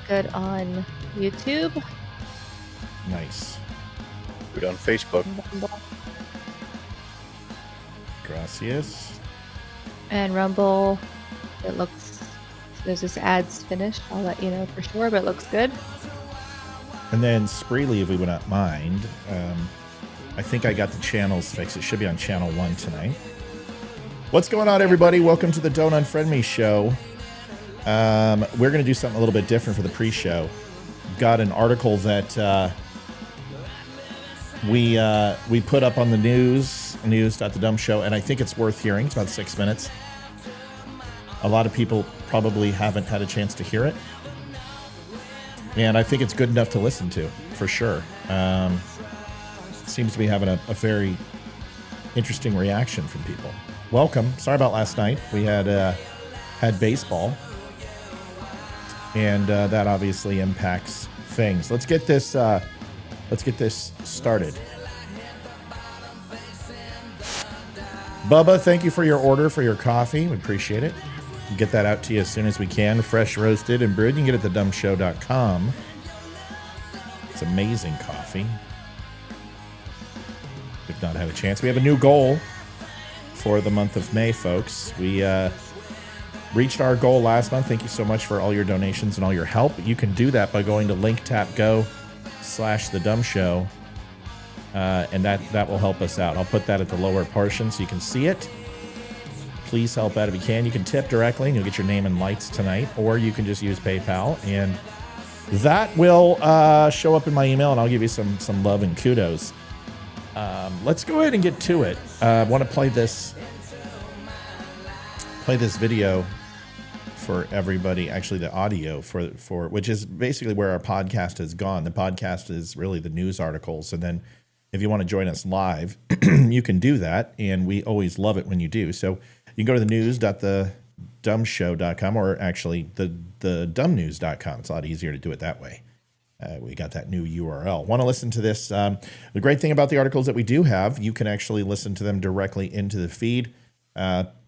Good on YouTube. Nice. Good on Facebook. Gracias. And Rumble, it looks, there's this ads finished. I'll let you know for sure, but it looks good. And then Spreely, if we would not mind, I think I got the channels fixed. It should be on channel 1 tonight. What's going on, everybody? Welcome to the Don't Unfriend Me show. We're going to do something a little bit different for the pre-show. Got an article that we put up on the news.thedum show, and I think it's worth hearing. It's about 6 minutes. A lot of people probably haven't had a chance to hear it, and I think it's good enough to listen to, for sure. Seems to be having a very interesting reaction from people. Welcome. Sorry about last night. We had baseball, and that obviously impacts things. Let's get this started. Bubba, thank you for your order for your coffee. We appreciate it. We'll get that out to you as soon as we can. Fresh roasted and brewed. You can get it at thedumshow.com. It's amazing coffee. If not had a chance, we have a new goal for the month of May, folks. We reached our goal last month. Thank you so much for all your donations and all your help. You can do that by going to linktapgo/thedumshow, and that will help us out. I'll put that at the lower portion so you can see it. Please help out if you can. You can tip directly and you'll get your name and lights tonight, or you can just use PayPal, and that will show up in my email, and I'll give you some love and kudos. Let's go ahead and get to it. I want to play this video for everybody, actually the audio for which is basically where our podcast has gone. The podcast is really the news articles, and then if you want to join us live, you can do that, and we always love it when you do. So you can go to the news.thedumshow.com, or actually the dumnews.com. It's a lot easier to do it that way. We got that new URL. Want to listen to this? The great thing about the articles that we do have, you can actually listen to them directly into the feed.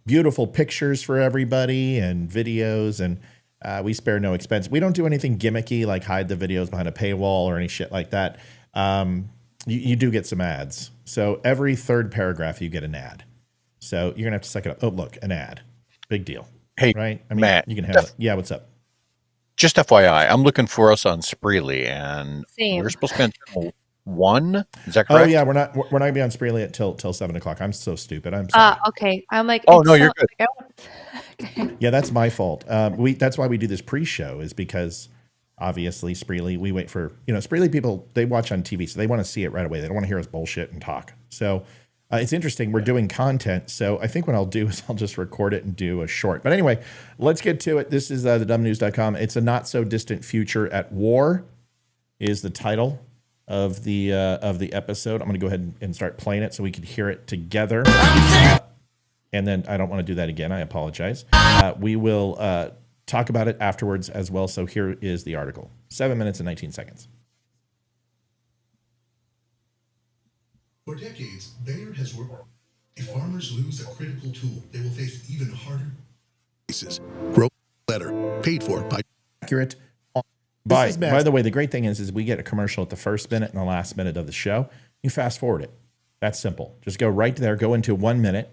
Beautiful pictures for everybody and videos, and we spare no expense. We don't do anything gimmicky like hide the videos behind a paywall or any shit like that. You do get some ads. So every third paragraph you get an ad. So you're gonna have to suck it up. Oh, look, an ad. Big deal. Hey, right? I mean, Matt, you can have it. Yeah, what's up? Just FYI, I'm looking for us on Spreely, and Same. we're supposed to spend 1. Is that correct? Oh yeah, we're not gonna be on Spreely till 7:00. I'm so stupid. I'm sorry. Okay. I'm like, oh no, you're good. Okay. Yeah, that's my fault. That's why we do this pre-show, is because obviously Spreely, we wait for, Spreely people, they watch on TV, so they want to see it right away. They don't want to hear us bullshit and talk. So it's interesting. We're doing content. So I think what I'll do is I'll just record it and do a short. But anyway, let's get to it. This is thedumnews.com. It's a not so distant future at war is the title of the episode. I'm going to go ahead and start playing it so we can hear it together. And then I don't want to do that again. I apologize. We will talk about it afterwards as well. So here is the article. 7 minutes and 19 seconds. For decades, Bayer has worked. If farmers lose a critical tool, they will face even harder cases. Grow letter paid for by accurate. By the way, the great thing is we get a commercial at the first minute and the last minute of the show. You fast forward it. That's simple. Just go right there, go into 1 minute,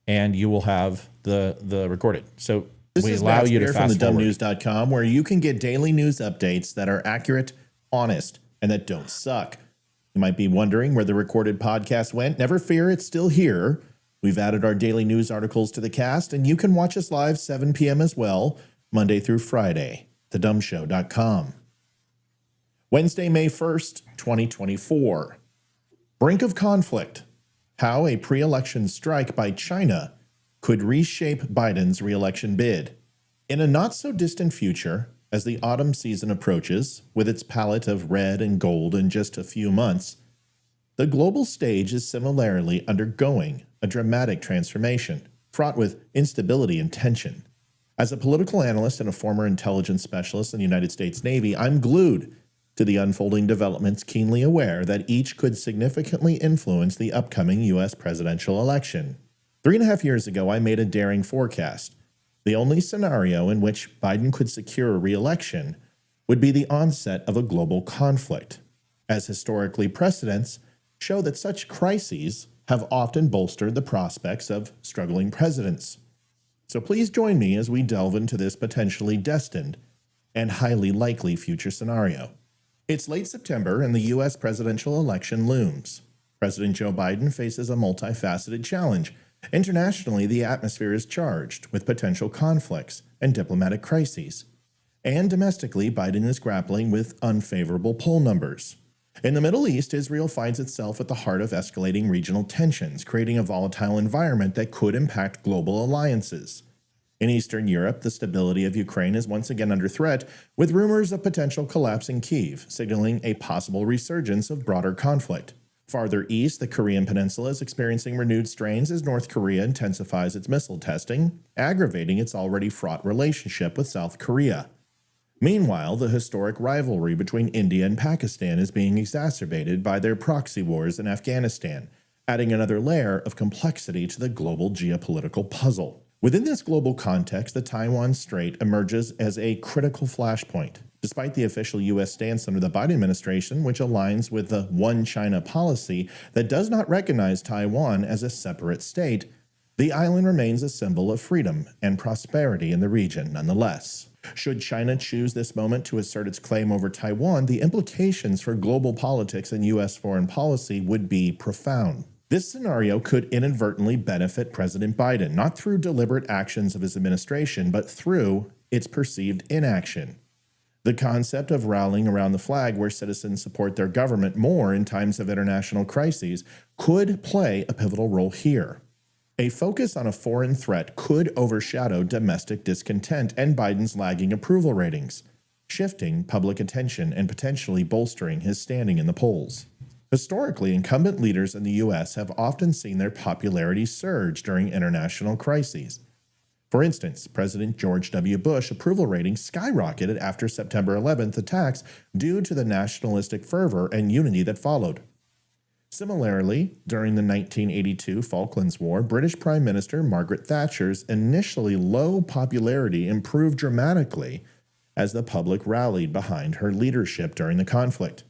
and you will have the recorded. So we allow you to fast forward. From thedumnews.com, where you can get daily news updates that are accurate, honest, and that don't suck. You might be wondering where the recorded podcast went. Never fear, it's still here. We've added our daily news articles to the cast, and you can watch us live 7 p.m. as well, Monday through Friday. thedumshow.com. Wednesday, May 1st, 2024. Brink of conflict. How a pre-election strike by China could reshape Biden's re-election bid. In a not-so-distant future, as the autumn season approaches, with its palette of red and gold in just a few months, the global stage is similarly undergoing a dramatic transformation, fraught with instability and tension. As a political analyst and a former intelligence specialist in the United States Navy, I'm glued to the unfolding developments, keenly aware that each could significantly influence the upcoming U.S. presidential election. 3.5 years ago, I made a daring forecast. The only scenario in which Biden could secure a re-election would be the onset of a global conflict, as historically precedents show that such crises have often bolstered the prospects of struggling presidents. So please join me as we delve into this potentially destined and highly likely future scenario. It's late September and the U.S. presidential election looms. President Joe Biden faces a multifaceted challenge. Internationally, the atmosphere is charged with potential conflicts and diplomatic crises. And domestically, Biden is grappling with unfavorable poll numbers. In the Middle East, Israel finds itself at the heart of escalating regional tensions, creating a volatile environment that could impact global alliances. In Eastern Europe, the stability of Ukraine is once again under threat, with rumors of potential collapse in Kyiv, signaling a possible resurgence of broader conflict. Farther east, the Korean Peninsula is experiencing renewed strains as North Korea intensifies its missile testing, aggravating its already fraught relationship with South Korea. Meanwhile, the historic rivalry between India and Pakistan is being exacerbated by their proxy wars in Afghanistan, adding another layer of complexity to the global geopolitical puzzle. Within this global context, the Taiwan Strait emerges as a critical flashpoint. Despite the official U.S. stance under the Biden administration, which aligns with the One China policy that does not recognize Taiwan as a separate state, the island remains a symbol of freedom and prosperity in the region nonetheless. Should China choose this moment to assert its claim over Taiwan, the implications for global politics and U.S. foreign policy would be profound. This scenario could inadvertently benefit President Biden, not through deliberate actions of his administration, but through its perceived inaction. The concept of rallying around the flag where citizens support their government more in times of international crises could play a pivotal role here. A focus on a foreign threat could overshadow domestic discontent and Biden's lagging approval ratings, shifting public attention and potentially bolstering his standing in the polls. Historically, incumbent leaders in the U.S. have often seen their popularity surge during international crises. For instance, President George W. Bush approval ratings skyrocketed after September 11th attacks due to the nationalistic fervor and unity that followed. Similarly, during the 1982 Falklands War, British Prime Minister Margaret Thatcher's initially low popularity improved dramatically as the public rallied behind her leadership during the conflict.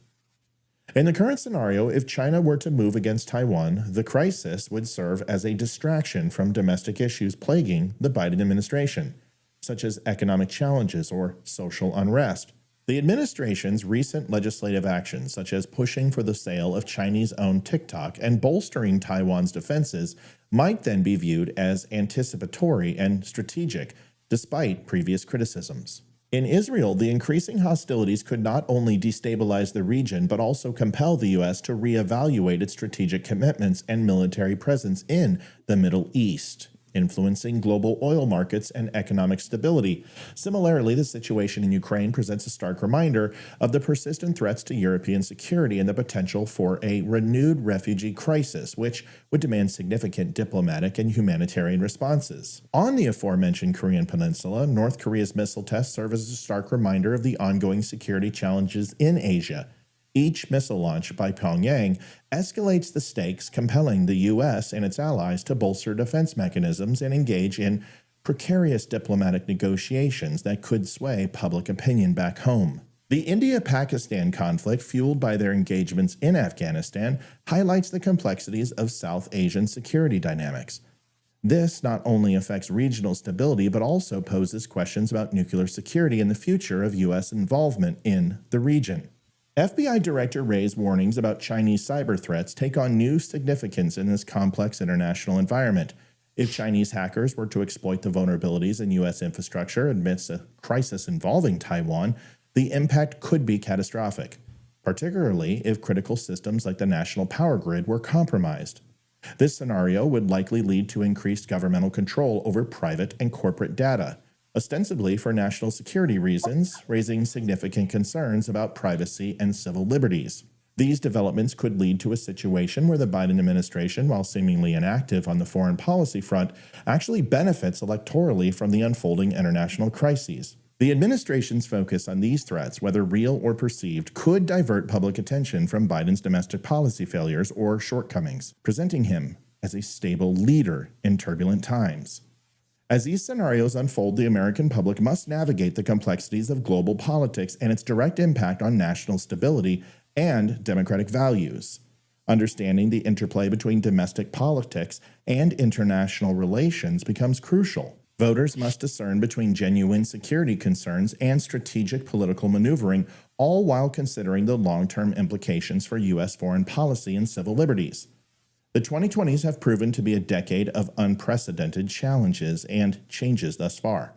In the current scenario, if China were to move against Taiwan, the crisis would serve as a distraction from domestic issues plaguing the Biden administration, such as economic challenges or social unrest. The administration's recent legislative actions, such as pushing for the sale of Chinese-owned TikTok and bolstering Taiwan's defenses, might then be viewed as anticipatory and strategic, despite previous criticisms. In Israel, the increasing hostilities could not only destabilize the region, but also compel the U.S. to reevaluate its strategic commitments and military presence in the Middle East, influencing global oil markets and economic stability. Similarly, the situation in Ukraine presents a stark reminder of the persistent threats to European security and the potential for a renewed refugee crisis, which would demand significant diplomatic and humanitarian responses. On the aforementioned Korean Peninsula, North Korea's missile tests serve as a stark reminder of the ongoing security challenges in Asia. Each missile launch by Pyongyang escalates the stakes, compelling the U.S. and its allies to bolster defense mechanisms and engage in precarious diplomatic negotiations that could sway public opinion back home. The India-Pakistan conflict, fueled by their engagements in Afghanistan, highlights the complexities of South Asian security dynamics. This not only affects regional stability, but also poses questions about nuclear security and the future of U.S. involvement in the region. FBI Director Wray's warnings about Chinese cyber threats take on new significance in this complex international environment. If Chinese hackers were to exploit the vulnerabilities in U.S. infrastructure amidst a crisis involving Taiwan, the impact could be catastrophic, particularly if critical systems like the national power grid were compromised. This scenario would likely lead to increased governmental control over private and corporate data, ostensibly for national security reasons, raising significant concerns about privacy and civil liberties. These developments could lead to a situation where the Biden administration, while seemingly inactive on the foreign policy front, actually benefits electorally from the unfolding international crises. The administration's focus on these threats, whether real or perceived, could divert public attention from Biden's domestic policy failures or shortcomings, presenting him as a stable leader in turbulent times. As these scenarios unfold, the American public must navigate the complexities of global politics and its direct impact on national stability and democratic values. Understanding the interplay between domestic politics and international relations becomes crucial. Voters must discern between genuine security concerns and strategic political maneuvering, all while considering the long-term implications for U.S. foreign policy and civil liberties. The 2020s have proven to be a decade of unprecedented challenges and changes thus far.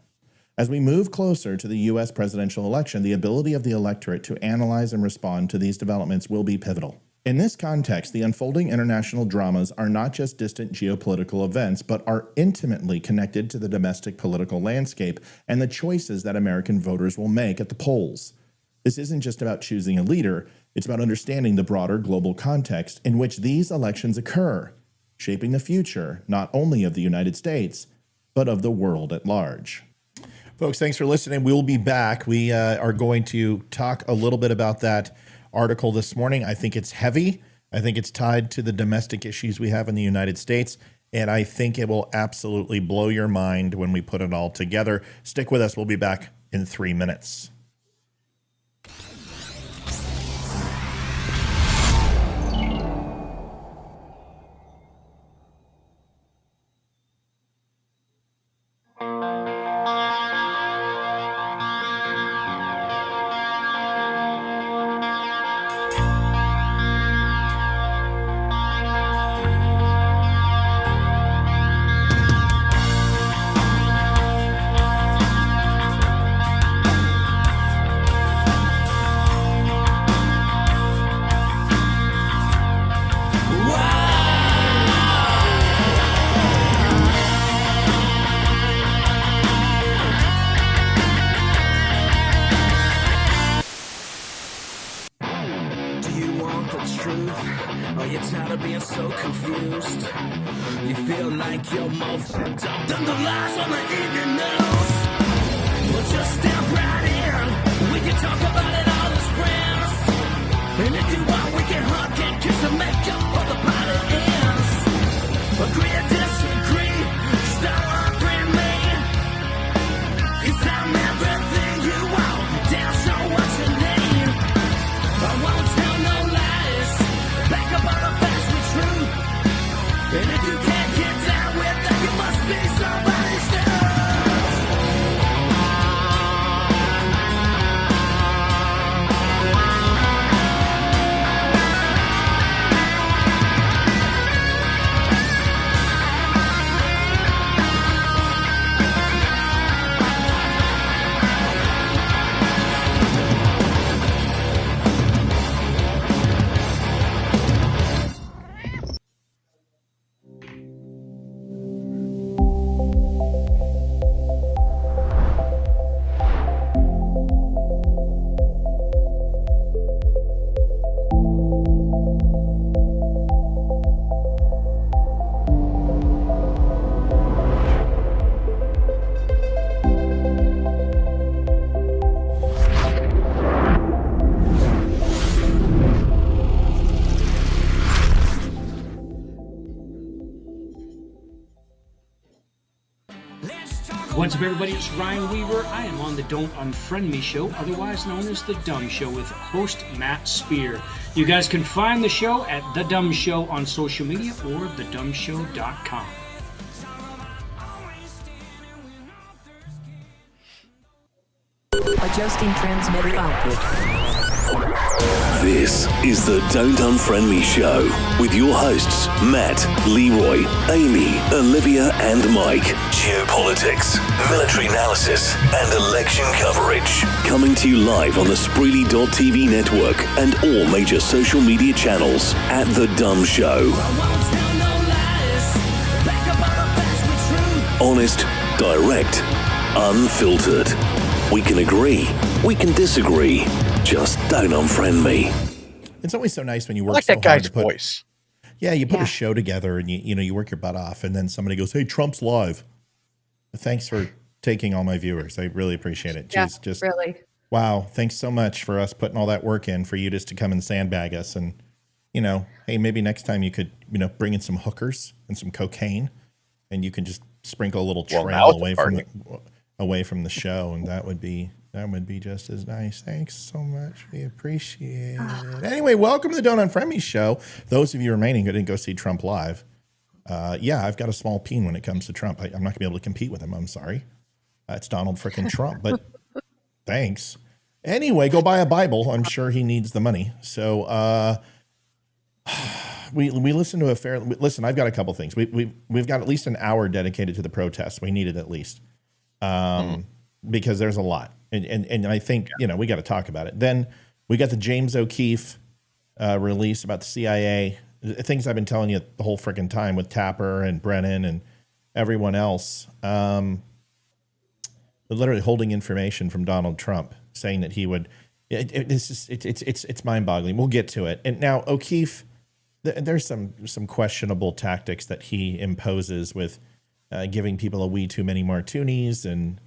As we move closer to the U.S. presidential election, the ability of the electorate to analyze and respond to these developments will be pivotal. In this context, the unfolding international dramas are not just distant geopolitical events, but are intimately connected to the domestic political landscape and the choices that American voters will make at the polls. This isn't just about choosing a leader, it's about understanding the broader global context in which these elections occur, shaping the future not only of the United States, but of the world at large. Folks, thanks for listening. We'll be back. We are going to talk a little bit about that article this morning. I think it's heavy. I think it's tied to the domestic issues we have in the United States, and I think it will absolutely blow your mind when we put it all together. Stick with us. We'll be back in 3 minutes. What's up, everybody? It's Ryan Weaver. I am on the Don't Unfriend Me show, otherwise known as The DUM Show, with host Matt Spear. You guys can find the show at The DUM Show on social media or thedumshow.com. Adjusting transmitter output. This is the Don't Unfriend Me show with your hosts Matt, Leroy, Amy, Olivia and Mike. Geopolitics, military analysis and election coverage. Coming to you live on the Spreely.tv network and all major social media channels at The DUM Show. Honest, direct, unfiltered. We can agree, we can disagree. Just don't unfriend me. It's always so nice when you work I like so that guy's hard to put, voice. Yeah, you put a show together and you work your butt off, and then somebody goes, "Hey, Trump's live." Thanks for taking all my viewers. I really appreciate it. Yeah, Jeez, just really. wow. Thanks so much for us putting all that work in for you just to come and sandbag us. And hey, maybe next time you could bring in some hookers and some cocaine, and you can just sprinkle a little Well, trail now it's a away from the show, and that would be just as nice. Thanks so much. We appreciate it. Anyway, welcome to the Don't Unfriend Me show. Those of you remaining who didn't go see Trump live, yeah, I've got a small peen when it comes to Trump. I'm not going to be able to compete with him. I'm sorry. It's Donald frickin' Trump, but thanks. Anyway, go buy a Bible. I'm sure he needs the money. So we listened to listen, I've got a couple things. We've got at least an hour dedicated to the protests. We need it at least. Because there's a lot. And I think, we got to talk about it. Then we got the James O'Keefe release about the CIA, things I've been telling you the whole freaking time with Tapper and Brennan and everyone else. Literally holding information from Donald Trump saying that he would, it's mind boggling. We'll get to it. And now O'Keefe, there's some questionable tactics that he imposes with giving people a wee too many martinis and,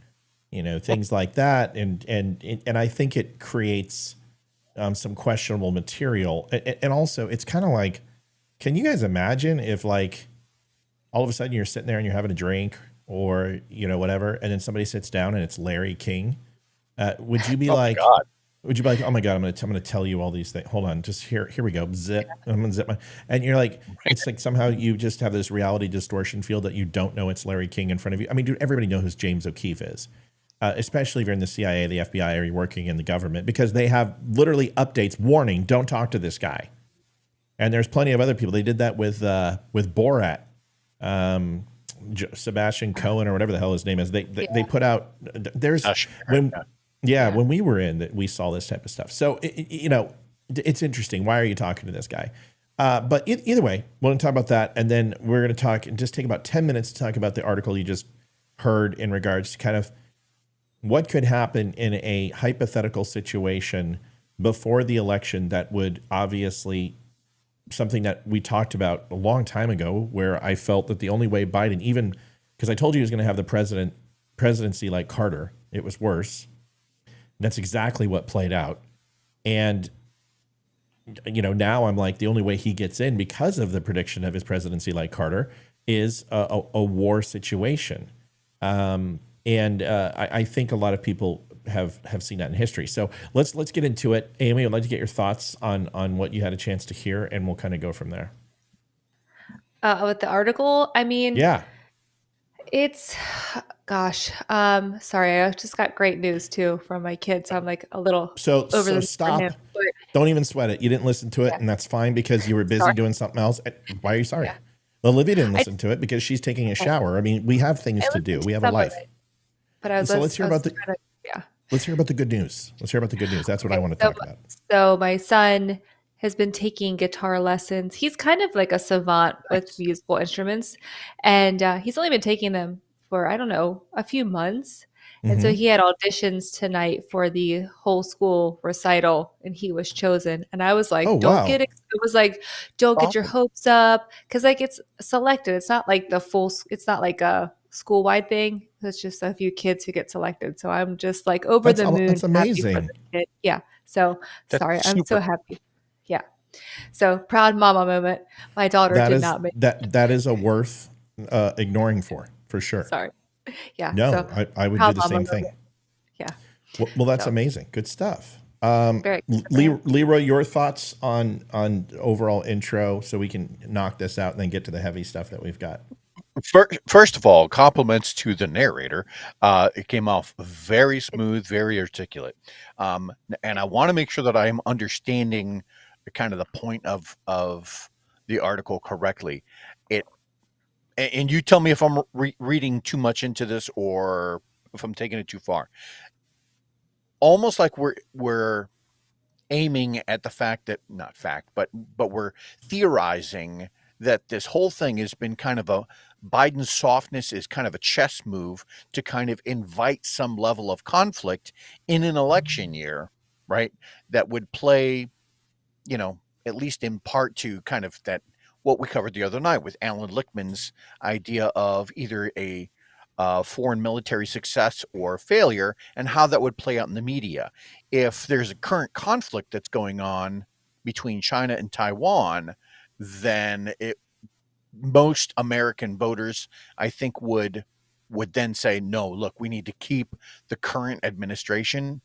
things like that. And I think it creates some questionable material. And also it's kind of like, can you guys imagine if like all of a sudden you're sitting there and you're having a drink or, whatever, and then somebody sits down and it's Larry King? Would you be like, God. would you be like, oh my God, I'm gonna tell you all these things. Hold on, just here we go. Zip. I'm gonna zip and you're like, it's like somehow you just have this reality distortion field that you don't know it's Larry King in front of you. I mean, dude, everybody knows who James O'Keefe is, especially if you're in the CIA, the FBI, or you're working in the government, because they have literally updates, warning, don't talk to this guy. And there's plenty of other people. They did that with Borat, Sebastian Cohen or whatever the hell his name is. They put out. There's when. Yeah, when we were in that, we saw this type of stuff. So, it's interesting. Why are you talking to this guy? But either way, we're going to talk about that. And then we're going to talk and just take about 10 minutes to talk about the article you just heard in regards to kind of what could happen in a hypothetical situation before the election that would obviously something that we talked about a long time ago, where I felt that the only way Biden, even because I told you he was going to have the presidency like Carter, it was worse. That's exactly what played out. And, now I'm like, the only way he gets in because of the prediction of his presidency like Carter is a war situation. I think a lot of people have seen that in history. So let's get into it. Amy, I'd like to get your thoughts on what you had a chance to hear, and we'll kind of go from there. With the article, I mean, yeah. It's, gosh, sorry, I just got great news too from my kids. So I'm like a little so stop. Him, but, don't even sweat it. You didn't listen to it, and that's fine because you were busy doing something else. Why are you sorry? Yeah. Olivia didn't listen to it because she's taking a shower. I mean, we have things to do. We have a life. But let's hear about the good news. Let's hear about the good news. That's what I want to talk about. So my son has been taking guitar lessons. He's kind of like a savant with musical instruments. And he's only been taking them for, I don't know, a few months. And so he had auditions tonight for the whole school recital, and he was chosen. And I was like, don't get your hopes up. Cause like it's selected. It's not like it's not like a school-wide thing. It's just a few kids who get selected. So I'm just like over the moon. That's amazing. Yeah. So sorry. I'm so happy. Yeah. So proud mama moment. My daughter did not make that is a worth ignoring for sure. Sorry. Yeah. No, so, I would do the same thing. Yeah. Well, that's amazing. Good stuff. Very Leroy, your thoughts on overall intro so we can knock this out and then get to the heavy stuff that we've got. First of all, compliments to the narrator. It came off very smooth, very articulate. And I want to make sure that I am understanding kind of the point of the article correctly. And you tell me if I'm reading too much into this or if I'm taking it too far. Almost like we're aiming at the fact that, not fact, but we're theorizing that this whole thing has been kind of Biden's softness is kind of a chess move to kind of invite some level of conflict in an election year, right? That would play, at least in part to kind of that, what we covered the other night with Alan Lichtman's idea of either a foreign military success or failure and how that would play out in the media. If there's a current conflict that's going on between China and Taiwan, then most American voters, I think, would then say, no, look, we need to keep the current administration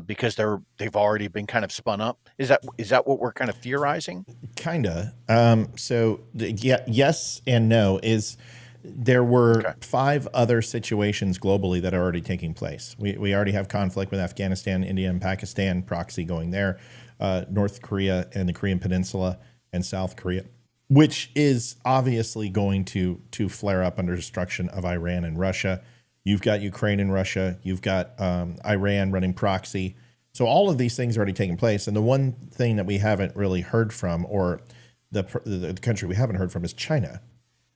because they've already been kind of spun up. Is that what we're kind of theorizing? Kinda. Yes and no. There were 5 other situations globally that are already taking place. We already have conflict with Afghanistan, India, and Pakistan, proxy going there, North Korea and the Korean Peninsula, and South Korea, which is obviously going to flare up under destruction of Iran and Russia. You've got Ukraine and Russia. You've got Iran running proxy. So all of these things are already taking place. And the one thing that we haven't really heard from, or the country we haven't heard from, is China.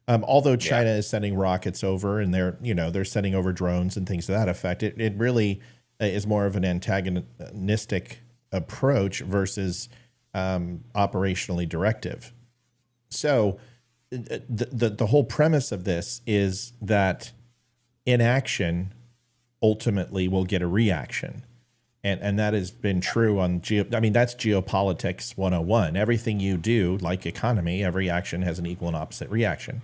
Although China is sending rockets over, and they're sending over drones and things to that effect, it really is more of an antagonistic approach versus operationally directive. So the whole premise of this is that inaction ultimately will get a reaction. And that has been true on that's geopolitics 101. Everything you do, like economy, every action has an equal and opposite reaction.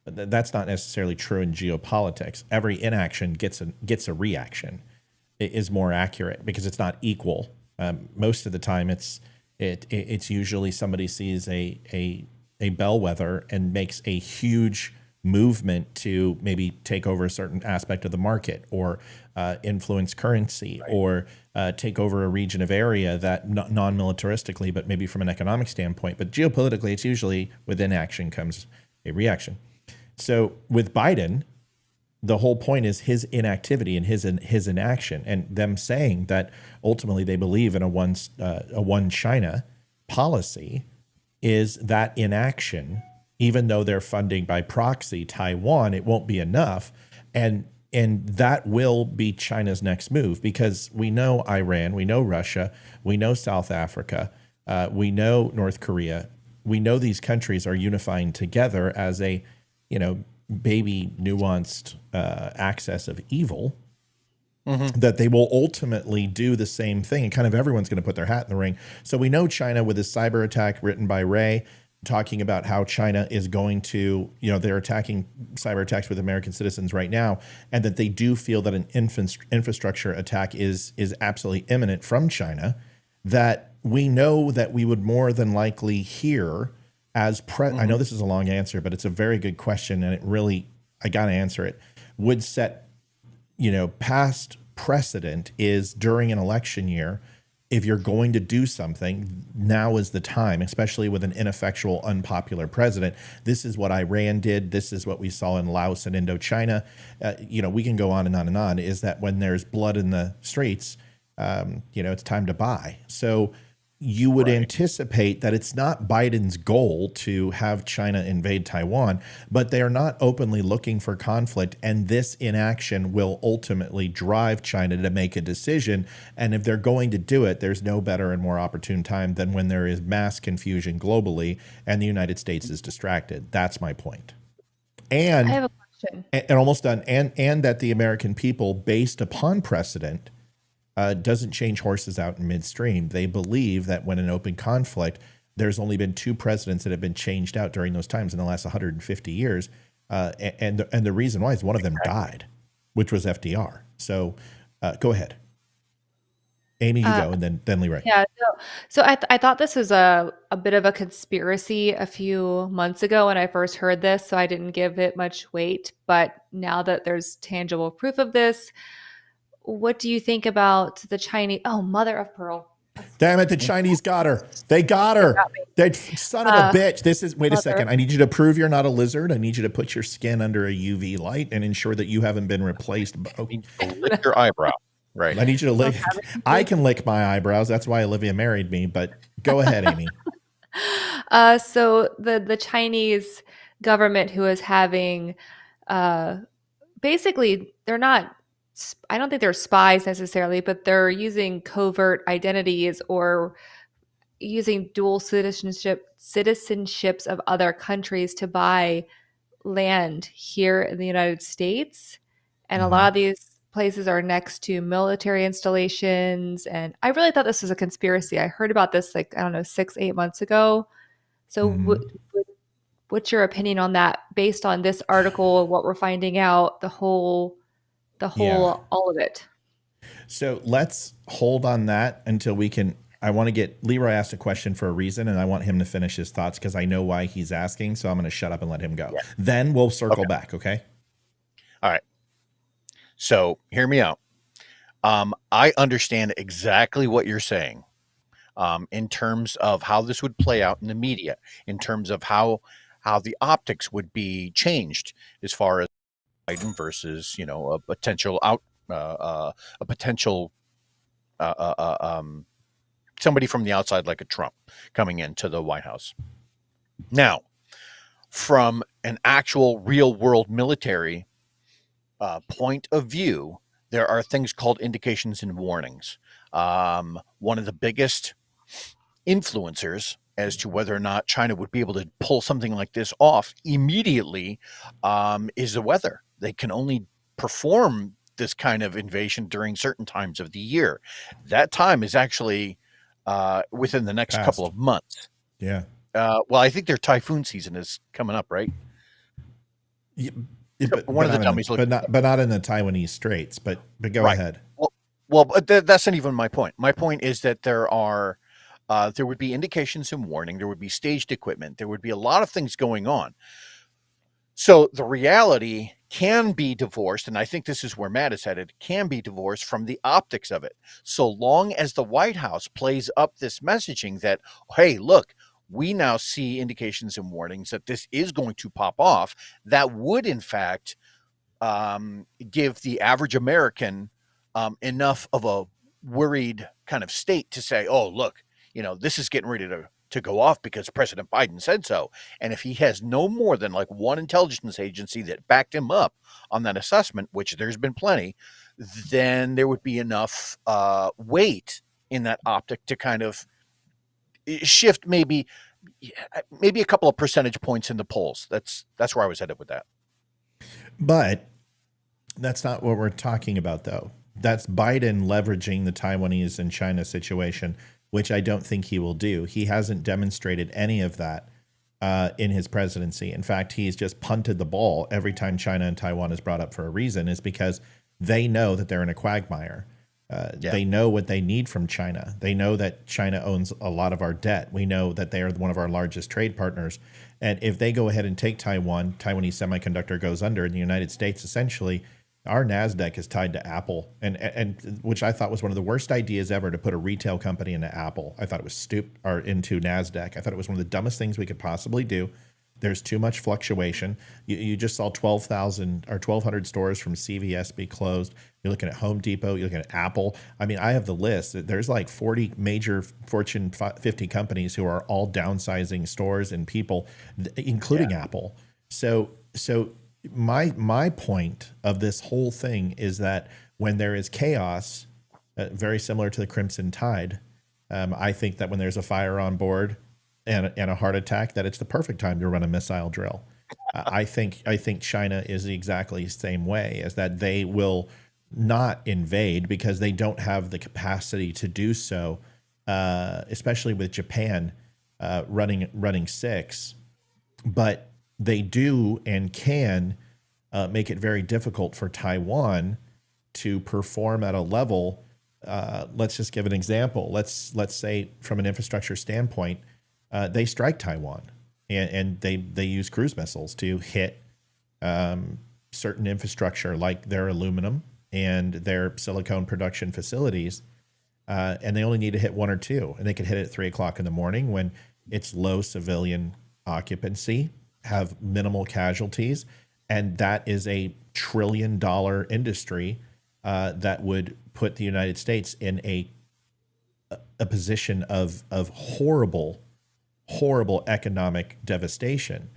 That's not necessarily true in geopolitics. Every inaction gets a reaction. It is more accurate because it's not equal. Most of the time, it's usually somebody sees a bellwether and makes a huge movement to maybe take over a certain aspect of the market, or influence currency, or take over a region of area that non-militaristically, but maybe from an economic standpoint. But geopolitically, it's usually within action comes a reaction. So with Biden, the whole point is his inactivity and his inaction, and them saying that ultimately they believe in a one China policy, is that inaction. Even though they're funding by proxy Taiwan, it won't be enough, and that will be China's next move, because we know Iran, we know Russia, we know South Africa, we know North Korea, we know these countries are unifying together as a baby nuanced axis of evil, that they will ultimately do the same thing, and kind of everyone's going to put their hat in the ring. So we know China, with this cyber attack written by Ray, talking about how China is going to, they're attacking cyber attacks with American citizens right now, and that they do feel that an infrastructure attack is absolutely imminent from China, that we know that we would more than likely hear as I know this is a long answer, but it's a very good question, and I got to answer it. Would set, past precedent is during an election year, if you're going to do something, now is the time, especially with an ineffectual, unpopular president. This is what Iran did. This is what we saw in Laos and Indochina. We can go on and on and on, is that when there's blood in the streets, it's time to buy. So you would anticipate that it's not Biden's goal to have China invade Taiwan, but they are not openly looking for conflict, and this inaction will ultimately drive China to make a decision. And if they're going to do it, there's no better and more opportune time than when there is mass confusion globally and the United States is distracted. That's my point. And I have a question. And almost done. And that the American people, based upon precedent, doesn't change horses out in midstream. They believe that when an open conflict, there's only been 2 presidents that have been changed out during those times in the last 150 years. And the reason why is one of them died, which was FDR. So go ahead. Amy, you go, and then Leroy. Yeah. So I thought this was a bit of a conspiracy a few months ago when I first heard this, so I didn't give it much weight. But now that there's tangible proof of this, what do you think about the Chinese? Oh, mother of pearl. Damn it, the Chinese got her. They got her. That son of a bitch. Wait a second. I need you to prove you're not a lizard. I need you to put your skin under a UV light and ensure that you haven't been replaced. Lick your eyebrow. Right. I need you to lick. I can lick my eyebrows. That's why Olivia married me. But go ahead, Amy. So the Chinese government, who is having, basically, they're not, I don't think they're spies necessarily, but they're using covert identities or using dual citizenships of other countries to buy land here in the United States. And a lot of these places are next to military installations. And I really thought this was a conspiracy. I heard about this 6-8 months ago. So What's your opinion on that based on this article, what we're finding out, all of it? So let's hold on that until we can. I want to get Leroy asked a question for a reason, and I want him to finish his thoughts because I know why he's asking. So I'm going to shut up and let him go. Yeah. Then we'll circle back. Okay. All right. So hear me out. I understand exactly what you're saying in terms of how this would play out in the media, in terms of how the optics would be changed as far as Biden versus, a potential somebody from the outside like a Trump coming into the White House. Now, from an actual real world military point of view, there are things called indications and warnings. One of the biggest influencers as to whether or not China would be able to pull something like this off immediately is the weather. They can only perform this kind of invasion during certain times of the year. That time is actually within the next couple of months. Yeah. Well, I think their typhoon season is coming up, right? Yeah, one of the dummies, but not in the Taiwanese Straits. But go ahead. Well, but that's not even my point. My point is that there would be indications and warning. There would be staged equipment. There would be a lot of things going on. So the reality can be divorced, and I think this is where Matt is headed, can be divorced from the optics of it. So long as the White House plays up this messaging that, hey, look, we now see indications and warnings that this is going to pop off, that would, in fact, give the average American enough of a worried kind of state to say, oh, look, this is getting ready to go off because President Biden said so. And if he has no more than like one intelligence agency that backed him up on that assessment, which there's been plenty, then there would be enough weight in that optic to kind of shift maybe a couple of percentage points in the polls. That's where I was headed with that. But that's not what we're talking about, though. That's Biden leveraging the Taiwanese and China situation, which I don't think he will do. He hasn't demonstrated any of that in his presidency. In fact, he's just punted the ball every time China and Taiwan is brought up for a reason, is because they know that they're in a quagmire. They know what they need from China. They know that China owns a lot of our debt. We know that they are one of our largest trade partners. And if they go ahead and take Taiwan, Taiwanese semiconductor goes under in the United States, essentially, our NASDAQ is tied to Apple, and which I thought was one of the worst ideas ever, to put a retail company into Apple. I thought it was stupid, or into NASDAQ. I thought it was one of the dumbest things we could possibly do. There's too much fluctuation. You just saw 12,000 or 1,200 stores from CVS be closed. You're looking at Home Depot. You're looking at Apple. I mean, I have the list. There's like 40 major Fortune 50 companies who are all downsizing stores and people, including Apple. So my point of this whole thing is that when there is chaos, very similar to the Crimson Tide, I think that when there's a fire on board and a heart attack, that it's the perfect time to run a missile drill. I think China is exactly the same way, as that they will not invade because they don't have the capacity to do so, especially with Japan running 6. But they do and can make it very difficult for Taiwan to perform at a level. Let's just give an example. Let's say from an infrastructure standpoint, they strike Taiwan and they use cruise missiles to hit certain infrastructure like their aluminum and their silicone production facilities. And they only need to hit 1 or 2, and they can hit it at 3:00 in the morning when it's low civilian occupancy, have minimal casualties. And that is a $1 trillion industry that would put the United States in a position of horrible economic devastation.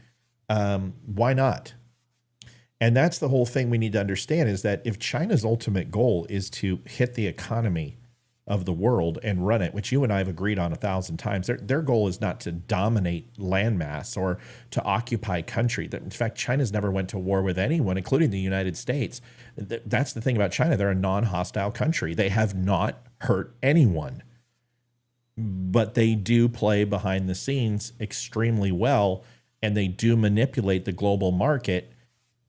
Why not? And that's the whole thing we need to understand, is that if China's ultimate goal is to hit the economy of the world and run it, which you and I have agreed on 1,000 times, their goal is not to dominate landmass or to occupy country. In fact, China's never went to war with anyone, including the United States. That's the thing about China. They're a non-hostile country. They have not hurt anyone. But they do play behind the scenes extremely well. and they do manipulate the global market.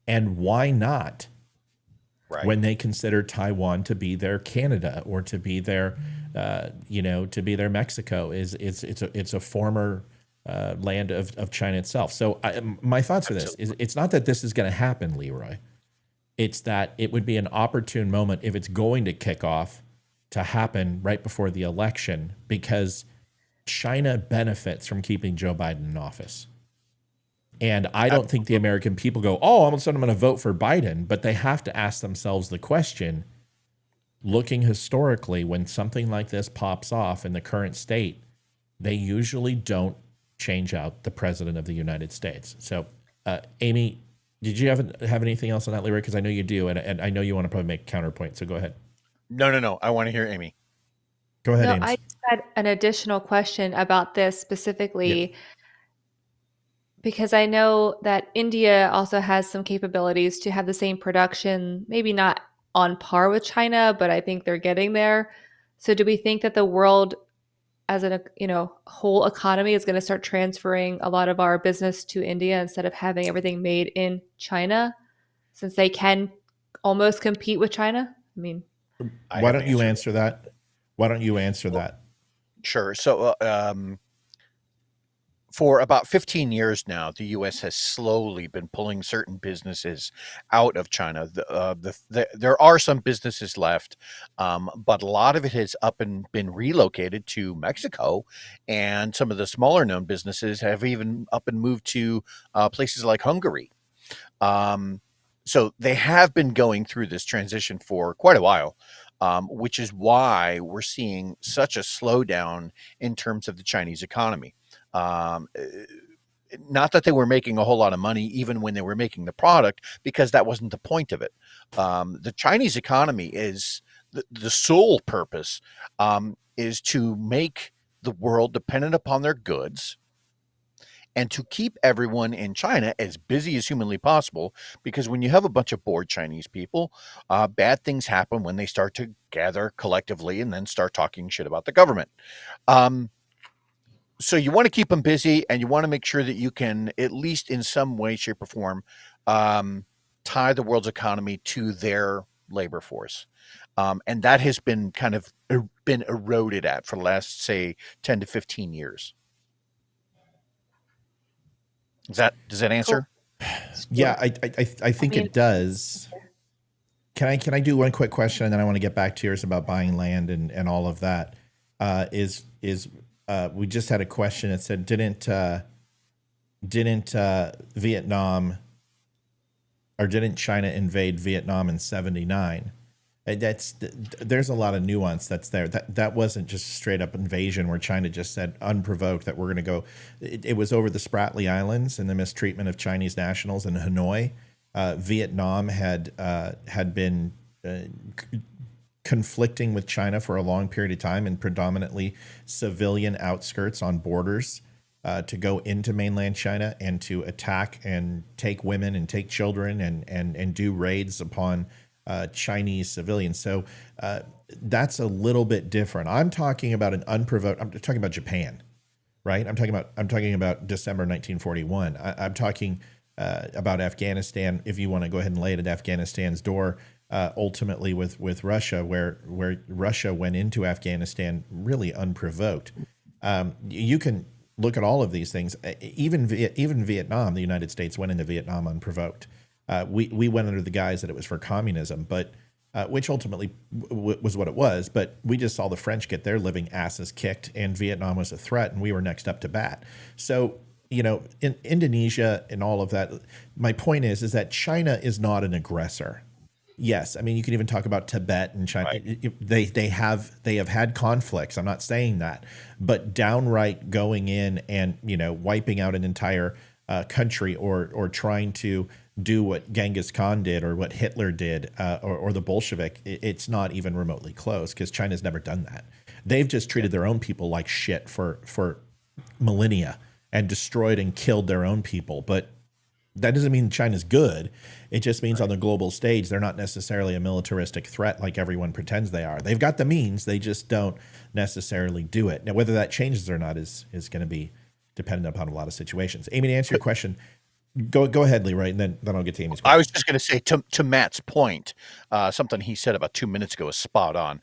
And why not? Right. When they consider Taiwan to be their Canada or to be their, to be their Mexico, it's a former land of China itself. So my thoughts are this: it's not that this is going to happen, Leroy. It's that it would be an opportune moment if it's going to kick off to happen right before the election, because China benefits from keeping Joe Biden in office. And I don't think the American people go, oh, all of a sudden I'm going to vote for Biden. But they have to ask themselves the question, looking historically, when something like this pops off in the current state, they usually don't change out the president of the United States. So, Amy, did you have anything else on that, Leroy? Because I know you do, and I know you want to probably make a counterpoint. So go ahead. No. I want to hear Amy. Go ahead, No, Ames. I just had an additional question about this specifically, because I know that India also has some capabilities to have the same production, maybe not on par with China, but I think they're getting there. So do we think that the world as a whole economy is going to start transferring a lot of our business to India instead of having everything made in China, since they can almost compete with China? I mean, why don't you answer that? Why don't you answer that? Sure. So for about 15 years now, the U.S. has slowly been pulling certain businesses out of China. There are some businesses left, but a lot of it has up and been relocated to Mexico, and some of the smaller known businesses have even up and moved to places like Hungary. So they have been going through this transition for quite a while, which is why we're seeing such a slowdown in terms of the Chinese economy. Not that they were making a whole lot of money even when they were making the product, because that wasn't the point of it. The Chinese economy is the sole purpose is to make the world dependent upon their goods and to keep everyone in China as busy as humanly possible, because when you have a bunch of bored Chinese people, bad things happen when they start to gather collectively and then start talking shit about the government. So you want to keep them busy, and you want to make sure that you can, at least in some way, shape, or form, tie the world's economy to their labor force. And that has been kind of been eroded at for the last, say, 10 to 15 years. Does that answer? Yeah, I think it does. Can I do one quick question, and then I want to get back to yours about buying land and all of that? We just had a question that said, didn't Vietnam, or didn't China invade Vietnam in '79? There's a lot of nuance that's there. That wasn't just a straight up invasion where China just said unprovoked that we're going to go. It was over the Spratly Islands and the mistreatment of Chinese nationals in Hanoi. Vietnam had been conflicting with China for a long period of time, and predominantly civilian outskirts on borders to go into mainland China and to attack and take women and take children and do raids upon Chinese civilians. So that's a little bit different. I'm talking about an unprovoked. I'm talking about Japan, right? I'm talking about December 1941. I'm talking about Afghanistan. If you want to go ahead and lay it at Afghanistan's door. Ultimately with Russia, where Russia went into Afghanistan really unprovoked. You can look at all of these things. Even Vietnam, the United States went into Vietnam unprovoked. We went under the guise that it was for communism, but which ultimately was what it was. But we just saw the French get their living asses kicked, and Vietnam was a threat, and we were next up to bat. So in Indonesia and all of that, my point is that China is not an aggressor. Yes, I mean, you can even talk about Tibet and China. Right. They have had conflicts. I'm not saying that, but downright going in and wiping out an entire country or trying to do what Genghis Khan did or what Hitler did or the Bolshevik, it's not even remotely close, because China's never done that. They've just treated their own people like shit for millennia and destroyed and killed their own people, but that doesn't mean China's good. It just means on the global stage, they're not necessarily a militaristic threat like everyone pretends they are. They've got the means, they just don't necessarily do it. Now, whether that changes or not is going to be dependent upon a lot of situations. Amy, to answer your question, go ahead, Leroy, and then I'll get to Amy's question. I was just going to say to Matt's point, something he said about 2 minutes ago is spot on.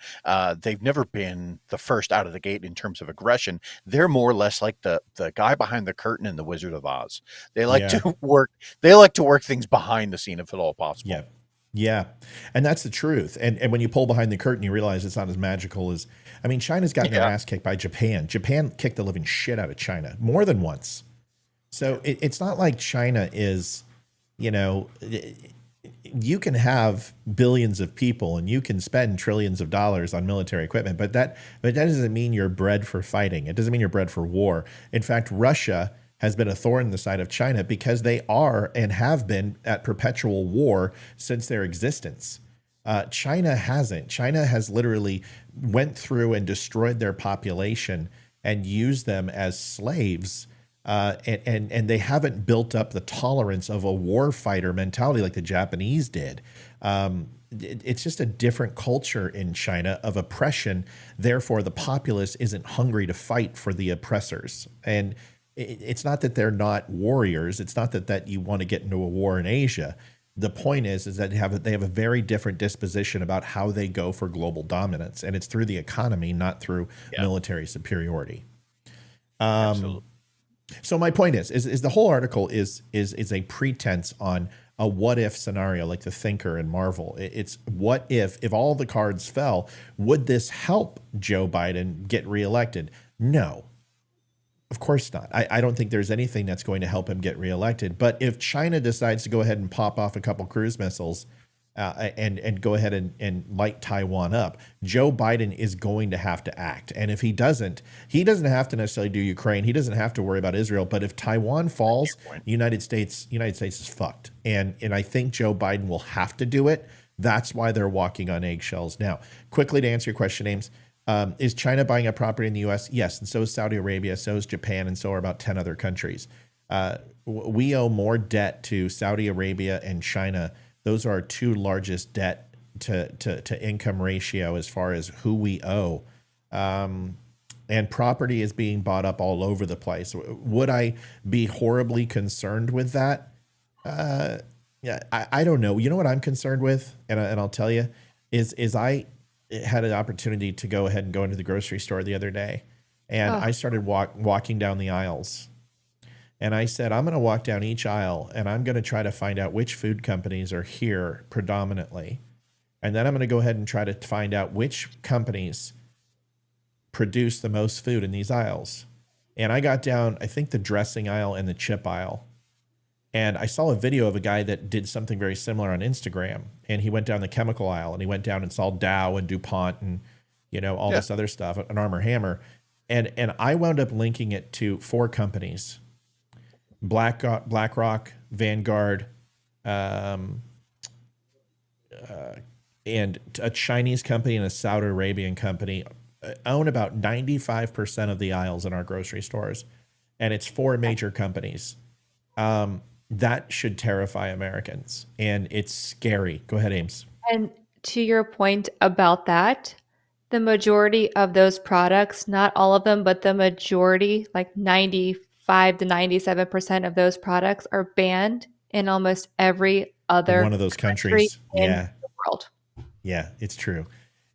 They've never been the first out of the gate in terms of aggression. They're more or less like the guy behind the curtain in The Wizard of Oz. They like to work. They like to work things behind the scene if at all possible. Yeah. Yeah. And that's the truth. And when you pull behind the curtain, you realize it's not as magical as, I mean, China's gotten their ass kicked by Japan. Japan kicked the living shit out of China more than once. So it's not like China is, you know, you can have billions of people and you can spend trillions of dollars on military equipment, but that doesn't mean you're bred for fighting. It doesn't mean you're bred for war. In fact, Russia has been a thorn in the side of China because they are and have been at perpetual war since their existence. China hasn't. China has literally went through and destroyed their population and used them as slaves. And they haven't built up the tolerance of a war fighter mentality like the Japanese did. It's just a different culture in China of oppression. Therefore, the populace isn't hungry to fight for the oppressors. And it's not that they're not warriors. It's not that you want to get into a war in Asia. The point is that they have a very different disposition about how they go for global dominance. And it's through the economy, not through military superiority. Absolutely. So my point is the whole article is a pretense on a what if scenario, like the Thinker and Marvel. It's what if all the cards fell, would this help Joe Biden get reelected? No, of course not. I don't think there's anything that's going to help him get reelected. But if China decides to go ahead and pop off a couple cruise missiles and go ahead and light Taiwan up, Joe Biden is going to have to act. And if he doesn't have to necessarily do Ukraine. He doesn't have to worry about Israel. But if Taiwan falls, United States is fucked. And I think Joe Biden will have to do it. That's why they're walking on eggshells. Now, quickly to answer your question, Ames, is China buying up property in the U.S.? Yes, and so is Saudi Arabia, so is Japan, and so are about 10 other countries. We owe more debt to Saudi Arabia and China. Those are our two largest debt to income ratio as far as who we owe. And property is being bought up all over the place. Would I be horribly concerned with that? Yeah, I don't know. You know what I'm concerned with? And I'll tell you, is I had an opportunity to go ahead and go into the grocery store the other day. And I started walking down the aisles. And I said, I'm going to walk down each aisle and I'm going to try to find out which food companies are here predominantly. And then I'm going to go ahead and try to find out which companies produce the most food in these aisles. And I got down, I think, the dressing aisle and the chip aisle. And I saw a video of a guy that did something very similar on Instagram. And he went down the chemical aisle and he went down and saw Dow and DuPont and, you know, all this other stuff, an Arm & Hammer. And I wound up linking it to 4 companies: BlackRock, Vanguard, and a Chinese company and a Saudi Arabian company own about 95% of the aisles in our grocery stores. And it's 4 major companies. That should terrify Americans. And it's scary. Go ahead, Ames. And to your point about that, the majority of those products, not all of them, but the majority, like 95 to 97% of those products are banned in almost every other one of those countries in the world. Yeah, it's true.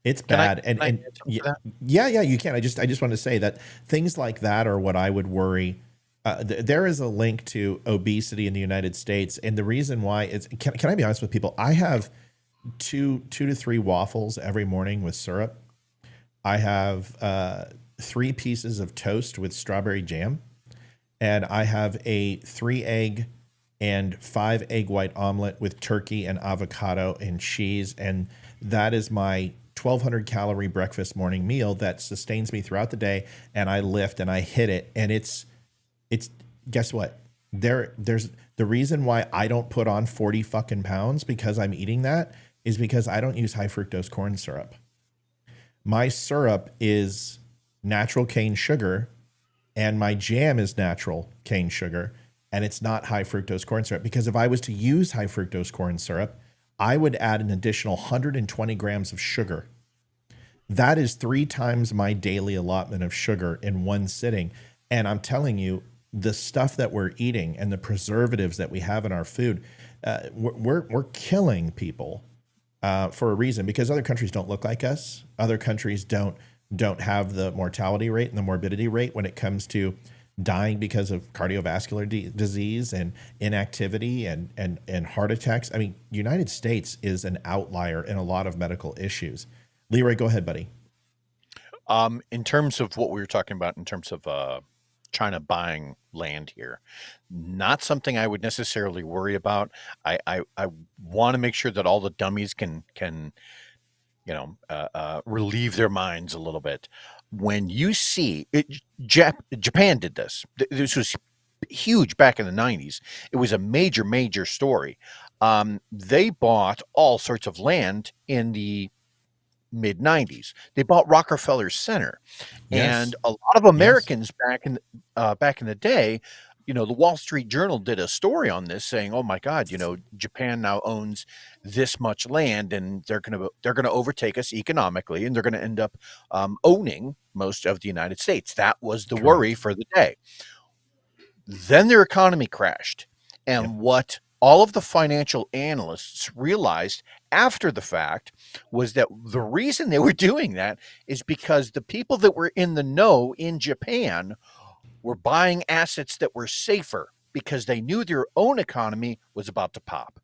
It's bad. Yeah, you can. I just want to say that things like that are what I would worry. There is a link to obesity in the United States. And the reason why is, can I be honest with people? I have two to 3 waffles every morning with syrup. I have 3 pieces of toast with strawberry jam. And I have a 3-egg and 5-egg white omelet with turkey and avocado and cheese. And that is my 1,200 calorie breakfast morning meal that sustains me throughout the day. And I lift and I hit it. And it's guess what? There's the reason why I don't put on 40 fucking pounds because I'm eating that is because I don't use high fructose corn syrup. My syrup is natural cane sugar and my jam is natural cane sugar and it's not high fructose corn syrup, because if I was to use high fructose corn syrup, I would add an additional 120 grams of sugar. That is 3 times my daily allotment of sugar in one sitting. And I'm telling you, the stuff that we're eating and the preservatives that we have in our food, we're killing people for a reason, because other countries don't look like us. Other countries don't have the mortality rate and the morbidity rate when it comes to dying because of cardiovascular disease and inactivity and heart attacks. I mean, United States is an outlier in a lot of medical issues. Leroy, go ahead, buddy. In terms of what we were talking about, in terms of China buying land here, not something I would necessarily worry about. I want to make sure that all the dummies can relieve their minds a little bit. When you see it, Japan did this. This was huge back in the 90s. It was a major story. They bought all sorts of land in the mid 90s. They bought Rockefeller Center, and a lot of Americans back in the day, the Wall Street Journal did a story on this saying, "Oh my God, Japan now owns this much land, and they're gonna overtake us economically, and they're gonna end up owning most of the United States." That was the worry for the day. Then their economy crashed, and what all of the financial analysts realized after the fact was that the reason they were doing that is because the people that were in the know in Japan were buying assets that were safer because they knew their own economy was about to pop.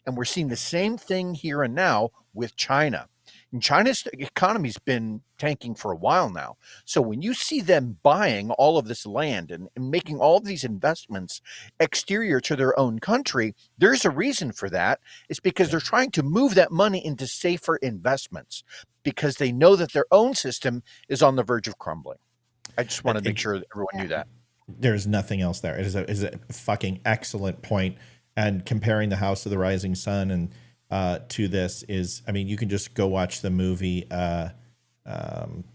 And we're seeing the same thing here and now with China. And China's economy's been tanking for a while now. So when you see them buying all of this land and making all of these investments exterior to their own country, there's a reason for that. It's because they're trying to move that money into safer investments because they know that their own system is on the verge of crumbling. I just want to make sure that everyone knew that. There's nothing else there. It is a fucking excellent point. And comparing the House of the Rising Sun and to this is, I mean, you can just go watch the movie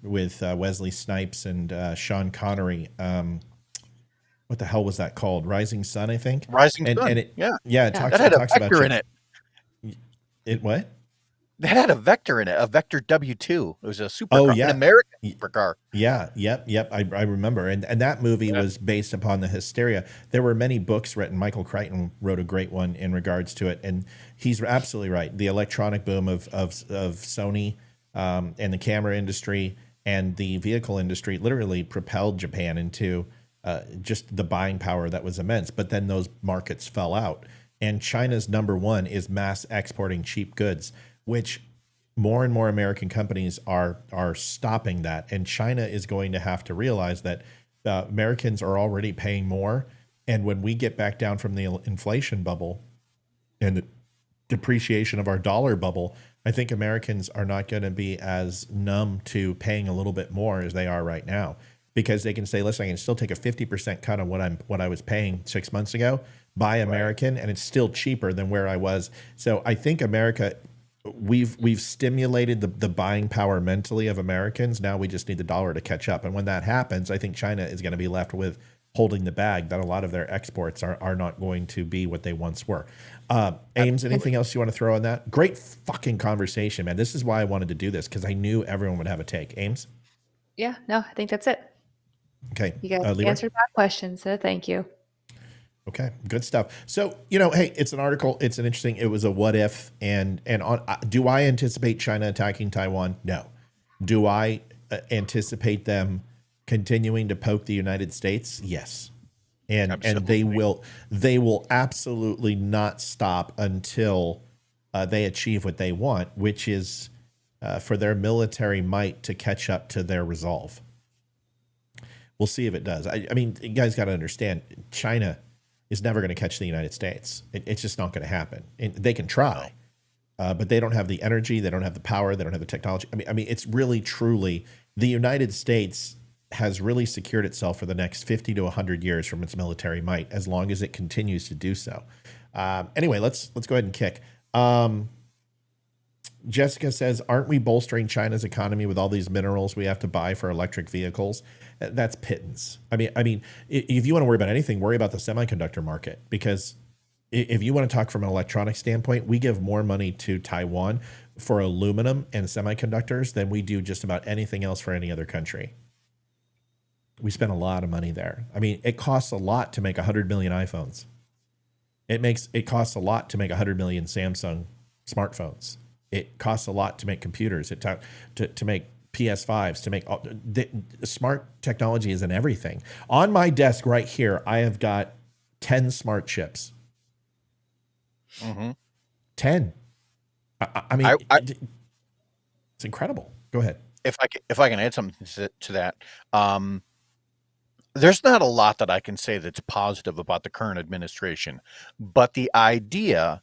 with Wesley Snipes and Sean Connery. What the hell was that called? Rising Sun, I think. Rising Sun. And it that had a vector in it. It what? That had a vector in it, a Vector W2. It was a supercar, an American supercar. Yep. I remember. And that movie was based upon the hysteria. There were many books written. Michael Crichton wrote a great one in regards to it. And he's absolutely right. The electronic boom of Sony and the camera industry and the vehicle industry literally propelled Japan into just the buying power that was immense. But then those markets fell out. And China's number one is mass exporting cheap goods, which more and more American companies are stopping that. And China is going to have to realize that Americans are already paying more. And when we get back down from the inflation bubble and the depreciation of our dollar bubble, I think Americans are not going to be as numb to paying a little bit more as they are right now, because they can say, listen, I can still take a 50% cut on what I was paying 6 months ago, buy American, and it's still cheaper than where I was. So I think America, we've stimulated the buying power mentally of Americans. Now we just need the dollar to catch up. And when that happens, I think China is going to be left with holding the bag, that a lot of their exports are not going to be what they once were. Ames, anything else you want to throw on that? Great fucking conversation, man. This is why I wanted to do this, because I knew everyone would have a take. Ames? Yeah, no, I think that's it. Okay. You guys answered my question, so thank you. Okay, good stuff. So, hey, it's an article. It's an interesting. It was a what if, and on. Do I anticipate China attacking Taiwan? No. Do I anticipate them continuing to poke the United States? Yes. And they will absolutely not stop until they achieve what they want, which is for their military might to catch up to their resolve. We'll see if it does. I mean, you guys got to understand, China is never going to catch the United States. It's just not going to happen. And they can try, but they don't have the energy. They don't have the power. They don't have the technology. I mean, it's really, truly, the United States has really secured itself for the next 50 to 100 years from its military might, as long as it continues to do so. Anyway, let's go ahead and kick. Jessica says, aren't we bolstering China's economy with all these minerals we have to buy for electric vehicles? That's pittance. I mean, if you want to worry about anything, worry about the semiconductor market, because if you want to talk from an electronic standpoint, we give more money to Taiwan for aluminum and semiconductors than we do just about anything else for any other country. We spent a lot of money there. I mean, it costs a lot to make 100 million iPhones. It costs a lot to make 100 million Samsung smartphones. It costs a lot to make computers. To make PS5s, to make smart technology is in everything. On my desk right here, I have got 10 smart chips. 10. I mean, it's incredible. Go ahead. If I can add something to that, there's not a lot that I can say that's positive about the current administration, but the idea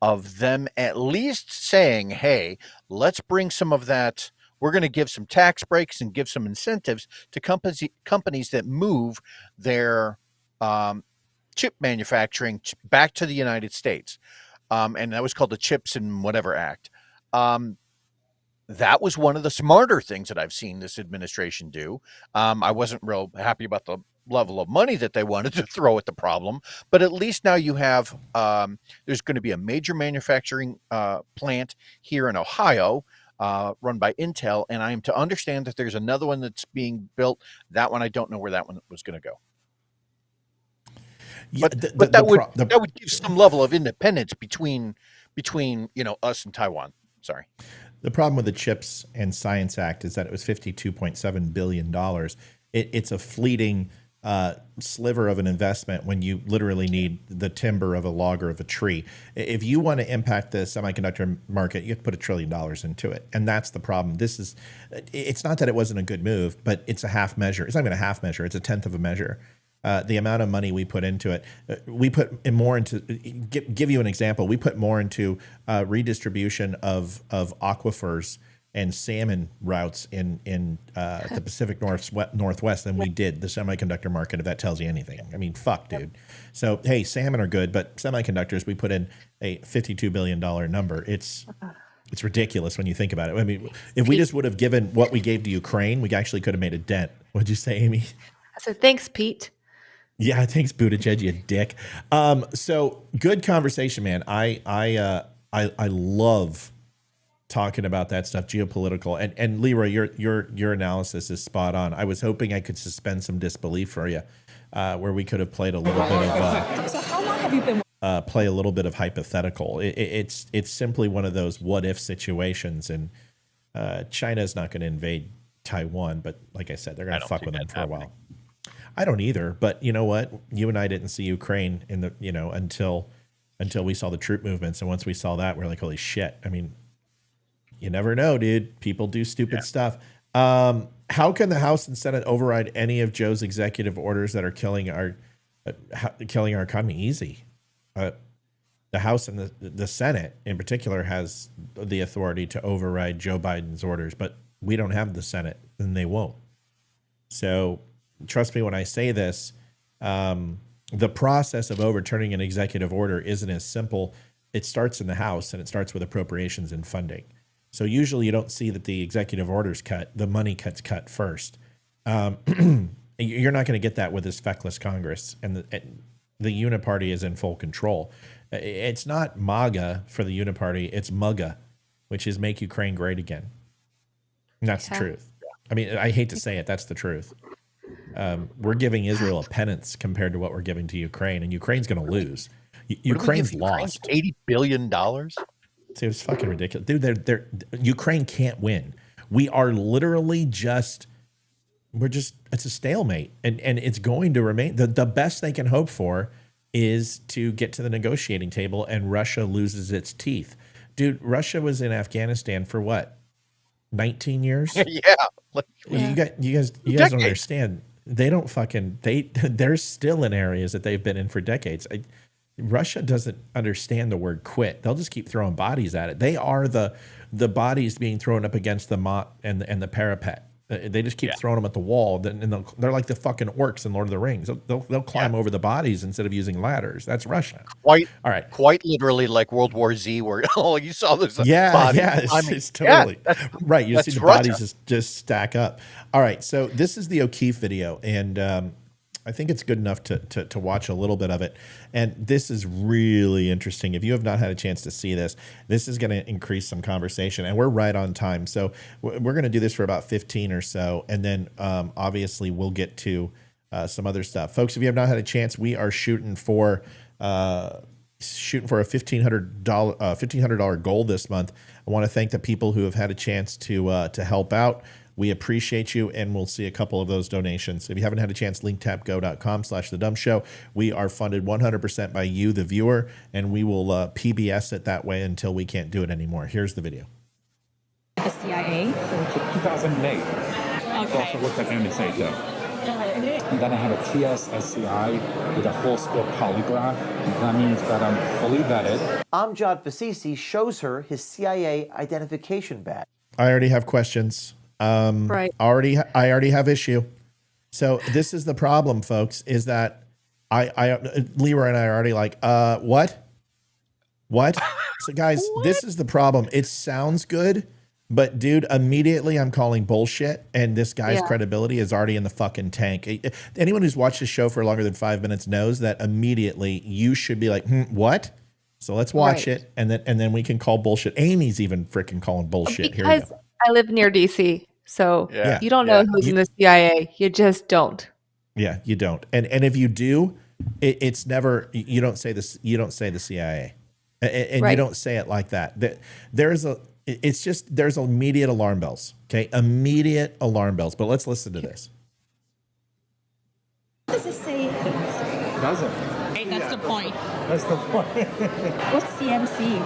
of them at least saying, "Hey, let's bring some of that. We're going to give some tax breaks and give some incentives to companies that move their chip manufacturing back to the United States," and that was called the Chips and Whatever Act. That was one of the smarter things that I've seen this administration do. I wasn't real happy about the level of money that they wanted to throw at the problem, but at least now you have, there's going to be a major manufacturing plant here in Ohio run by Intel, and I am to understand that there's another one that's being built. That one, I don't know where that one was going to go. Yeah, but that would give some level of independence between us and Taiwan. Sorry. The problem with the CHIPS and Science Act is that it was $52.7 billion. It's a fleeting sliver of an investment when you literally need the timber of a log or of a tree. If you want to impact the semiconductor market, you have to put $1 trillion into it. And that's the problem. It's not that it wasn't a good move, but it's a half measure. It's not even a half measure. It's a tenth of a measure. The amount of money we put into it, we put more into. Give you an example. We put more into redistribution of aquifers and salmon routes in the Pacific Northwest than we did the semiconductor market. If that tells you anything, I mean, fuck, dude. So hey, salmon are good, but semiconductors, we put in a $52 billion number. It's ridiculous when you think about it. I mean, if we just would have given what we gave to Ukraine, we actually could have made a dent. What'd you say, Amy? I said, thanks, Pete. Yeah, thanks, Buttigieg, you dick. So good conversation, man. I love talking about that stuff, geopolitical. And Leroy, your analysis is spot on. I was hoping I could suspend some disbelief for you, where we could have played a little bit of. So how long have you been? Play a little bit of hypothetical. It's simply one of those what if situations, and China is not going to invade Taiwan, but like I said, they're going to fuck with them for a while. I don't either, but you know what? You and I didn't see Ukraine until we saw the troop movements, and once we saw that, we're like, holy shit. I mean, you never know, dude. People do stupid stuff. How can the House and Senate override any of Joe's executive orders that are killing our economy? Easy. The House and the Senate in particular has the authority to override Joe Biden's orders, but we don't have the Senate, and they won't. So trust me when I say this, the process of overturning an executive order isn't as simple. It starts in the House, and it starts with appropriations and funding. So usually you don't see that the executive orders cut, the money gets cut first. You're not going to get that with this feckless Congress, and the Uniparty is in full control. It's not MAGA for the Uniparty, it's MUGA, which is Make Ukraine Great Again. And that's the truth. I mean, I hate to say it, that's the truth. We're giving Israel a penance compared to what we're giving to Ukraine, and Ukraine's going to lose. Ukraine's lost. $80 billion? Dude, it's fucking ridiculous. Dude, Ukraine can't win. We are literally it's a stalemate, and it's going to remain. The best they can hope for is to get to the negotiating table and Russia loses its teeth. Dude, Russia was in Afghanistan for what? 19 years? Yeah. You guys don't understand. They don't they're still in areas that they've been in for decades. Russia doesn't understand the word quit. They'll just keep throwing bodies at it. They are the bodies being thrown up against the moat and the parapet. They just keep throwing them at the wall. And they're like the fucking orcs in Lord of the Rings. They'll climb over the bodies instead of using ladders. That's Russia. Quite literally like World War Z, where you saw this. Bodies. It's totally right. You see the bodies just stack up. All right, so this is the O'Keefe video, and I think it's good enough to watch a little bit of it. And this is really interesting. If you have not had a chance to see this, this is going to increase some conversation. And we're right on time. So we're going to do this for about 15 or so. And then obviously we'll get to some other stuff. Folks, if you have not had a chance, we are shooting for a $1,500 goal this month. I want to thank the people who have had a chance to help out. We appreciate you, and we'll see a couple of those donations. If you haven't had a chance, linktapgo.com/thedumb show. We are funded 100% by you, the viewer, and we will PBS it that way until we can't do it anymore. Here's the video. The CIA? 2008. I also looked at NSA though. And then I have a TSSCI with a full-scope polygraph. That means that I'm fully vetted. Amjad Fasisi shows her his CIA identification badge. I already have questions. Right. I already have issue. So this is the problem, folks, is that Leroy and I are already like, what? So guys, this is the problem. It sounds good, but dude, immediately I'm calling bullshit, and this guy's credibility is already in the fucking tank. Anyone who's watched this show for longer than 5 minutes knows that immediately you should be like, what? So let's watch it, and then we can call bullshit. Amy's even freaking calling bullshit. Here we go. I live near DC, so you don't know who's in the CIA. You just don't. Yeah, you don't. And if you do, it's never. You don't say this. You don't say the CIA, and you don't say it like that. There's immediate alarm bells. Okay, immediate alarm bells. But let's listen to this. What does it say? Doesn't. Hey, that's the point. That's the point. What's CMC?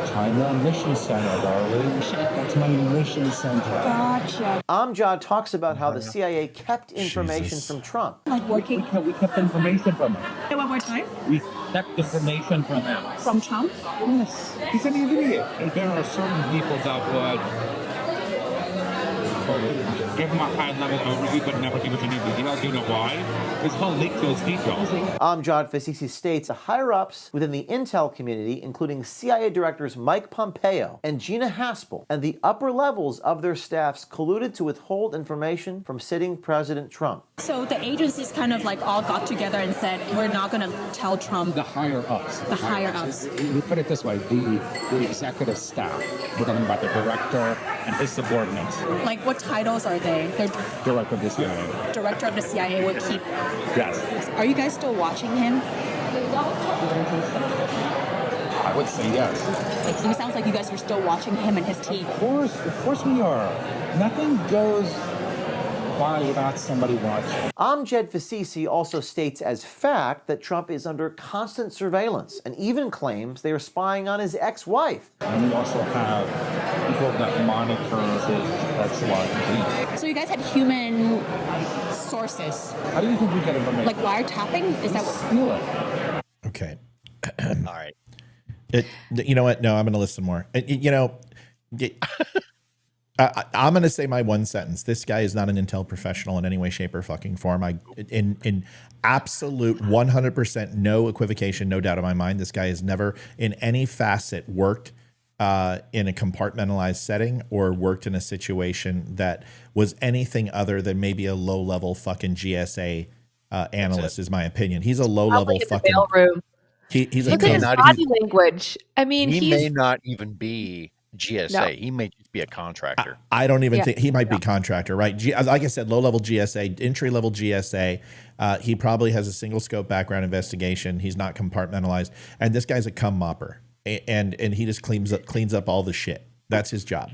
China Mission Center, darling. That's my mission center. Gotcha. Amjad talks about how the CIA kept information from Trump. Like working? We kept information from him. Say one more time. We kept information from him. From Trump? Yes. He's an idiot. And there are certain people that would give him a high-level overview, but never give us any details. You know why? His whole leak those details. Amjad Fasisi states the higher-ups within the intel community, including CIA directors Mike Pompeo and Gina Haspel, and the upper levels of their staffs colluded to withhold information from sitting President Trump. So the agencies kind of like all got together and said, we're not going to tell Trump. The higher-ups. The higher-ups. We put it this way, the executive staff. We're talking about the director and his subordinates. Like what titles are they? They're Director of the CIA. Director of the CIA would keep. Yes. Are you guys still watching him? I would say yes. It sounds like you guys are still watching him and his team. Of course we are. Nothing goes by without somebody watching. Amjad Fasisi also states as fact that Trump is under constant surveillance and even claims they are spying on his ex-wife. And we also have people that monitor his ex-wife. So you guys had human sources. How do you think we get information? Like wiretapping? Is that what? Steal it. Okay. All right. You know what? No, I'm going to listen more. I'm going to say my one sentence. This guy is not an intel professional in any way, shape, or fucking form. In absolute 100%, no equivocation, no doubt in my mind, this guy has never in any facet worked in a compartmentalized setting or worked in a situation that was anything other than maybe a low-level fucking GSA analyst, is my opinion. He's a low-level fucking... Room. He's Look at his body language. I mean, he may not even be GSA. No. He may just be a contractor. I don't even think he might be contractor, right? Like I said, low-level GSA, entry-level GSA. He probably has a single-scope background investigation. He's not compartmentalized. And this guy's a cum mopper. And he just cleans up all the shit. That's his job.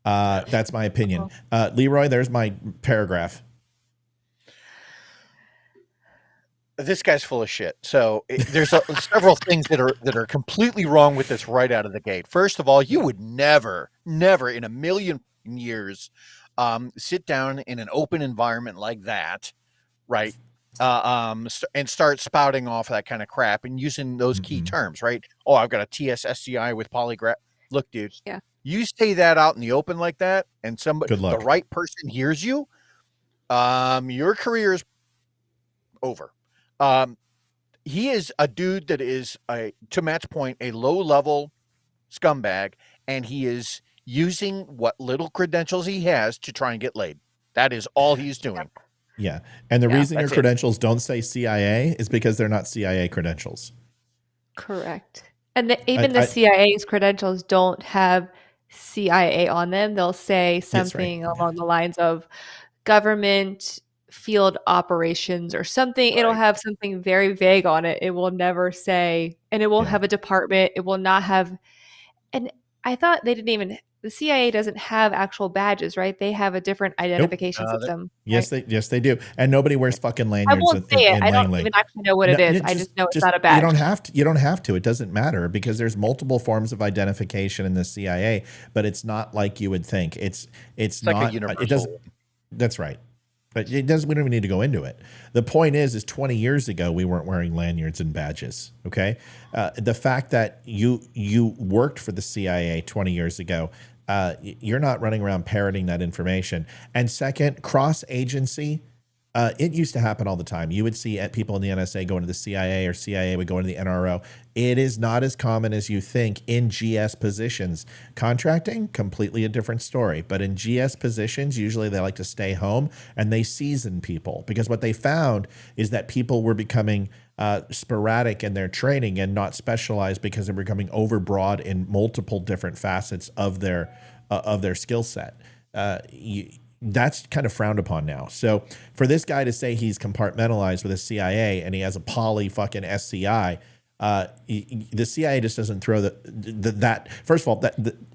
That's my opinion. Leroy, there's my paragraph. This guy's full of shit. So there's several things that are completely wrong with this right out of the gate. First of all, you would never in a million years sit down in an open environment like that, right? And start spouting off that kind of crap and using those key terms, right? Oh, I've got a TSSCI with polygraph. Look, dude, you say that out in the open like that, and somebody, the right person hears you, your career is over. He is a dude that is, to Matt's point, a low-level scumbag, and he is using what little credentials he has to try and get laid. That is all he's doing. Yeah. And the Yeah, reason your that's it. credentials don't say CIA is because they're not CIA credentials. Correct. And even the CIA's credentials don't have CIA on them. They'll say That's right. something along the lines of government field operations or something. It'll Right. have something very vague on it. It will never say, and it won't have a department. It will not have, and I thought they didn't even, the CIA doesn't have actual badges, right? They have a different identification system. Yes, they do. And nobody wears fucking I lanyards won't say it. in I don't Langley. even actually know what it is. I just know it's not a badge. You don't have to. It doesn't matter because there's multiple forms of identification in the CIA, but it's not like you would think. It's not like a universal. It doesn't. That's right. But it doesn't. We don't even need to go into it. The point is 20 years ago we weren't wearing lanyards and badges. Okay, the fact that you worked for the CIA 20 years ago, you're not running around parroting that information. And second, cross agency. It used to happen all the time. You would see people in the NSA go into the CIA or CIA would go into the NRO. It is not as common as you think in GS positions. Contracting, completely a different story. But in GS positions, usually they like to stay home and they season people because what they found is that people were becoming sporadic in their training and not specialized because they're becoming overbroad in multiple different facets of their skill set. That's kind of frowned upon now. So for this guy to say he's compartmentalized with the CIA and he has a poly fucking SCI, the CIA just doesn't throw that. First of all,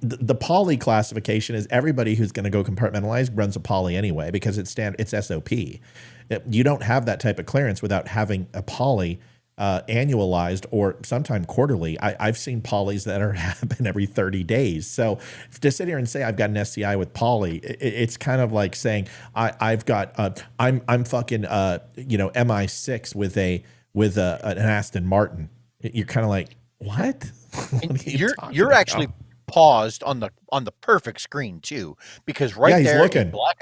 the poly classification is everybody who's going to go compartmentalized runs a poly anyway because it's SOP. You don't have that type of clearance without having a poly annualized or sometime quarterly. I've seen polys that happen every 30 days. So to sit here and say I've got an SCI with poly, it's kind of like saying I'm fucking MI6 with an Aston Martin. You're kind of like, what? You're actually paused on the perfect screen too, because right there in black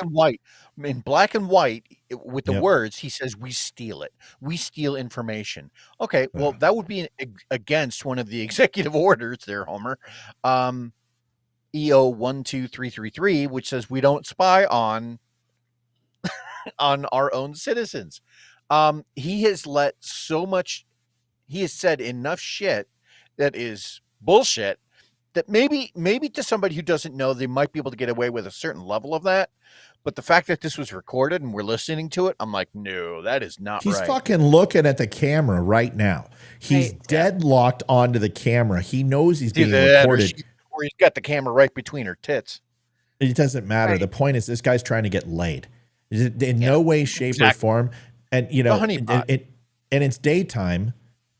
and white with the words, he says, we steal it. We steal information. Okay, well, that would be against one of the executive orders there, Homer. EO 12333, which says we don't spy on our own citizens. He has said enough shit that is bullshit that maybe to somebody who doesn't know, they might be able to get away with a certain level of that. But the fact that this was recorded and we're listening to it, I'm like, no, that is not right. He's fucking looking at the camera right now. He's deadlocked onto the camera. He knows he's being recorded. Or he's got the camera right between her tits. It doesn't matter. Right. The point is this guy's trying to get laid. In no way, shape, or form. And, and it's daytime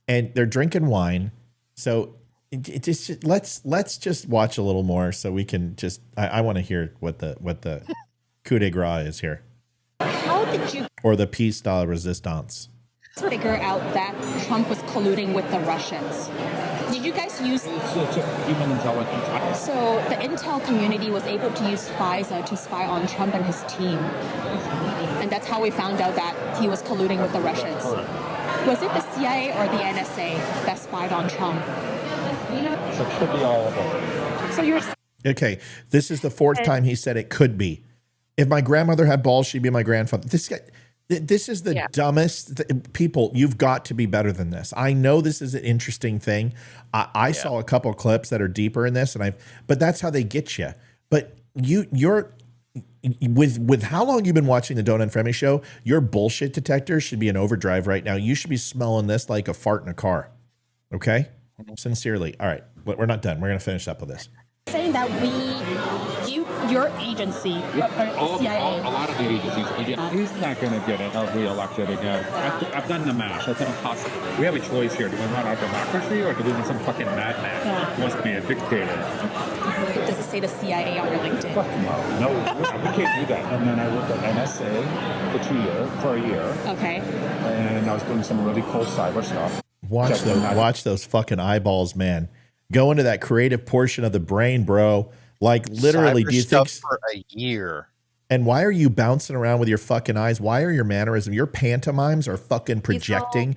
and they're drinking wine. So let's just watch a little more so we can just, I want to hear what the coup de grace is here. How did you, or the peace de resistance, figure out that Trump was colluding with the Russians? Did you guys use human intelligence? So the intel community was able to use FISA to spy on Trump and his team, and that's how we found out that he was colluding with the Russians. Was it the CIA or the NSA that spied on Trump? So it could be all of them. So you're okay. This is the fourth time he said it could be. If my grandmother had balls, she'd be my grandfather. This guy. This is the dumbest people. You've got to be better than this. I know this is an interesting thing. I saw a couple of clips that are deeper in this, but that's how they get you. But you're with how long you've been watching the Don't Unfriend Me show, your bullshit detector should be in overdrive right now. You should be smelling this like a fart in a car. Okay, sincerely. All right, we're not done. We're gonna finish up with this. Saying that your agency, CIA. A lot of the agencies, he's not going to get re-elected again. I've done the math. That's impossible. We have a choice here. Do we want our democracy or do we want some fucking madman who wants to be a dictator? Does it say the CIA on your LinkedIn? Fuck no. We can't do that. And then I worked at NSA for a year. Okay. And I was doing some really cool cyber stuff. Watch those fucking eyeballs, man. Go into that creative portion of the brain, bro. Like literally, cyber do you think for a year? And why are you bouncing around with your fucking eyes? Why are your mannerisms, your pantomimes are fucking projecting?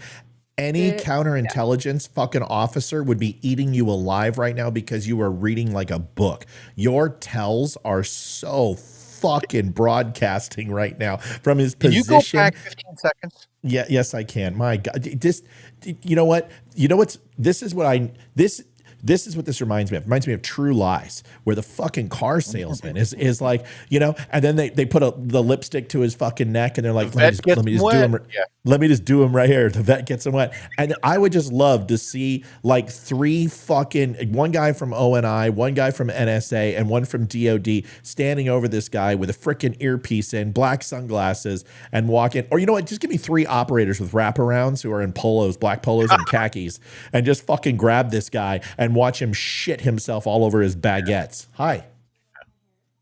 Any counterintelligence fucking officer would be eating you alive right now because you are reading like a book. Your tells are so fucking broadcasting right now from his Can position. you go back 15 seconds? Yeah, yes, I can. My God, this. You know what? This is what this reminds me of. It reminds me of True Lies, where the fucking car salesman is like, and then they put the lipstick to his fucking neck, and they're like, let me just do him right here. The vet gets him wet. And I would just love to see like one guy from ONI, one guy from NSA, and one from DOD standing over this guy with a freaking earpiece in, black sunglasses, and walking. Or you know what? Just give me 3 operators with wraparounds who are in polos, black polos and khakis, and just fucking grab this guy and watch him shit himself all over his baguettes. Hi.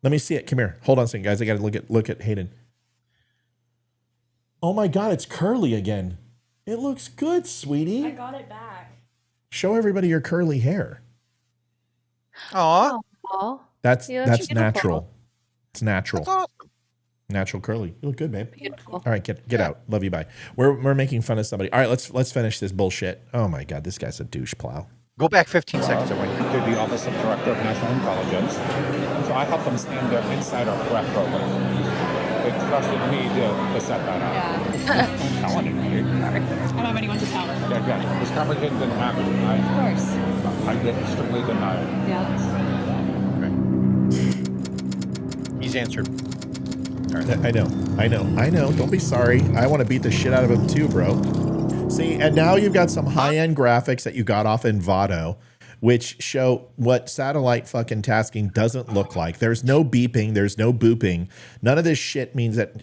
Let me see it. Come here. Hold on a second, guys. I got to look at Hayden. Oh my God, it's curly again. It looks good, sweetie. I got it back. Show everybody your curly hair. Aw. That's natural. It's natural. That's awesome. Natural curly. You look good, babe. Beautiful. All right, get out. Love you. Bye. We're making fun of somebody. All right, let's finish this bullshit. Oh my God, this guy's a douche plow. Go back 15 seconds. To the Office of Director of National Intelligence. So I helped them scan their insider threat program. They trusted me to set that up. Yeah. I'm telling you, right? I don't have anyone to tell. Yeah. This conversation didn't happen. Of course. I get strictly denied. Yeah. He's answered. I know. Don't be sorry. I want to beat the shit out of him too, bro. See, and now you've got some high-end graphics that you got off Envato, which show what satellite fucking tasking doesn't look like. There's no beeping. There's no booping. None of this shit means that,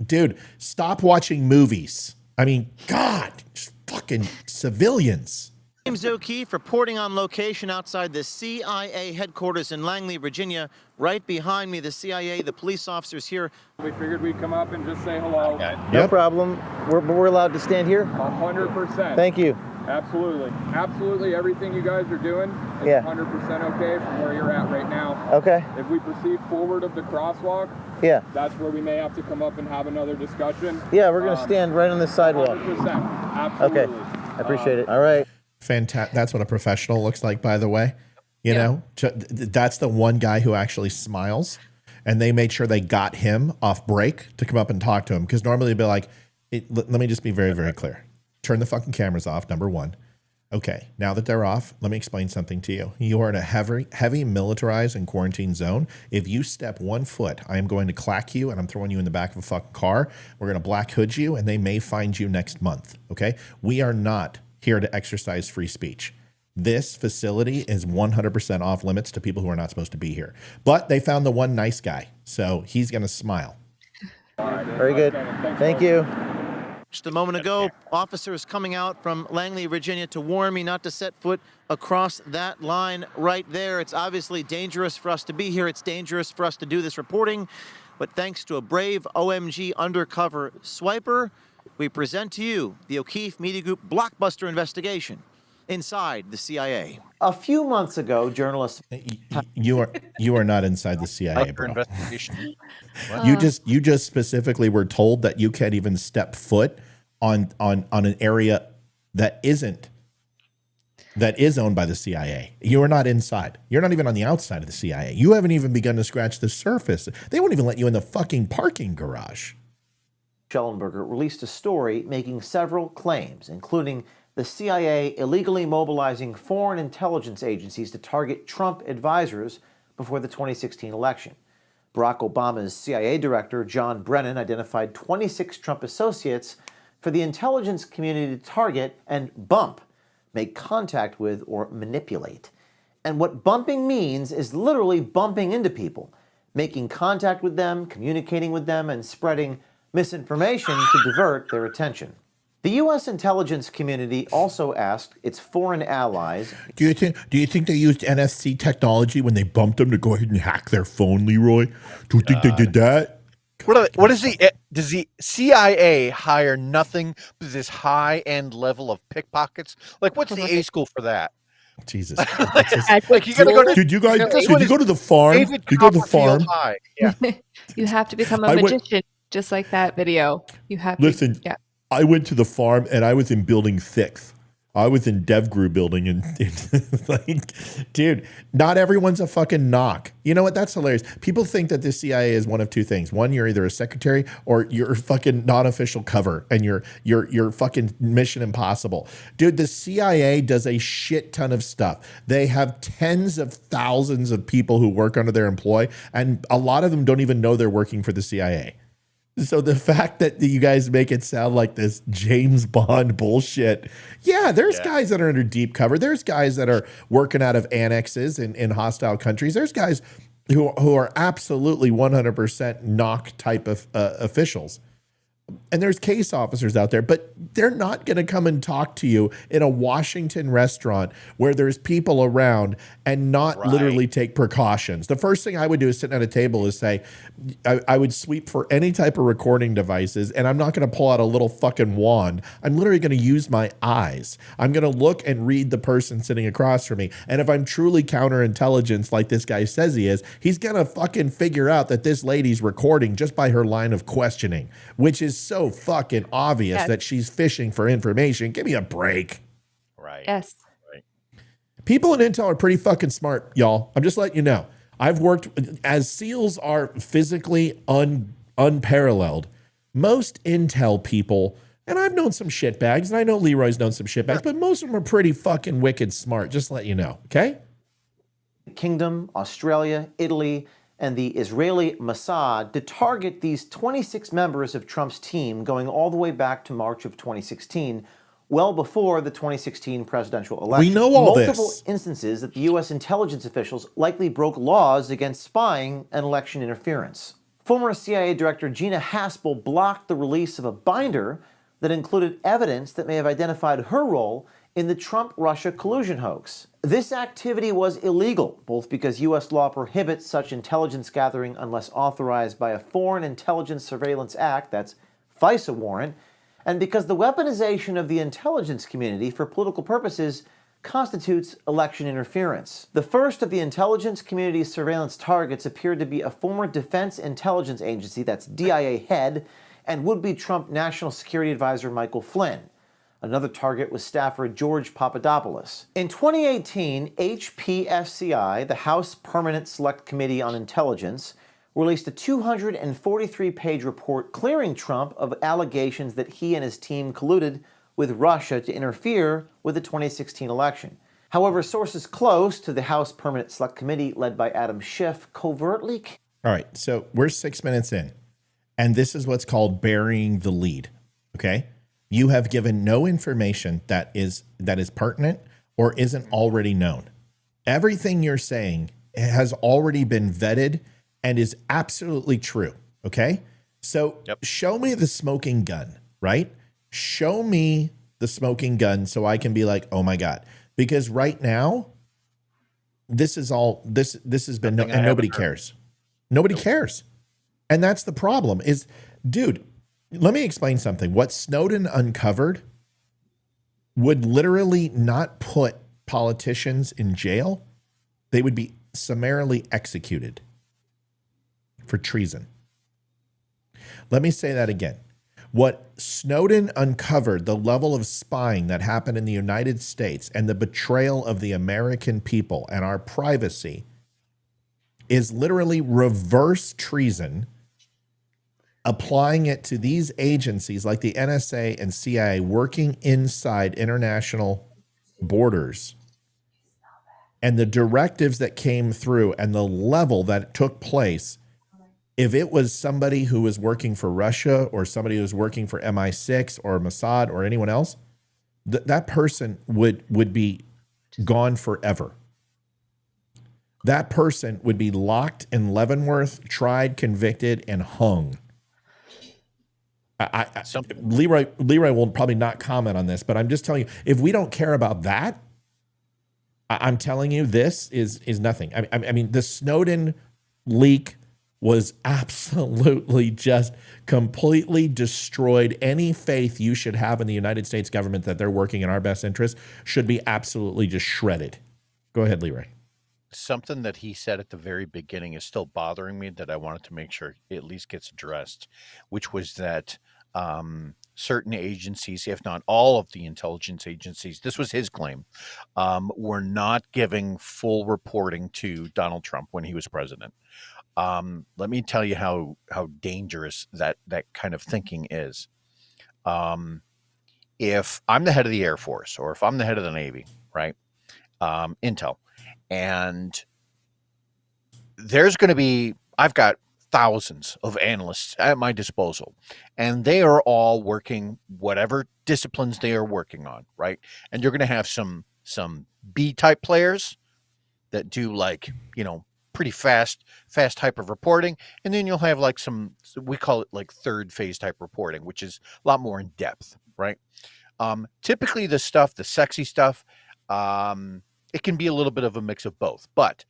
dude, stop watching movies. God, just fucking civilians. James O'Keefe reporting on location outside the CIA headquarters in Langley, Virginia. Right behind me, the CIA, the police officers here. We figured we'd come up and just say hello. No problem. We're allowed to stand here? 100%. Thank you. Absolutely. Absolutely everything you guys are doing is 100% okay from where you're at right now. Okay. If we proceed forward of the crosswalk, that's where we may have to come up and have another discussion. Yeah, we're going to stand right on the sidewalk. 100%. Absolutely. Okay. I appreciate it. All right. Fantastic. That's what a professional looks like, by the way. You know, that's the one guy who actually smiles, and they made sure they got him off break to come up and talk to him. Because normally they'd be like, let me just be very, very clear. Turn the fucking cameras off, number one. Okay, now that they're off, let me explain something to you. You are in a heavy militarized and quarantine zone. If you step 1 foot, I am going to clack you, and I'm throwing you in the back of a fucking car. We're going to black hood you, and they may find you next month, okay? We are not here to exercise free speech. This facility is 100% off limits to people who are not supposed to be here. But they found the one nice guy, so he's going to smile. Very good. Thank you. Just a moment ago, officers coming out from Langley, Virginia to warn me not to set foot across that line right there. It's obviously dangerous for us to be here. It's dangerous for us to do this reporting. But thanks to a brave OMG undercover swiper, we present to you the O'Keefe Media Group blockbuster investigation inside the CIA. A few months ago, journalists... You are not inside the CIA, bro. Investigation. You just specifically were told that you can't even step foot on an area that is owned by the CIA. You are not inside. You're not even on the outside of the CIA. You haven't even begun to scratch the surface. They won't even let you in the fucking parking garage. Schellenberger released a story making several claims, including the CIA illegally mobilizing foreign intelligence agencies to target Trump advisors before the 2016 election. Barack Obama's CIA director, John Brennan, identified 26 Trump associates for the intelligence community to target and bump, make contact with, or manipulate. And what bumping means is literally bumping into people, making contact with them, communicating with them, and spreading misinformation to divert their attention. The U.S. intelligence community also asked its foreign allies... Do you think they used NSC technology when they bumped them to go ahead and hack their phone, Leroy? Do you think they did that? Does the CIA hire nothing but this high-end level of pickpockets? Like, what's the A school for that? Jesus. Like you gotta go to, did you go to the farm? Did you go to the farm? Yeah. You have to become a magician, just like that video. You have Listen, to, I went to the farm and I was in building 6. I was in DevGru building and like, dude, not everyone's a fucking knock. You know what? That's hilarious. People think that the CIA is one of two things. One, you're either a secretary or you're fucking non-official cover and you're fucking Mission Impossible. Dude, the CIA does a shit ton of stuff. They have tens of thousands of people who work under their employ, and a lot of them don't even know they're working for the CIA. So the fact that you guys make it sound like this James Bond bullshit, there's guys that are under deep cover. There's guys that are working out of annexes in hostile countries. There's guys who are absolutely 100% knock type of officials. And there's case officers out there, but they're not going to come and talk to you in a Washington restaurant where there's people around and not literally take precautions. The first thing I would do is sit at a table is say, I would sweep for any type of recording devices, and I'm not going to pull out a little fucking wand. I'm literally going to use my eyes. I'm going to look and read the person sitting across from me. And if I'm truly counterintelligence like this guy says he is, he's going to fucking figure out that this lady's recording just by her line of questioning, which is so fucking obvious that she's fishing for information. Give me a break. Right. Yes. Right. People in Intel are pretty fucking smart, y'all. I'm just letting you know. I've worked, as SEALs are physically unparalleled, most Intel people, and I've known some shitbags, and I know Leroy's known some shitbags, but most of them are pretty fucking wicked smart, just let you know, okay? Kingdom, Australia, Italy, and the Israeli Mossad to target these 26 members of Trump's team going all the way back to March of 2016, well before the 2016 presidential election. We know all Multiple this. instances that the U.S. intelligence officials likely broke laws against spying and election interference. Former CIA Director Gina Haspel blocked the release of a binder that included evidence that may have identified her role in the Trump-Russia collusion hoax. This activity was illegal, both because U.S. law prohibits such intelligence gathering unless authorized by a Foreign Intelligence Surveillance Act, that's FISA warrant, and because the weaponization of the intelligence community for political purposes constitutes election interference. The first of the intelligence community's surveillance targets appeared to be a former Defense Intelligence Agency, that's DIA head, and would-be Trump National Security Advisor Michael Flynn. Another target was staffer George Papadopoulos. In 2018, HPSCI, the House Permanent Select Committee on Intelligence, released a 243-page report clearing Trump of allegations that he and his team colluded with Russia to interfere with the 2016 election. However, sources close to the House Permanent Select Committee, led by Adam Schiff, covertly... All right, so we're 6 minutes in, and this is what's called burying the lead, okay? You have given no information that is pertinent or isn't already known. Everything you're saying has already been vetted and is absolutely true, okay? So show me the smoking gun, right? Show me the smoking gun so I can be like, oh my God. Because right now, this has been, and nobody cares. Nobody cares. And that's the problem is, dude, let me explain something. What Snowden uncovered would literally not put politicians in jail. They would be summarily executed for treason. Let me say that again. What Snowden uncovered, the level of spying that happened in the United States and the betrayal of the American people and our privacy, is literally reverse treason, applying it to these agencies like the NSA and CIA working inside international borders, and the directives that came through and the level that took place. If it was somebody who was working for Russia or somebody who was working for MI6 or Mossad or anyone else, that person would be gone forever. That person would be locked in Leavenworth, tried, convicted, and hung. Leroy will probably not comment on this, but I'm just telling you, if we don't care about that, I'm telling you, this is nothing. I mean, the Snowden leak was absolutely just completely destroyed. Any faith you should have in the United States government that they're working in our best interest should be absolutely just shredded. Go ahead, Leroy. Something that he said at the very beginning is still bothering me that I wanted to make sure it at least gets addressed, which was that certain agencies, if not all of the intelligence agencies, this was his claim, were not giving full reporting to Donald Trump when he was president. Let me tell you how dangerous that kind of thinking is. If I'm the head of the Air Force, or if I'm the head of the Navy, right? Intel, and I've got thousands of analysts at my disposal, and they are all working whatever disciplines they are working on, right? And you're going to have some B type players that do, like, pretty fast type of reporting, and then you'll have like we call it like third phase type reporting, which is a lot more in depth, right? Typically the sexy stuff, it can be a little bit of a mix of both. But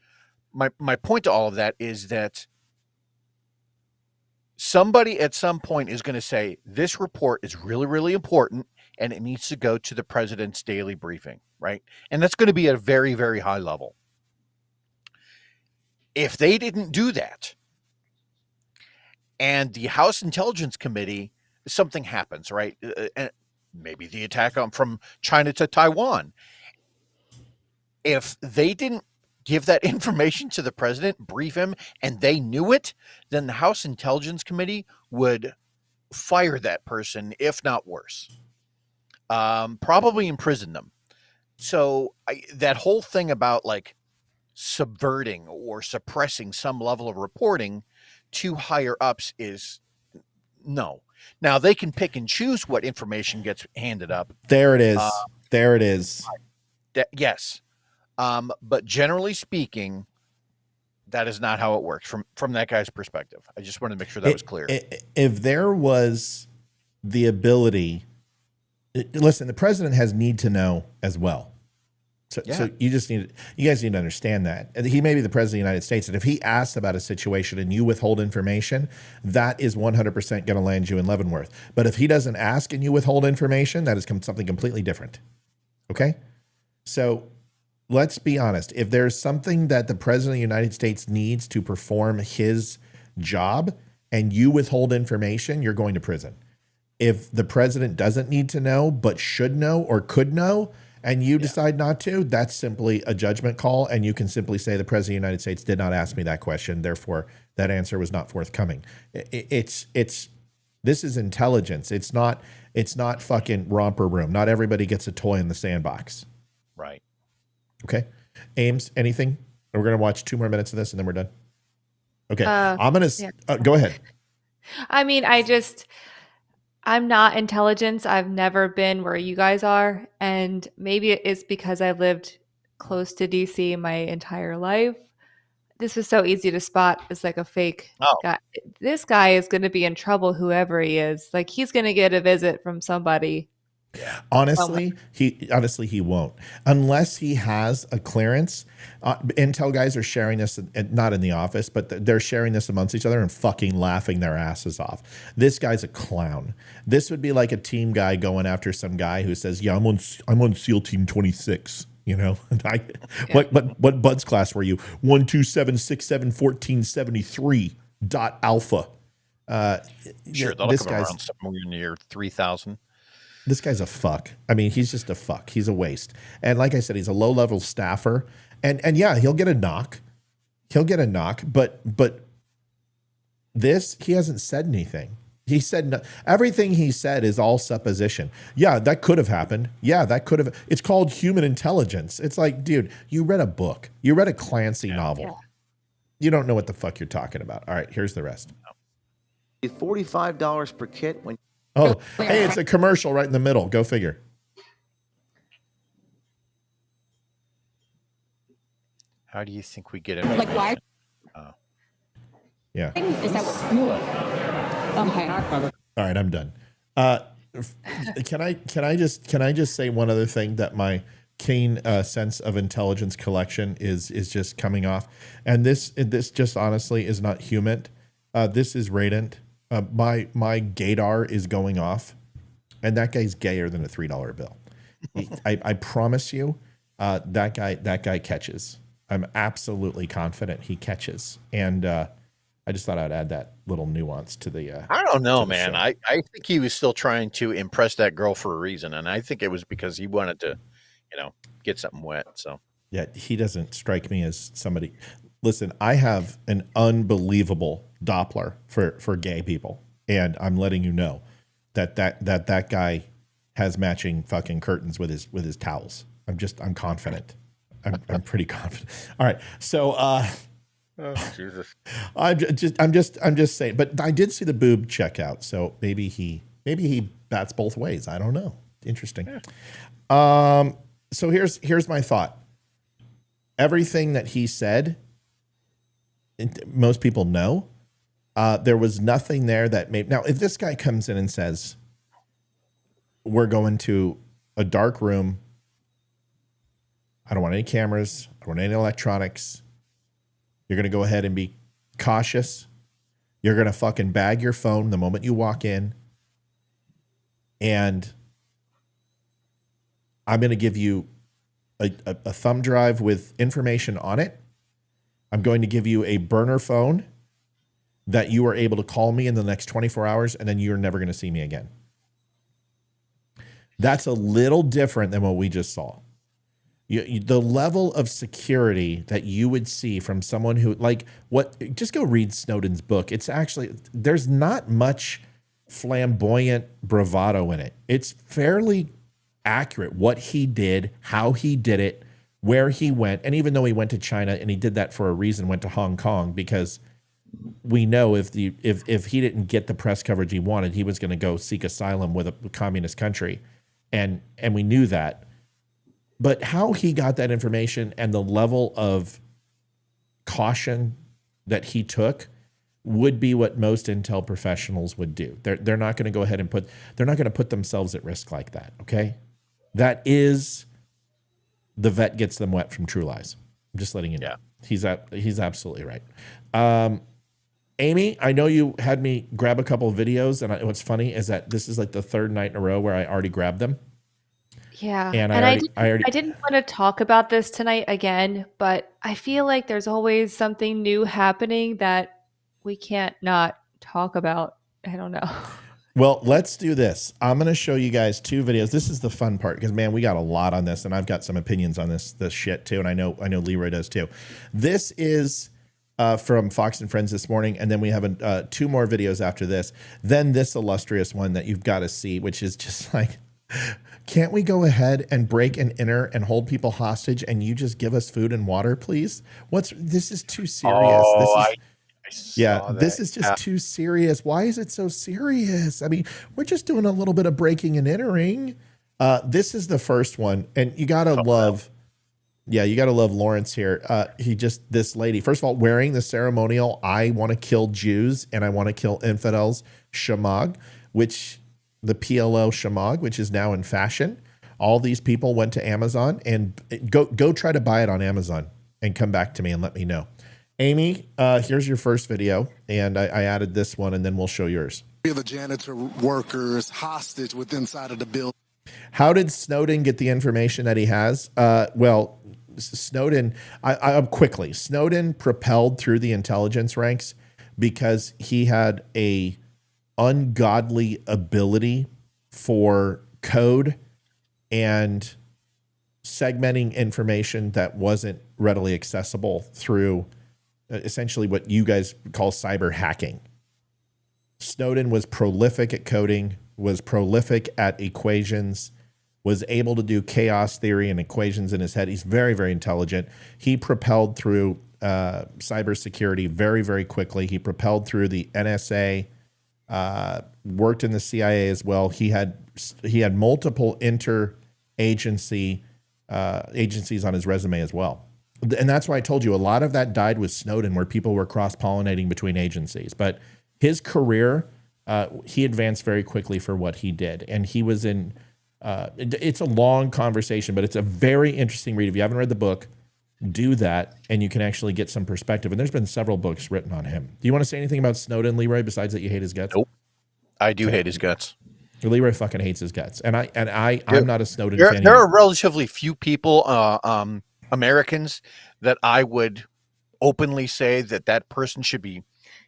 my point to all of that is that somebody at some point is going to say, this report is really, really important, and it needs to go to the president's daily briefing, right? And that's going to be at a very, very high level. If they didn't do that, and the House Intelligence Committee, something happens, right? Maybe the attack from China to Taiwan. If they didn't give that information to the president, brief him, and they knew it, then the House Intelligence Committee would fire that person, if not worse. Probably imprison them. So that whole thing about like subverting or suppressing some level of reporting to higher ups is no. Now they can pick and choose what information gets handed up. There it is. There it is. Yes. But generally speaking, that is not how it works from that guy's perspective. I just wanted to make sure that was clear. If there was the ability, listen, the president has need to know as well. So you guys need to understand that. He may be the president of the United States, and if he asks about a situation and you withhold information, that is 100% going to land you in Leavenworth. But if he doesn't ask and you withhold information, that is something completely different. Okay? So let's be honest. If there's something that the president of the United States needs to perform his job and you withhold information, you're going to prison. If the president doesn't need to know but should know or could know, and you decide not to, that's simply a judgment call, and you can simply say the president of the United States did not ask me that question, therefore that answer was not forthcoming. This is intelligence. It's not fucking romper room. Not everybody gets a toy in the sandbox. Right. Okay. Ames, anything? We're going to watch 2 more minutes of this and then we're done. Okay. I'm going to go ahead. I mean, I'm not intelligence. I've never been where you guys are. And maybe it is because I've lived close to DC my entire life. This was so easy to spot as like a fake guy. This guy is going to be in trouble, whoever he is. Like, he's going to get a visit from somebody. Honestly, he won't, unless he has a clearance. Intel guys are sharing this, not in the office, but they're sharing this amongst each other and fucking laughing their asses off. This guy's a clown. This would be like a team guy going after some guy who says, "Yeah, I'm on SEAL Team 26." You know, what Bud's class were you? 127671473 .alpha. Sure, that'll come around somewhere near 3,000. This guy's a fuck. I mean, he's just a fuck. He's a waste. And like I said, he's a low-level staffer. And yeah, he'll get a knock. But this, he hasn't said anything. He said everything he said is all supposition. Yeah, that could have happened. Yeah, that could have. It's called human intelligence. It's like, dude, you read a book. You read a Clancy novel. Yeah. You don't know what the fuck you're talking about. All right, here's the rest. $45 per kit when. Oh, hey, it's a commercial right in the middle. Go figure. How do you think we get it? Like, why? Yeah. Is that what? Okay. All right, I'm done. Can I just say one other thing that my keen sense of intelligence collection is just coming off, and this just honestly is not human. This is radiant. My gaydar is going off, and that guy's gayer than a $3 bill. I promise you, that guy catches. I'm absolutely confident he catches. And I just thought I'd add that little nuance to the. I don't know, to the man. show. I think he was still trying to impress that girl for a reason, and I think it was because he wanted to, get something wet. So Yeah, he doesn't strike me as somebody. Listen, I have an unbelievable Doppler for gay people, and I'm letting you know that guy has matching fucking curtains with his towels. I'm confident. I'm pretty confident. All right, so oh, Jesus. I'm just saying. But I did see the boob checkout, so maybe he bats both ways. I don't know. Interesting. Yeah. So here's my thought. Everything that he said, most people know. There was nothing there that made. Now, if this guy comes in and says, "We're going to a dark room. I don't want any cameras. I don't want any electronics. You're going to go ahead and be cautious. You're going to fucking bag your phone the moment you walk in. And I'm going to give you a thumb drive with information on it. I'm going to give you a burner phone that you are able to call me in the next 24 hours, and then you're never going to see me again." That's a little different than what we just saw. The level of security that you would see from someone who, just go read Snowden's book. It's actually, there's not much flamboyant bravado in it. It's fairly accurate what he did, how he did it, where he went. And even though he went to China, and he did that for a reason, went to Hong Kong, because we know if he didn't get the press coverage he wanted, he was going to go seek asylum with a communist country. And we knew that. But how he got that information and the level of caution that he took would be what most intel professionals would do. They're not going to go ahead and they're not going to put themselves at risk like that. Okay. That is the vet gets them wet from True Lies. I'm just letting you know. Yeah. He's absolutely right. Amy, I know you had me grab a couple of videos, and what's funny is that this is like the third night in a row where I already grabbed them. Yeah. And I didn't want to talk about this tonight again, but I feel like there's always something new happening that we can't not talk about. I don't know. Well, let's do this. I'm going to show you guys two videos. This is the fun part because, man, we got a lot on this, and I've got some opinions on this shit too, and I know Leroy does too. This is from Fox and Friends this morning, and then we have two more videos after this. Then this illustrious one that you've got to see, which is just like, can't we go ahead and break and enter and hold people hostage, and you just give us food and water, please? This is too serious. This is just too serious. Why is it so serious? I mean, we're just doing a little bit of breaking and entering. This is the first one, and you gotta love. Yeah, you gotta love Lawrence here. This lady, first of all, wearing the ceremonial "I want to kill Jews and I want to kill infidels" shamag, the PLO shamag, which is now in fashion. All these people went to Amazon, and go try to buy it on Amazon and come back to me and let me know. Amy, here's your first video, and I added this one, and then we'll show yours. The janitor workers hostage inside of the building. How did Snowden get the information that he has? Well, Snowden, Snowden propelled through the intelligence ranks because he had a ungodly ability for code and segmenting information that wasn't readily accessible through essentially what you guys call cyber hacking. Snowden was prolific at coding, was prolific at equations, was able to do chaos theory and equations in his head. He's very, very intelligent. He propelled through cybersecurity very, very quickly. He propelled through the NSA, worked in the CIA as well. He had multiple agencies on his resume as well. And that's why I told you a lot of that died with Snowden, where people were cross-pollinating between agencies. But his career, he advanced very quickly for what he did. And he was in, it's a long conversation, but it's a very interesting read. If you haven't read the book, do that, and you can actually get some perspective. And there's been several books written on him. Do you want to say anything about Snowden, Leroy, besides that you hate his guts? Nope. I do hate his guts. Leroy fucking hates his guts. And I'm not a Snowden fan. There are relatively few people, Americans, that I would openly say that person should be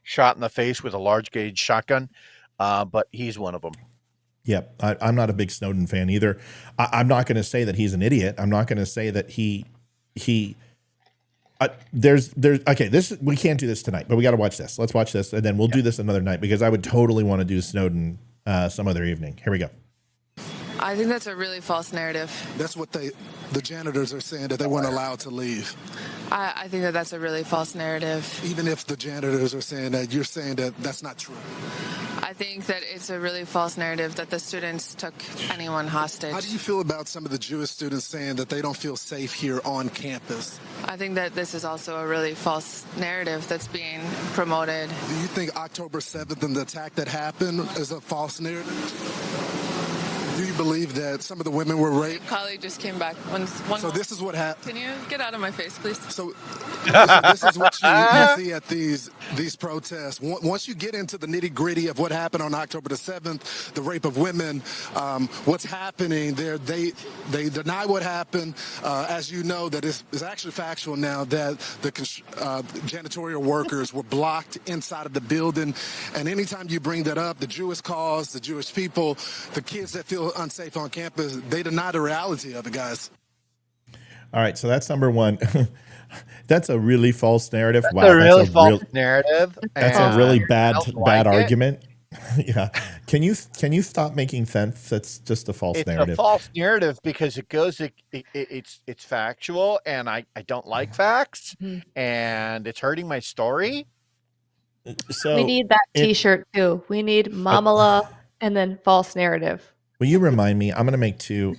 shot in the face with a large gauge shotgun, but he's one of them. Yep. I'm not a big Snowden fan either. I'm not going to say that he's an idiot. I'm not going to say that we can't do this tonight, but we got to watch this. Let's watch this, and then we'll do this another night, because I would totally want to do Snowden some other evening. Here we go. I think that's a really false narrative. That's what the janitors are saying, that they weren't allowed to leave. I think that that's a really false narrative. Even if the janitors are saying that, you're saying that that's not true. I think that it's a really false narrative that the students took anyone hostage. How do you feel about some of the Jewish students saying that they don't feel safe here on campus? I think that this is also a really false narrative that's being promoted. Do you think October 7th and the attack that happened is a false narrative? Do you believe that some of the women were raped? My colleague just came back. So this is what happened. Can you get out of my face, please? So this is what you see at these protests. Once you get into the nitty gritty of what happened on October the 7th, the rape of women, what's happening there, they deny what happened. As you know, that is actually factual now, that the janitorial workers were blocked inside of the building. And anytime you bring that up, the Jewish cause, the Jewish people, the kids that feel unsafe on campus, they deny the reality of it, guys. All right, so that's number one. That's a really false narrative. That's a really false narrative. That's a really bad argument. Yeah. Can you stop making sense? That's just a false narrative. It's a false narrative because it's factual, and I don't like facts, and it's hurting my story. So we need that T-shirt too. We need Mamala and then false narrative. Will you remind me? I'm gonna make two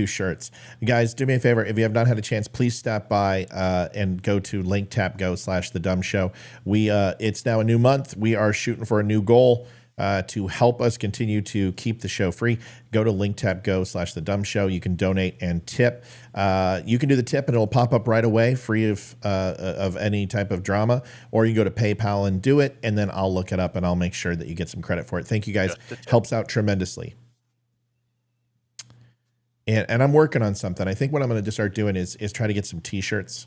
shirts. Guys, do me a favor. If you have not had a chance, please stop by and go to linktapgo/the DUM Show. It's now a new month. We are shooting for a new goal to help us continue to keep the show free. Go to linktapgo/the DUM Show. You can donate and tip. You can do the tip and it'll pop up right away, free of any type of drama. Or you can go to PayPal and do it, and then I'll look it up and I'll make sure that you get some credit for it. Thank you guys. Helps out tremendously. And I'm working on something. I think what I'm going to start doing is try to get some T-shirts.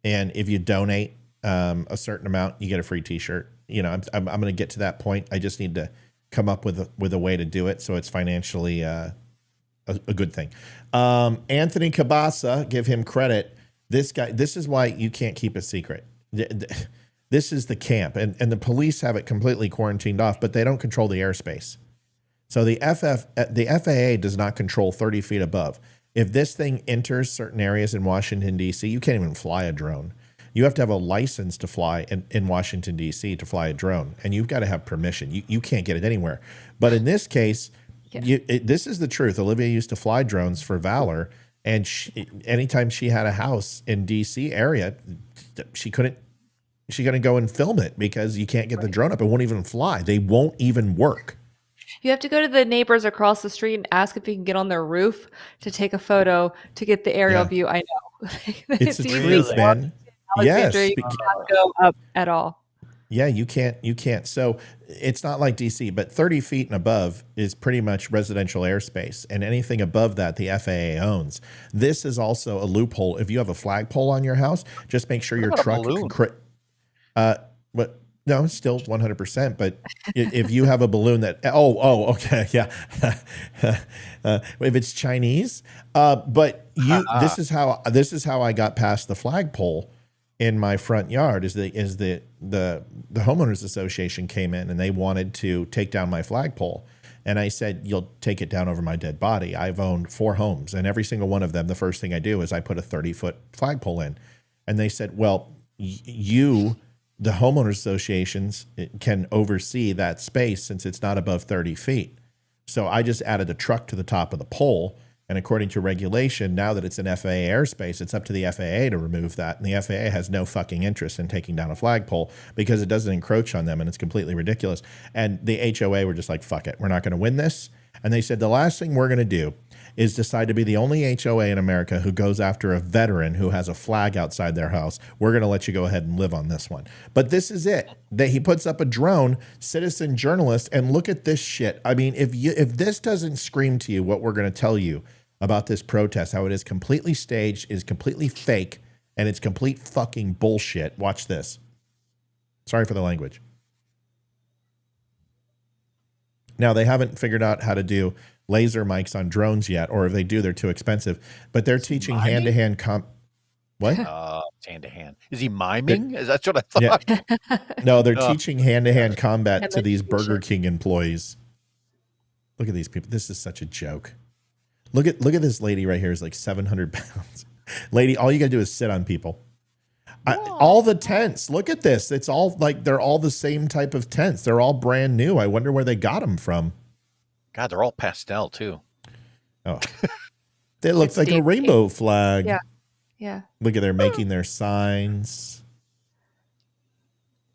And if you donate a certain amount, you get a free T-shirt. You know, I'm going to get to that point. I just need to come up with a way to do it so it's financially a good thing. Anthony Cabasa, give him credit. This guy, this is why you can't keep a secret. This is the camp, and the police have it completely quarantined off, but they don't control the airspace. So the FAA does not control 30 feet above. If this thing enters certain areas in Washington, D.C., you can't even fly a drone. You have to have a license to fly in Washington, D.C. to fly a drone, and you've got to have permission. You can't get it anywhere. But in this case, this is the truth. Olivia used to fly drones for Valor, and anytime she had a house in D.C. area, she couldn't go and film it because you can't get the drone up. It won't even fly. They won't even work. You have to go to the neighbors across the street and ask if you can get on their roof to take a photo to get the aerial view. I know. It's the truth, man. Yes. You can't go up at all. Yeah, you can't. So it's not like DC, but 30 feet and above is pretty much residential airspace. And anything above that, the FAA owns. This is also a loophole. If you have a flagpole on your house, just make sure your truck No, it's still 100%. But if you have a balloon that, okay, yeah. If it's Chinese, but this is how I got past the flagpole in my front yard. Is the homeowners association came in and they wanted to take down my flagpole, and I said, "You'll take it down over my dead body." I've owned 4 homes, and every single one of them, the first thing I do is I put a 30-foot flagpole in, and they said, "Well, the homeowners associations can oversee that space since it's not above 30 feet. So I just added a truck to the top of the pole. And according to regulation, now that it's an FAA airspace, it's up to the FAA to remove that. And the FAA has no fucking interest in taking down a flagpole because it doesn't encroach on them, and it's completely ridiculous. And the HOA were just like, fuck it, we're not going to win this. And they said, the last thing we're going to do is decide to be the only HOA in America who goes after a veteran who has a flag outside their house. We're going to let you go ahead and live on this one. But this is it. He puts up a drone, citizen journalist, and look at this shit. I mean, if this doesn't scream to you what we're going to tell you about this protest, how it is completely staged, is completely fake, and it's complete fucking bullshit. Watch this. Sorry for the language. Now, they haven't figured out how to do laser mics on drones yet, or if they do, they're too expensive. But they're teaching hand-to-hand What? Hand-to-hand. Is he miming? That's what I thought. Yeah. No, they're teaching hand-to-hand combat to these Burger King employees. Look at these people. This is such a joke. Look at this lady right here is like 700 pounds. Lady, all you got to do is sit on people. All the tents. Look at this. It's all like they're all the same type of tents. They're all brand new. I wonder where they got them from. God, they're all pastel too. Oh, they look like a rainbow flag. Yeah. Yeah. Look at they're making their signs.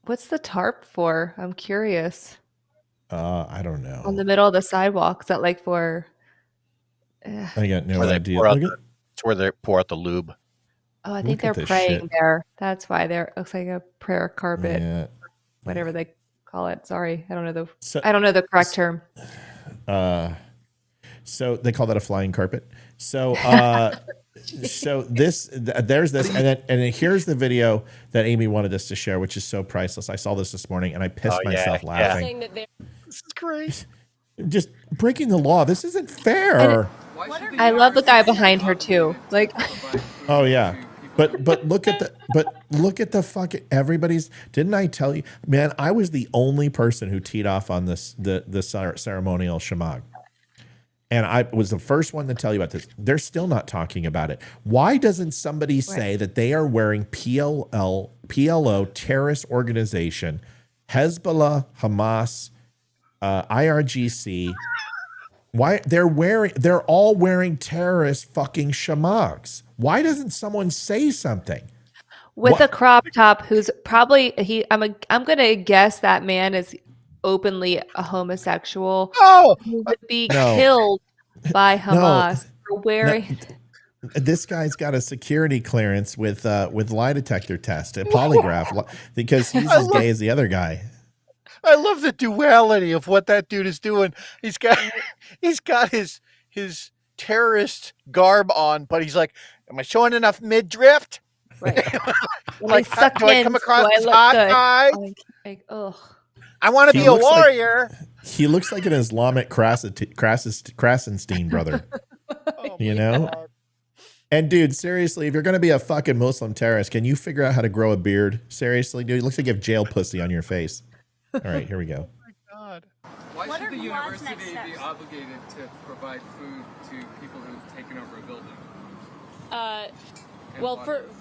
What's the tarp for? I'm curious. I don't know. On the middle of the sidewalk. Is that like for? I got no idea. It's where they pour out the lube. Oh, I think they're praying there. That's why there looks like a prayer carpet, whatever they call it. Sorry, I don't know the correct term. So they call that a flying carpet. So there's this, and then here's the video that Amy wanted us to share, which is so priceless. I saw this morning and I pissed myself laughing. This is great. Just breaking the law. This isn't fair. I love the guy behind her too. Like, oh yeah. But look at the fucking everybody's. Didn't I tell you, man? I was the only person who teed off on this the ceremonial shamag, and I was the first one to tell you about this. They're still not talking about it. Why doesn't somebody say that they are wearing PLO terrorist organization, Hezbollah, Hamas, IRGC? Why they're all wearing terrorist fucking shamags. Why doesn't someone say something? With a crop top, who's probably I'm gonna guess that man is openly a homosexual who would be killed by Hamas for wearing. This guy's got a security clearance with lie detector test, a polygraph, because he's as gay as the other guy. I love the duality of what that dude is doing. He's got his terrorist garb on, but he's like, am I showing enough midriff? Right. Like, do I come across as hot guy? Ugh. I want to be a warrior. He looks like an Islamic Krasenstein brother. You know? God. And dude, seriously, if you're going to be a fucking Muslim terrorist, can you figure out how to grow a beard? Seriously, dude, it looks like you have jail pussy on your face. All right, here we go. Oh my God. Why should the university be obligated to provide food to people who've taken over a building?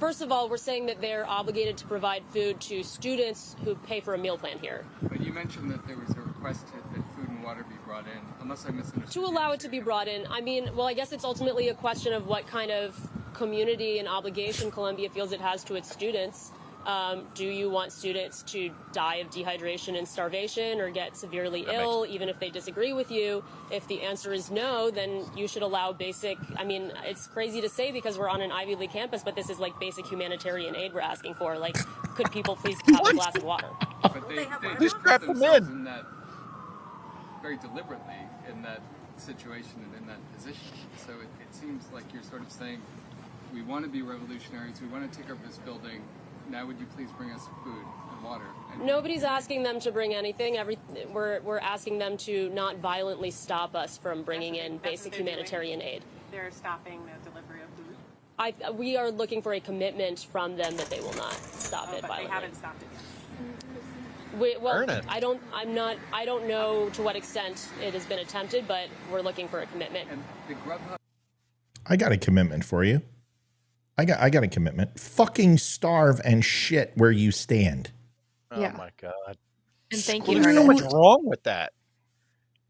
First of all, we're saying that they're obligated to provide food to students who pay for a meal plan here. But you mentioned that there was a request that food and water be brought in, unless I misunderstood. To allow it to be brought in. I mean, well, I guess it's ultimately a question of what kind of community and obligation Columbia feels it has to its students. Do you want students to die of dehydration and starvation or get severely ill, even if they disagree with you? If the answer is no, then you should allow basic, I mean, it's crazy to say because we're on an Ivy League campus, but this is like basic humanitarian aid we're asking for. Like, could people please have a glass of water? But they strap them in that very deliberately in that situation and in that position. So it seems like you're sort of saying, we want to be revolutionaries, we want to take over this building. Now would you please bring us food and water? Nobody's asking them to bring anything. We're asking them to not violently stop us from bringing in basic humanitarian aid. They're stopping the delivery of food? We are looking for a commitment from them that they will not stop it violently. They haven't stopped it yet. I don't know to what extent it has been attempted, but we're looking for a commitment. And the Grubhub. I got a commitment for you. I got a commitment. Fucking starve and shit where you stand. Yeah. Oh my God. And thank you. There's so much wrong with that.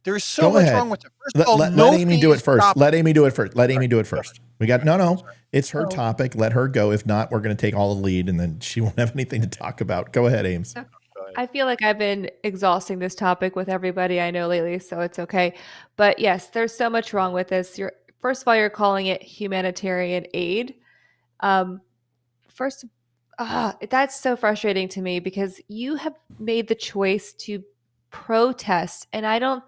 There's so much wrong with it. First of all, let Amy do it first. Let Amy do it first. Let Amy do it first. We got no. It's her topic. Let her go. If not, we're going to take all the lead, and then she won't have anything to talk about. Go ahead, Ames. I feel like I've been exhausting this topic with everybody I know lately, so it's okay. But yes, there's so much wrong with this. First of all, you're calling it humanitarian aid. That's so frustrating to me because you have made the choice to protest, and I don't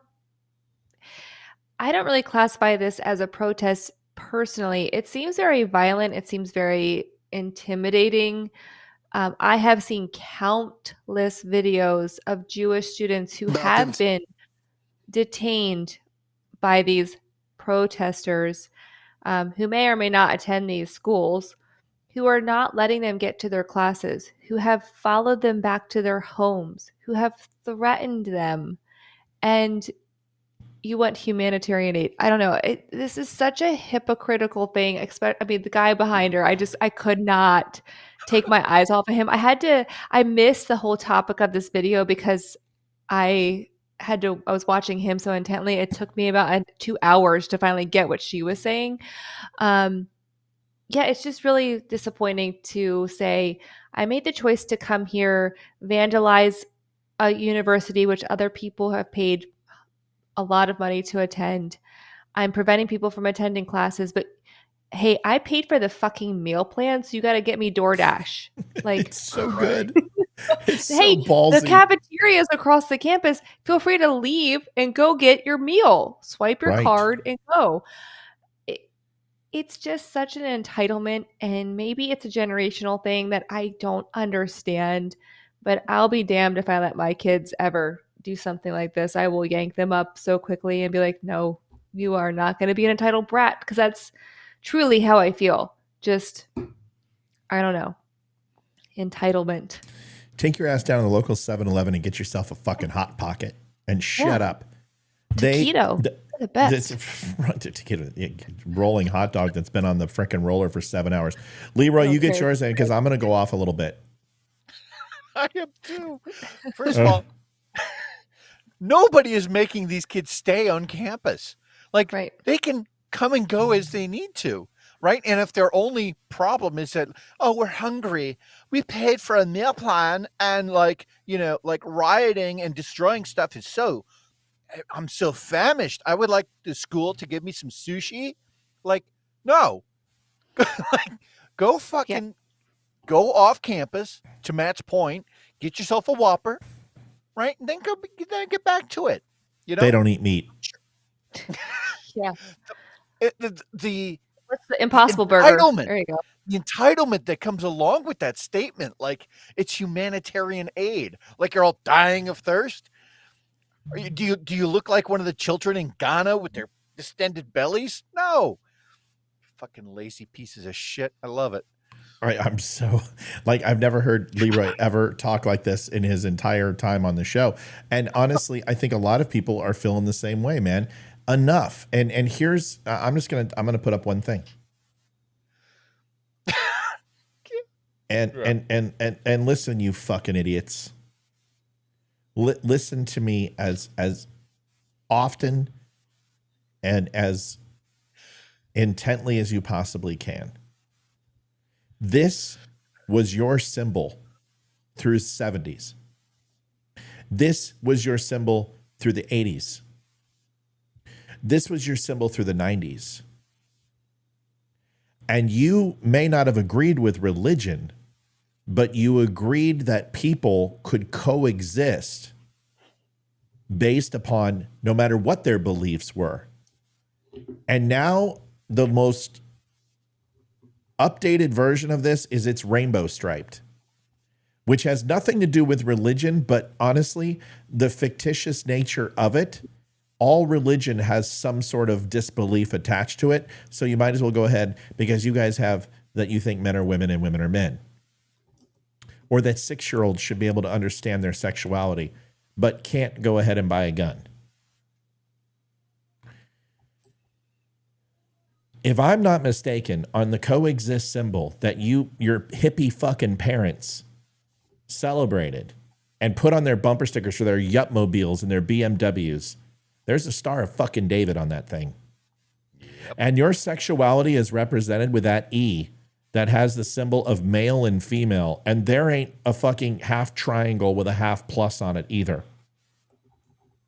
really classify this as a protest personally. It seems very violent. It seems very intimidating. I have seen countless videos of Jewish students who have been detained by these protesters who may or may not attend these schools, who are not letting them get to their classes, who have followed them back to their homes, who have threatened them. And you want humanitarian aid. I don't know. This is such a hypocritical thing. I mean, the guy behind her, I could not take my eyes off of him. I missed the whole topic of this video because I was watching him so intently. It took me about 2 hours to finally get what she was saying. Yeah, it's just really disappointing to say, I made the choice to come here, vandalize a university which other people have paid a lot of money to attend. I'm preventing people from attending classes, but hey, I paid for the fucking meal plan, so you got to get me DoorDash. Like, it's so good. It's hey, so ballsy. the cafeterias across the campus, feel free to leave and go get your meal. Swipe your card and go. It's just such an entitlement, and maybe it's a generational thing that I don't understand, but I'll be damned if I let my kids ever do something like this. I will yank them up so quickly and be like, no, you are not going to be an entitled brat, because that's truly how I feel. Just, I don't know. Entitlement. Take your ass down to the local 7-Eleven and get yourself a fucking Hot Pocket and shut up. Taquito. The best. Rolling hot dog that's been on the frickin' roller for 7 hours. Leroy, you get yours in because I'm going to go off a little bit. I am too. First of all, nobody is making these kids stay on campus. Like, they can come and go as they need to, right? And if their only problem is that, oh, we're hungry, we paid for a meal plan, and like rioting and destroying stuff is I'm so famished. I would like the school to give me some sushi. Like, no. Go off campus, to Matt's point, get yourself a Whopper, right? And then get back to it. You know? They don't eat meat. Yeah. What's the Impossible Burger? There you go. The entitlement that comes along with that statement, like it's humanitarian aid, like you're all dying of thirst. Do you look like one of the children in Ghana with their distended bellies? No. Fucking lazy pieces of shit. I love it. All right, I'm so I've never heard Leroy ever talk like this in his entire time on the show. And honestly, I think a lot of people are feeling the same way, man. Enough. And here's I'm gonna put up one thing. And listen, you fucking idiots. Listen to me as often and as intently as you possibly can. This was your symbol through the 70s. This was your symbol through the 80s. This was your symbol through the 90s. And you may not have agreed with religion, but you agreed that people could coexist based upon no matter what their beliefs were. And now the most updated version of this is it's rainbow striped, which has nothing to do with religion, but honestly, the fictitious nature of it, all religion has some sort of disbelief attached to it. So you might as well go ahead, because you guys have that you think men are women and women are men. Or that 6-year-olds should be able to understand their sexuality, but can't go ahead and buy a gun. If I'm not mistaken, on the coexist symbol that your hippie fucking parents celebrated and put on their bumper stickers for their Yupmobiles and their BMWs, there's a Star of fucking David on that thing. Yep. And your sexuality is represented with that E that has the symbol of male and female, and there ain't a fucking half triangle with a half plus on it either.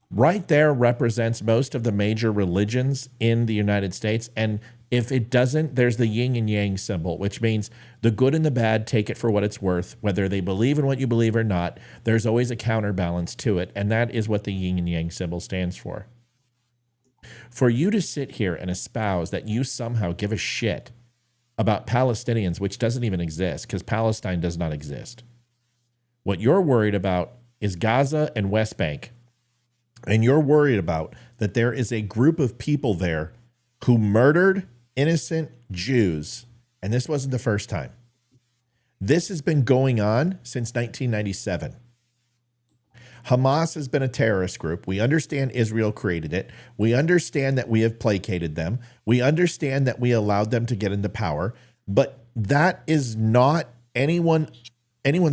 Right there represents most of the major religions in the United States, and if it doesn't, there's the yin and yang symbol, which means the good and the bad, take it for what it's worth. Whether they believe in what you believe or not, there's always a counterbalance to it, and that is what the yin and yang symbol stands for. For you to sit here and espouse that you somehow give a shit about Palestinians, which doesn't even exist because Palestine does not exist. What you're worried about is Gaza and West Bank. And you're worried about that there is a group of people there who murdered innocent Jews. And this wasn't the first time. This has been going on since 1997. Hamas has been a terrorist group. We understand Israel created it. We understand that we have placated them. We understand that we allowed them to get into power. But that is not anyone's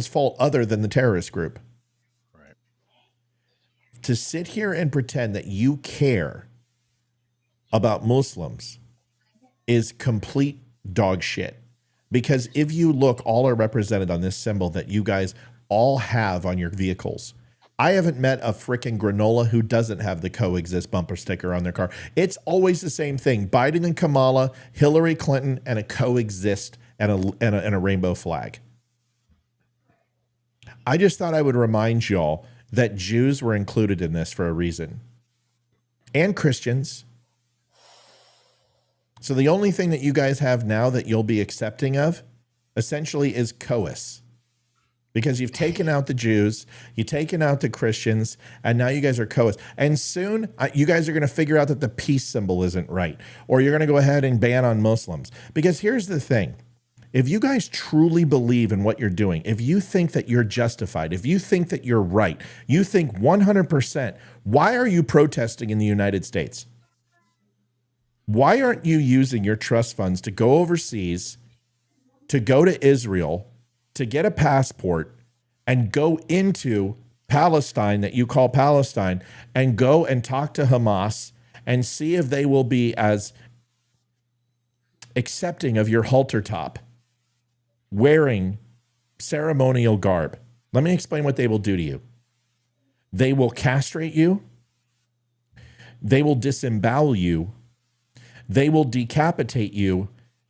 fault other than the terrorist group. Right. To sit here and pretend that you care about Muslims is complete dog shit. Because if you look, all are represented on this symbol that you guys all have on your vehicles. I haven't met a freaking granola who doesn't have the coexist bumper sticker on their car. It's always the same thing. Biden and Kamala, Hillary Clinton, and a coexist and a rainbow flag. I just thought I would remind y'all that Jews were included in this for a reason. And Christians. So the only thing that you guys have now that you'll be accepting of essentially is COAS. Because you've taken out the Jews, you've taken out the Christians, and now you guys are COAS. And soon, you guys are going to figure out that the peace symbol isn't right. Or you're going to go ahead and ban on Muslims. Because here's the thing. If you guys truly believe in what you're doing, if you think that you're justified, if you think that you're right, you think 100%, why are you protesting in the United States? Why aren't you using your trust funds to go overseas, to go to Israel, to get a passport and go into Palestine that you call Palestine and go and talk to Hamas and see if they will be as accepting of your halter top wearing ceremonial garb? Let me explain what they will do to you. They will castrate you. They will disembowel you. They will decapitate you.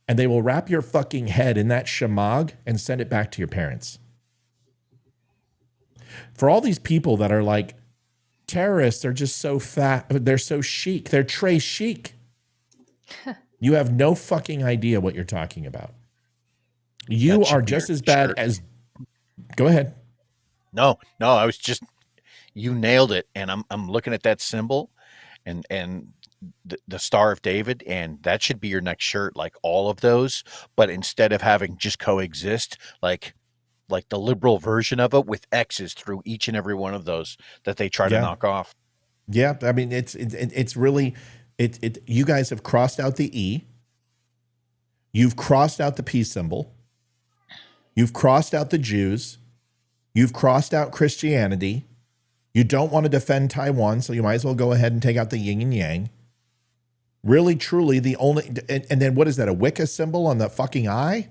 And they will wrap your fucking head in that shamag and send it back to your parents. For all these people that are like, terrorists are just so fat, they're so chic, they're très chic. You have no fucking idea what you're talking about. You are just as bad as... Go ahead. No, I was just... You nailed it. And I'm looking at that symbol and the Star of David, and that should be your next shirt, like all of those. But instead of having just coexist, like the liberal version of it with X's through each and every one of those that they try to knock off. Yeah, I mean it's really you guys have crossed out the E. You've crossed out the peace symbol. You've crossed out the Jews. You've crossed out Christianity. You don't want to defend Taiwan, so you might as well go ahead and take out the yin and yang. Really, truly, the only... And then what is that, a Wicca symbol on the fucking eye?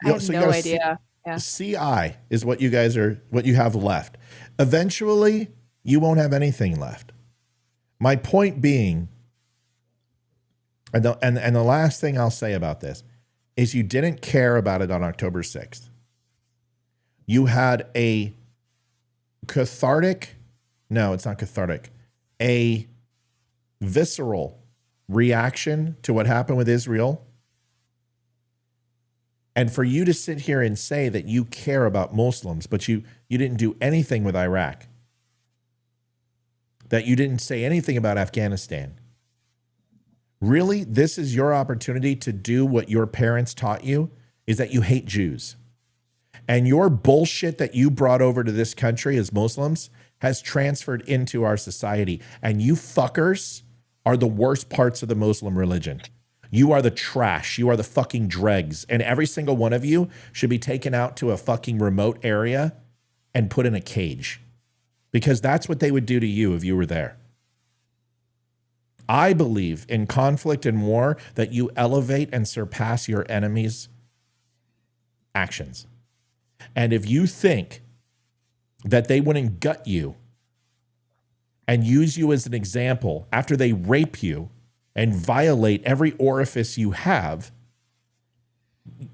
I have no idea. Yeah. CI is what you guys are, what you have left. Eventually, you won't have anything left. My point being, and the last thing I'll say about this, is you didn't care about it on October 6th. You had a cathartic... No, it's not cathartic. A visceral reaction to what happened with Israel. And for you to sit here and say that you care about Muslims, but you didn't do anything with Iraq, that you didn't say anything about Afghanistan. Really, this is your opportunity to do what your parents taught you, is that you hate Jews. And your bullshit that you brought over to this country as Muslims has transferred into our society. And you fuckers are the worst parts of the Muslim religion. You are the trash. You are the fucking dregs. And every single one of you should be taken out to a fucking remote area and put in a cage. Because that's what they would do to you if you were there. I believe in conflict and war that you elevate and surpass your enemy's actions. And if you think that they wouldn't gut you and use you as an example after they rape you and violate every orifice you have,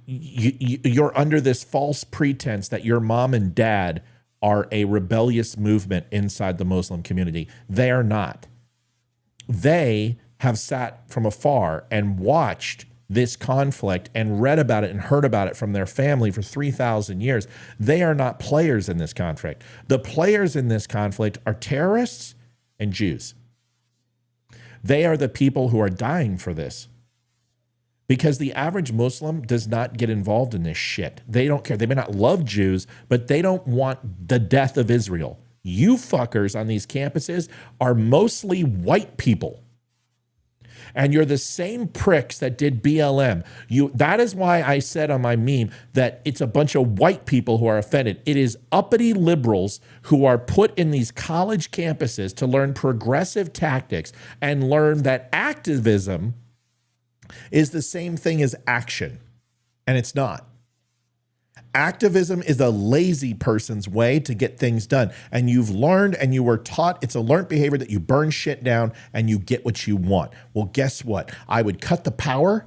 you're under this false pretense that your mom and dad are a rebellious movement inside the Muslim community. They are not. They have sat from afar and watched this conflict and read about it and heard about it from their family for 3,000 years. They are not players in this conflict. The players in this conflict are terrorists and Jews. They are the people who are dying for this. Because the average Muslim does not get involved in this shit. They don't care. They may not love Jews, but they don't want the death of Israel. You fuckers on these campuses are mostly white people. And you're the same pricks that did BLM. That is why I said on my meme that it's a bunch of white people who are offended. It is uppity liberals who are put in these college campuses to learn progressive tactics and learn that activism is the same thing as action. And it's not. Activism is a lazy person's way to get things done. And you've learned and you were taught it's a learned behavior that you burn shit down and you get what you want. Well, guess what? I would cut the power.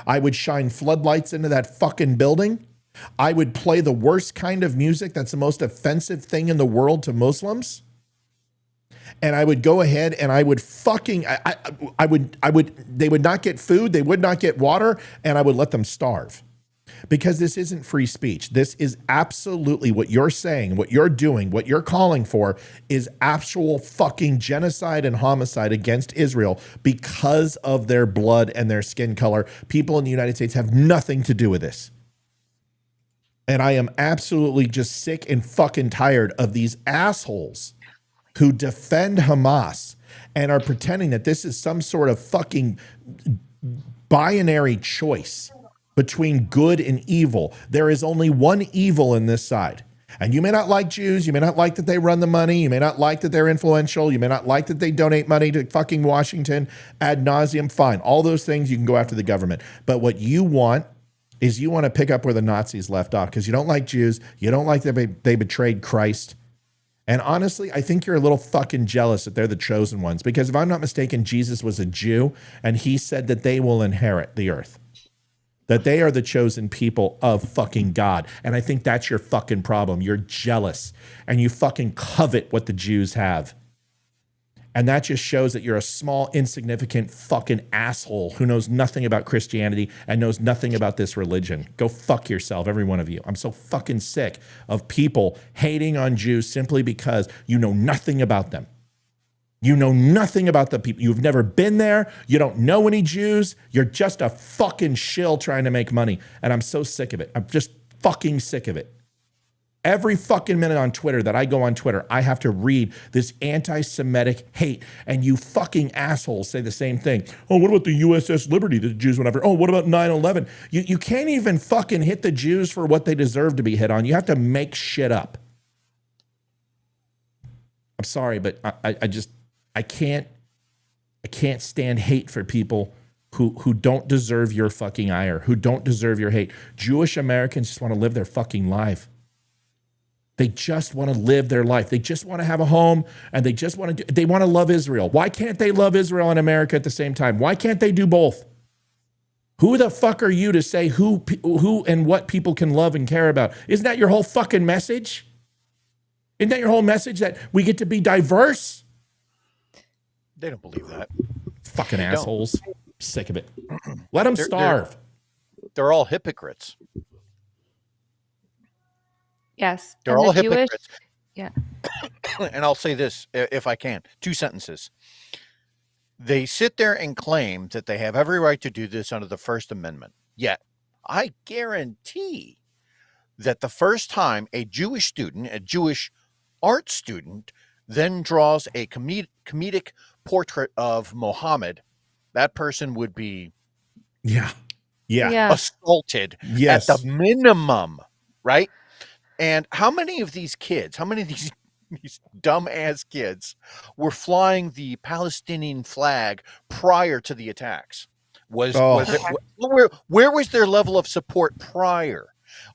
I would shine floodlights into that fucking building. I would play the worst kind of music that's the most offensive thing in the world to Muslims. And I would go ahead and I would fucking, they would not get food, they would not get water, and I would let them starve. Because this isn't free speech. This is absolutely what you're saying, what you're doing, what you're calling for is actual fucking genocide and homicide against Israel because of their blood and their skin color. People in the United States have nothing to do with this. And I am absolutely just sick and fucking tired of these assholes who defend Hamas and are pretending that this is some sort of fucking binary choice between good and evil. There is only one evil in this side. And you may not like Jews. You may not like that they run the money. You may not like that they're influential. You may not like that they donate money to fucking Washington ad nauseum. Fine. All those things, you can go after the government. But what you want is you want to pick up where the Nazis left off because you don't like Jews. You don't like that they betrayed Christ. And honestly, I think you're a little fucking jealous that they're the chosen ones. Because if I'm not mistaken, Jesus was a Jew and he said that they will inherit the earth. That they are the chosen people of fucking God. And I think that's your fucking problem. You're jealous and you fucking covet what the Jews have. And that just shows that you're a small, insignificant fucking asshole who knows nothing about Christianity and knows nothing about this religion. Go fuck yourself, every one of you. I'm so fucking sick of people hating on Jews simply because you know nothing about them. You know nothing about the people. You've never been there. You don't know any Jews. You're just a fucking shill trying to make money. And I'm so sick of it. I'm just fucking sick of it. Every fucking minute on Twitter that I go on Twitter, I have to read this anti-Semitic hate. And you fucking assholes say the same thing. Oh, what about the USS Liberty that the Jews went after? Oh, what about 9/11? You can't even fucking hit the Jews for what they deserve to be hit on. You have to make shit up. I'm sorry, but I can't stand hate for people who don't deserve your fucking ire, who don't deserve your hate. Jewish Americans just want to live their fucking life. They just want to live their life. They just want to have a home and they just want to they want to love Israel. Why can't they love Israel and America at the same time? Why can't they do both? Who the fuck are you to say who and what people can love and care about? Isn't that your whole fucking message? Isn't that your whole message that we get to be diverse? They don't believe that. Fucking assholes. Sick of it. Let them starve. They're all hypocrites. Yes. They're all hypocrites. Jewish, yeah. And I'll say this, if I can, 2 sentences. They sit there and claim that they have every right to do this under the First Amendment. Yet, I guarantee that the first time a Jewish student, a Jewish art student, then draws a comedic portrait of Muhammad, that person would be assaulted at the minimum, right? And how many of these kids, how many of these dumb-ass kids were flying the Palestinian flag prior to the attacks? Where was their level of support prior?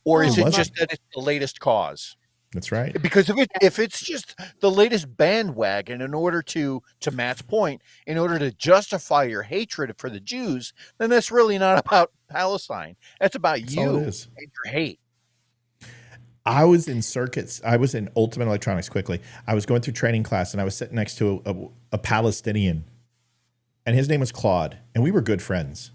Or is it just that it's the latest cause? That's right. Because if it's just the latest bandwagon in order to Matt's point, in order to justify your hatred for the Jews, then that's really not about Palestine. That's about you and your hate. I was in circuits. I was in Ultimate Electronics quickly. I was going through training class and I was sitting next to a Palestinian and his name was Claude and we were good friends.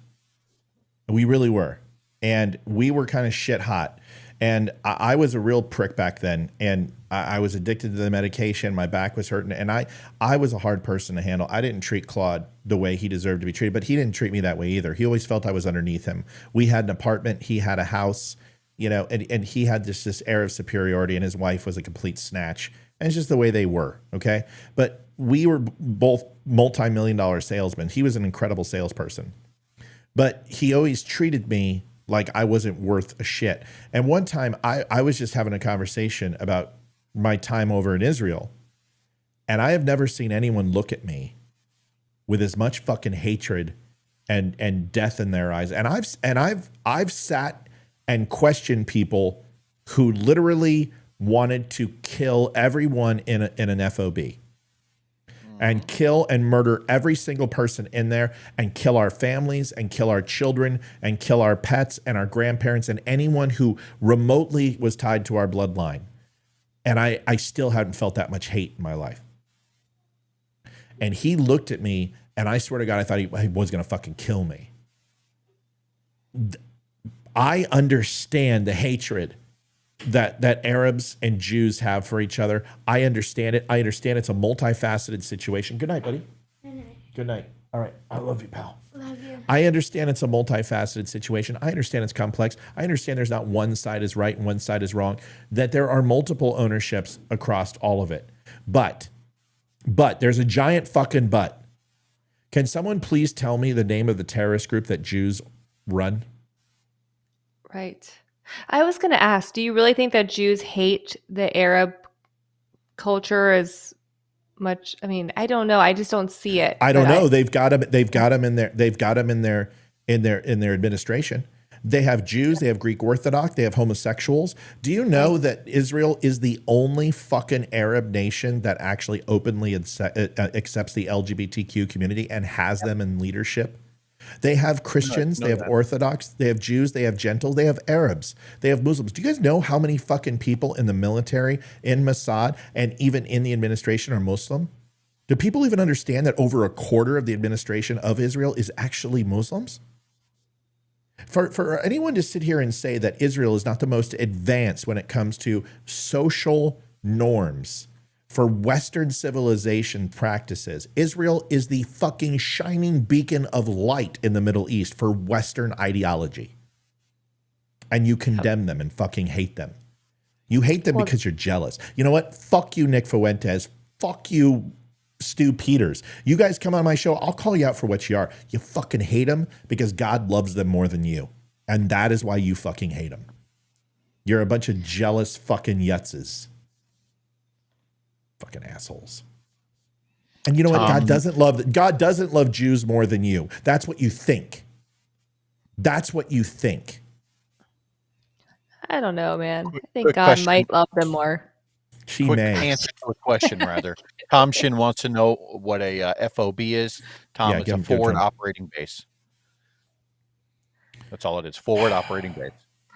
We really were. And we were kind of shit hot. And I was a real prick back then. And I was addicted to the medication. My back was hurting. And I was a hard person to handle. I didn't treat Claude the way he deserved to be treated, but he didn't treat me that way either. He always felt I was underneath him. We had an apartment. He had a house, you know, and he had this air of superiority, and his wife was a complete snatch. And it's just the way they were, okay? But we were both multi-million-dollar salesmen. He was an incredible salesperson. But he always treated me like I wasn't worth a shit. And one time I was just having a conversation about my time over in Israel. And I have never seen anyone look at me with as much fucking hatred and death in their eyes. And I've sat and questioned people who literally wanted to kill everyone in an FOB. And kill and murder every single person in there, and kill our families, and kill our children, and kill our pets and our grandparents, and anyone who remotely was tied to our bloodline. And I still hadn't felt that much hate in my life. And he looked at me, and I swear to God, I thought he was going to fucking kill me. I understand the hatred that Arabs and Jews have for each other. I understand it. I understand it's a multifaceted situation. Good night, buddy. Good night. Good night. All right. I love you, pal. Love you. I understand it's a multifaceted situation. I understand it's complex. I understand there's not one side is right and one side is wrong, that there are multiple ownerships across all of it. But there's a giant fucking but. Can someone please tell me the name of the terrorist group that Jews run? Right. I was going to ask, do you really think that Jews hate the Arab culture as much? I mean, I don't know. I just don't see it. I don't know. They've got them in their administration. They have Jews, they have Greek Orthodox, they have homosexuals. Do you know that Israel is the only fucking Arab nation that actually openly accepts the LGBTQ community and has them in leadership? They have Christians, they have Orthodox, they have Jews, they have Gentiles, they have Arabs, they have Muslims. Do you guys know how many fucking people in the military, in Mossad, and even in the administration are Muslim? Do people even understand that over a quarter of the administration of Israel is actually Muslims? For anyone to sit here and say that Israel is not the most advanced when it comes to social norms for Western civilization practices, Israel is the fucking shining beacon of light in the Middle East for Western ideology. And you condemn them and fucking hate them. You hate them because you're jealous. You know what? Fuck you, Nick Fuentes. Fuck you, Stu Peters. You guys come on my show, I'll call you out for what you are. You fucking hate them because God loves them more than you. And that is why you fucking hate them. You're a bunch of jealous fucking yutzes. Fucking assholes. And you know what? God doesn't love Jews more than you. That's what you think. That's what you think. I don't know, man. I think God might love them more. She may. Answer to a question, rather. Tom Shin wants to know what a FOB is. Tom, it's a forward operating base. That's all it is. Forward operating base.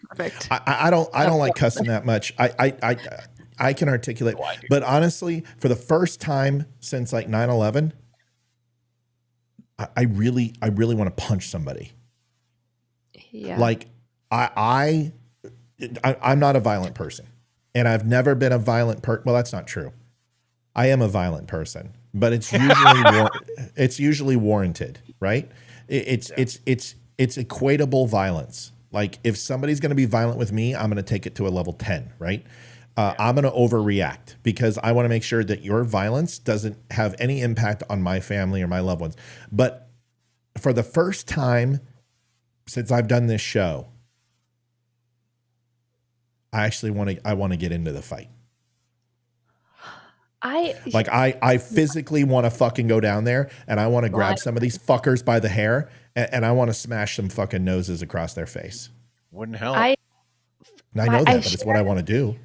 Perfect. I don't like cussing that much. I can articulate, but honestly, for the first time since like 9/11, I really want to punch somebody. Yeah. Like I'm not a violent person, and I've never been a violent person. Well, that's not true. I am a violent person, but it's usually warranted, right? It's equatable violence. Like if somebody's going to be violent with me, I'm going to take it to a level 10, right? I'm going to overreact because I want to make sure that your violence doesn't have any impact on my family or my loved ones. But for the first time since I've done this show, I actually want to get into the fight. I physically want to fucking go down there and I want to grab some of these fuckers by the hair and I want to smash some fucking noses across their face. Wouldn't help. I know that, but it's what I want to do.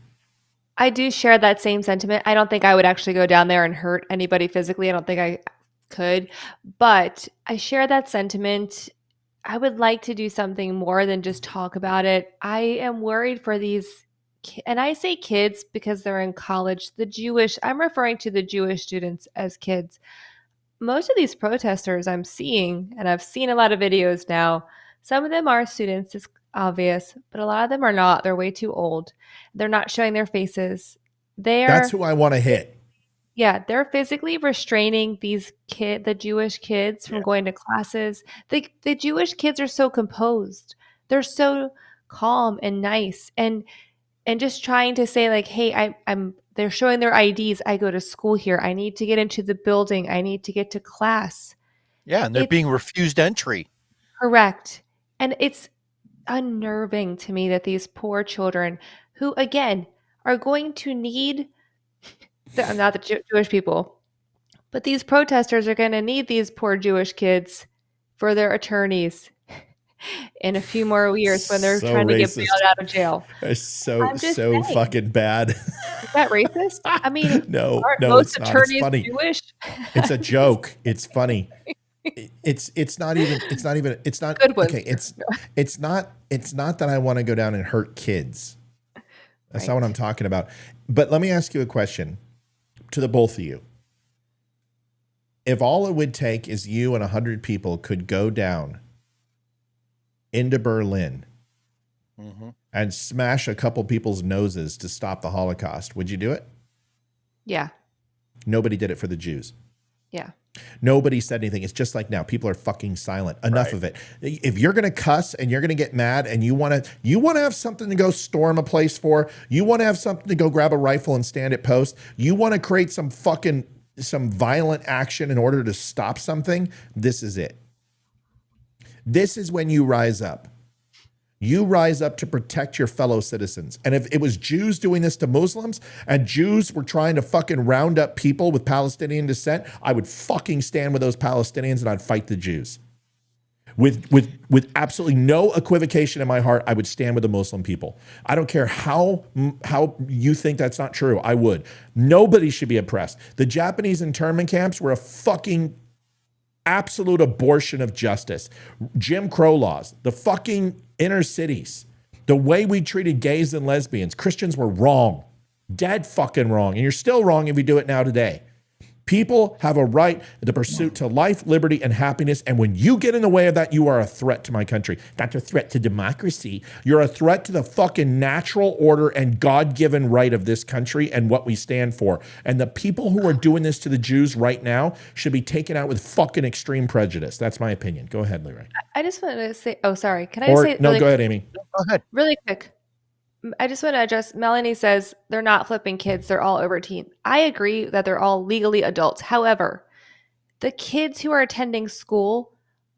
I do share that same sentiment. I don't think I would actually go down there and hurt anybody physically. I don't think I could, but I share that sentiment. I would like to do something more than just talk about it. I am worried for these, and I say kids because they're in college, I'm referring to the Jewish students as kids. Most of these protesters I'm seeing, and I've seen a lot of videos now, Some of them are students, it's obvious, but a lot of them are not. They're way too old. They're not showing their faces. That's who I want to hit. Yeah, they're physically restraining the Jewish kids from going to classes. The Jewish kids are so composed. They're so calm and nice and just trying to say like, hey, they're showing their IDs. I go to school here. I need to get into the building. I need to get to class. Yeah, and they're being refused entry. Correct. And it's unnerving to me that these poor children who, again, are going to need not the Jewish people, but these protesters are going to need these poor Jewish kids for their attorneys in a few more years when they're trying to get bailed out of jail. It's so fucking bad. Is that racist? I mean, no, most it's not. attorneys It's funny. Jewish? It's a joke. It's funny. It's not good ones. Okay. It's not that I want to go down and hurt kids. That's not what I'm talking about. But let me ask you a question to the both of you. If all it would take is you and 100 people could go down into Berlin and smash a couple people's noses to stop the Holocaust, would you do it? Yeah. Nobody did it for the Jews. Yeah. Nobody said anything. It's just like now. People are fucking silent. Enough of it. If you're going to cuss and you're going to get mad and you want to have something to go storm a place for, you want to have something to go grab a rifle and stand at post, you want to create some violent action in order to stop something, this is it. This is when you rise up. You rise up to protect your fellow citizens. And if it was Jews doing this to Muslims and Jews were trying to fucking round up people with Palestinian descent, I would fucking stand with those Palestinians and I'd fight the Jews. With absolutely no equivocation in my heart, I would stand with the Muslim people. I don't care how you think that's not true. I would. Nobody should be oppressed. The Japanese internment camps were a fucking absolute abortion of justice. Jim Crow laws, the fucking inner cities, the way we treated gays and lesbians, Christians were wrong, dead fucking wrong. And you're still wrong if you do it now today. People have a right to pursuit to life, liberty, and happiness. And when you get in the way of that, you are a threat to my country. Not a threat to democracy. You're a threat to the fucking natural order and God-given right of this country and what we stand for. And the people who are doing this to the Jews right now should be taken out with fucking extreme prejudice. That's my opinion. Go ahead, Leroy. I just wanted to say, oh, sorry. Can I just say? No, go ahead, Amy. Go ahead. Really quick. I just want to address, Melanie says they're not flipping kids. They're all over 18. I agree that they're all legally adults. However, the kids who are attending school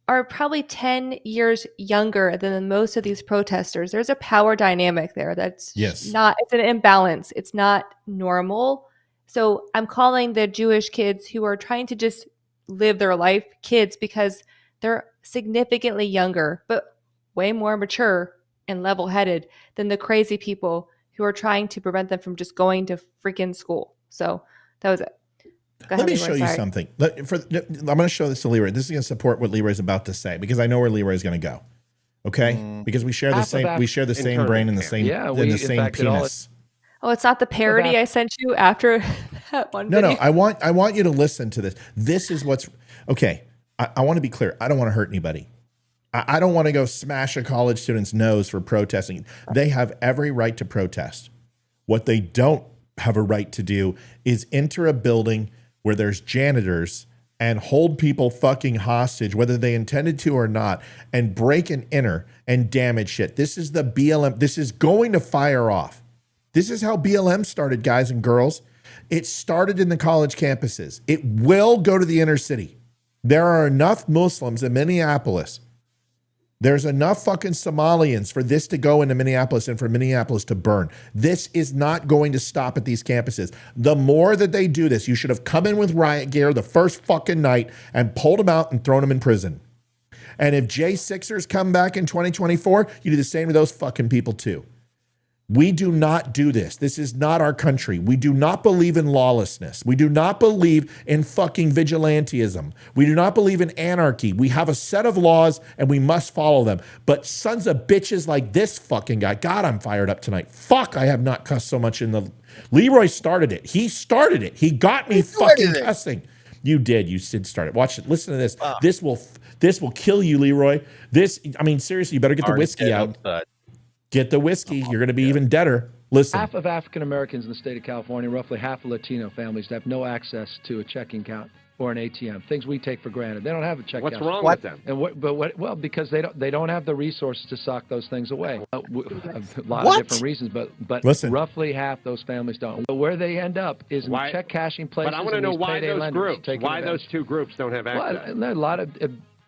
are probably 10 years younger than most of these protesters. There's a power dynamic there that's it's an imbalance. It's not normal. So I'm calling the Jewish kids who are trying to just live their life kids because they're significantly younger, but way more mature and level-headed than the crazy people who are trying to prevent them from just going to freaking school. So that was it. Let me show you something. I'm going to show this to Leroy. This is going to support what Leroy's about to say because I know where Leroy's going to go. Okay, because we share the same. We share the same brain and the same. The same penis. Oh, it's not the parody I sent you after that one. No. I want you to listen to this. This is what's okay. I want to be clear. I don't want to hurt anybody. I don't want to go smash a college student's nose for protesting. They have every right to protest. What they don't have a right to do is enter a building where there's janitors and hold people fucking hostage, whether they intended to or not, and break and enter and damage shit. This is the BLM. This is going to fire off. This is how BLM started, guys and girls. It started in the college campuses. It will go to the inner city. There are enough Muslims in Minneapolis. There's enough fucking Somalians for this to go into Minneapolis and for Minneapolis to burn. This is not going to stop at these campuses. The more that they do this, you should have come in with riot gear the first fucking night and pulled them out and thrown them in prison. And if J6ers come back in 2024, you do the same to those fucking people too. We do not do this. This is not our country. We do not believe in lawlessness. We do not believe in fucking vigilantism. We do not believe in anarchy. We have a set of laws and we must follow them. But sons of bitches like this fucking guy, God, I'm fired up tonight. Fuck, I have not cussed so much in the... Leroy started it. He started it. He got me fucking cussing. You did. You did start it. Watch it. Listen to this. This will kill you, Leroy. I mean, seriously, you better get the whiskey out. Get the whiskey. You're going to be even deader. Listen. Half of African Americans in the state of California, roughly half of Latino families, have no access to a checking account or an ATM. Things we take for granted. They don't have a check. What's wrong with them? And well, because they don't have the resources to sock those things away. A lot of different reasons, but listen, roughly half those families don't. But where they end up is in check cashing places. But I want to know why those groups. Why those two groups don't have access? Well, a lot of.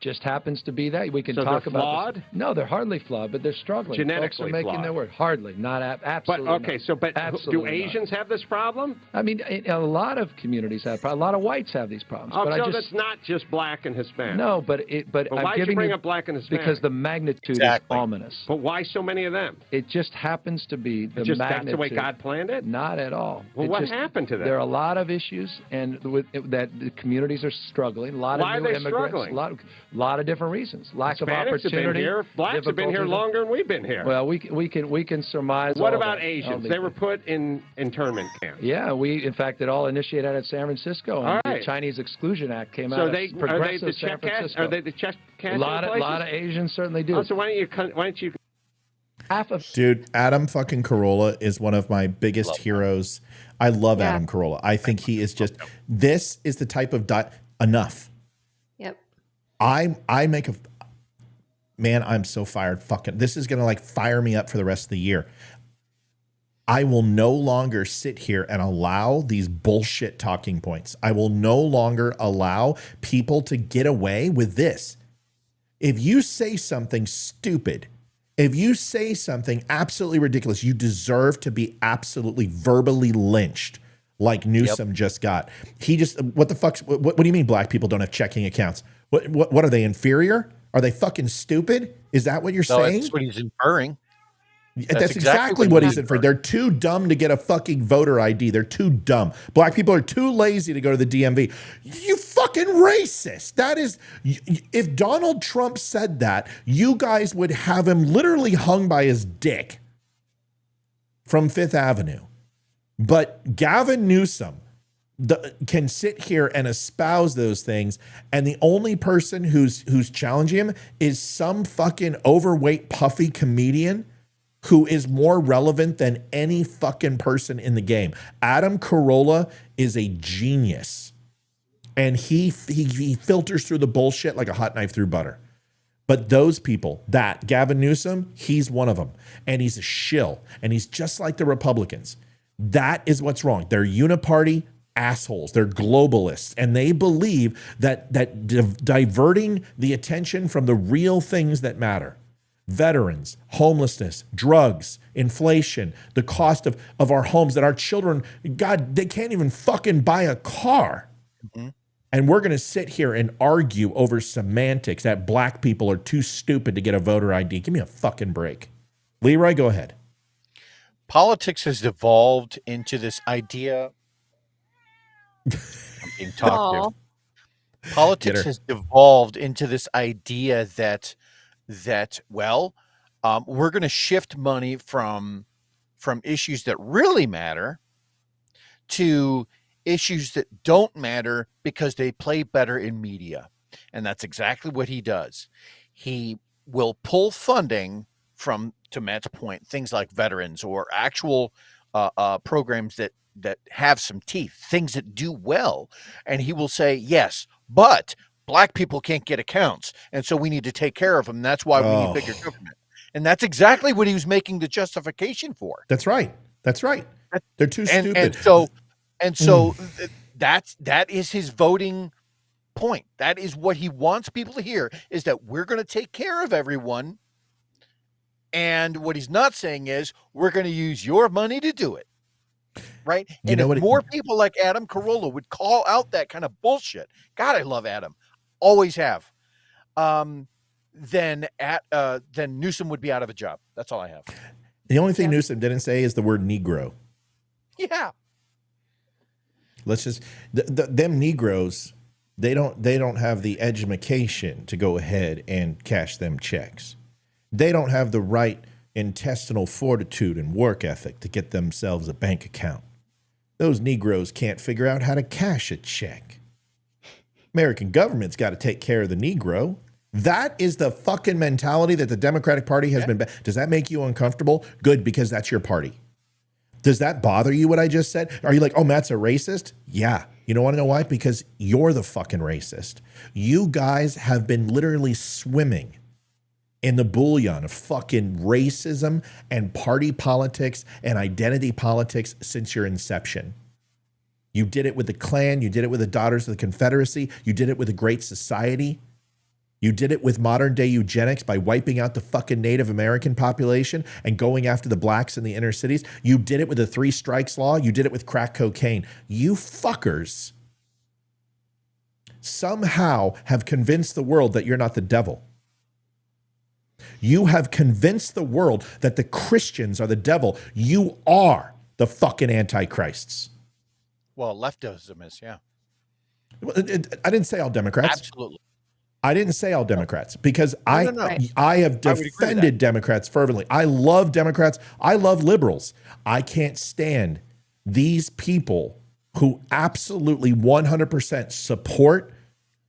Just happens to be that we can talk about. Flawed? No, they're hardly flawed, but they're struggling. Genetically Folks are making flawed. their word. Hardly, not absolutely. But okay, not. Do Asians have this problem? I mean, a lot of communities have. A lot of whites have these problems. Oh, but so that's not just black and Hispanic. No, but why did you bring up black and Hispanic? Because the magnitude is ominous. But why so many of them? It just happens to be the magnitude. That's the way God planned it. Not at all. Well, what happened to them? There are a lot of issues, and that the communities are struggling. A lot why of new are they immigrants. struggling? A lot of different reasons. Lack of Hispanics opportunity. have been here. Blacks have been here longer than we've been here. Well, we can surmise. What about Asians? They were put in internment camps. Yeah, in fact, it all initiated out of San Francisco. All right. The Chinese Exclusion Act came so out of progressive San Francisco. Are they the check cash? A lot of Asians certainly do. Oh, so why don't you? Dude, Adam fucking Carolla is one of my biggest heroes. I love Adam Carolla. I think he is just. This is the type of enough. Yep. I make a. Man, I'm so fired. Fucking, this is gonna fire me up for the rest of the year. I will no longer sit here and allow these bullshit talking points. I will no longer allow people to get away with this. If you say something stupid, if you say something absolutely ridiculous, you deserve to be absolutely verbally lynched like Newsom just got. He just, what the fuck, what do you mean black people don't have checking accounts? What are they, inferior? Are they fucking stupid? Is that what you're saying? That's what he's inferring. That's exactly what he's inferring. They're too dumb to get a fucking voter ID. They're too dumb. Black people are too lazy to go to the DMV. You fucking racist. That is, if Donald Trump said that, you guys would have him literally hung by his dick from Fifth Avenue. But Gavin Newsom can sit here and espouse those things, and the only person who's challenging him is some fucking overweight puffy comedian who is more relevant than any fucking person in the game. Adam Carolla is a genius, and he filters through the bullshit like a hot knife through butter. But those people, Gavin Newsom, he's one of them, and he's a shill, and he's just like the Republicans. That is what's wrong. They're uniparty assholes. They're globalists, and they believe that diverting the attention from the real things that matter, veterans, homelessness, drugs, inflation, the cost of our homes, that our children, God, they can't even fucking buy a car. Mm-hmm. And we're going to sit here and argue over semantics that black people are too stupid to get a voter ID. Give me a fucking break. Leroy, go ahead. Politics has devolved into this idea. I'm being talked to. Politics has devolved into this idea that we're going to shift money from issues that really matter to issues that don't matter because they play better in media. And that's exactly what he does. He will pull funding from, to Matt's point, things like veterans or actual programs that have some teeth, things that do well. And he will say, yes, but black people can't get accounts. And so we need to take care of them. That's why we need bigger government. And that's exactly what he was making the justification for. That's right. That's right. They're too stupid. And so that is his voting point. That is what he wants people to hear, is that we're going to take care of everyone. And what he's not saying is we're going to use your money to do it. Right. And if more people like Adam Carolla would call out that kind of bullshit, God, I love Adam. Always have. Then Newsom would be out of a job. That's all I have. The only thing Newsom didn't say is the word Negro. Yeah. Let's just them Negroes, they don't have the education to go ahead and cash them checks. They don't have the right intestinal fortitude and work ethic to get themselves a bank account. Those Negroes can't figure out how to cash a check. American government's got to take care of the Negro. That is the fucking mentality that the Democratic Party has been. Does that make you uncomfortable? Good, because that's your party. Does that bother you, what I just said? Are you like, oh, Matt's a racist? Yeah. You don't want to know why? Because you're the fucking racist. You guys have been literally swimming in the bouillon of fucking racism and party politics and identity politics since your inception. You did it with the Klan. You did it with the Daughters of the Confederacy. You did it with the Great Society. You did it with modern day eugenics by wiping out the fucking Native American population and going after the blacks in the inner cities. You did it with the 3 strikes law. You did it with crack cocaine. You fuckers somehow have convinced the world that you're not the devil. You have convinced the world that the Christians are the devil. You are the fucking antichrists. Well, leftism is, yeah. I didn't say all Democrats. Absolutely. I didn't say all Democrats because No. I have defended Democrats fervently. I love Democrats. I love liberals. I can't stand these people who absolutely 100% support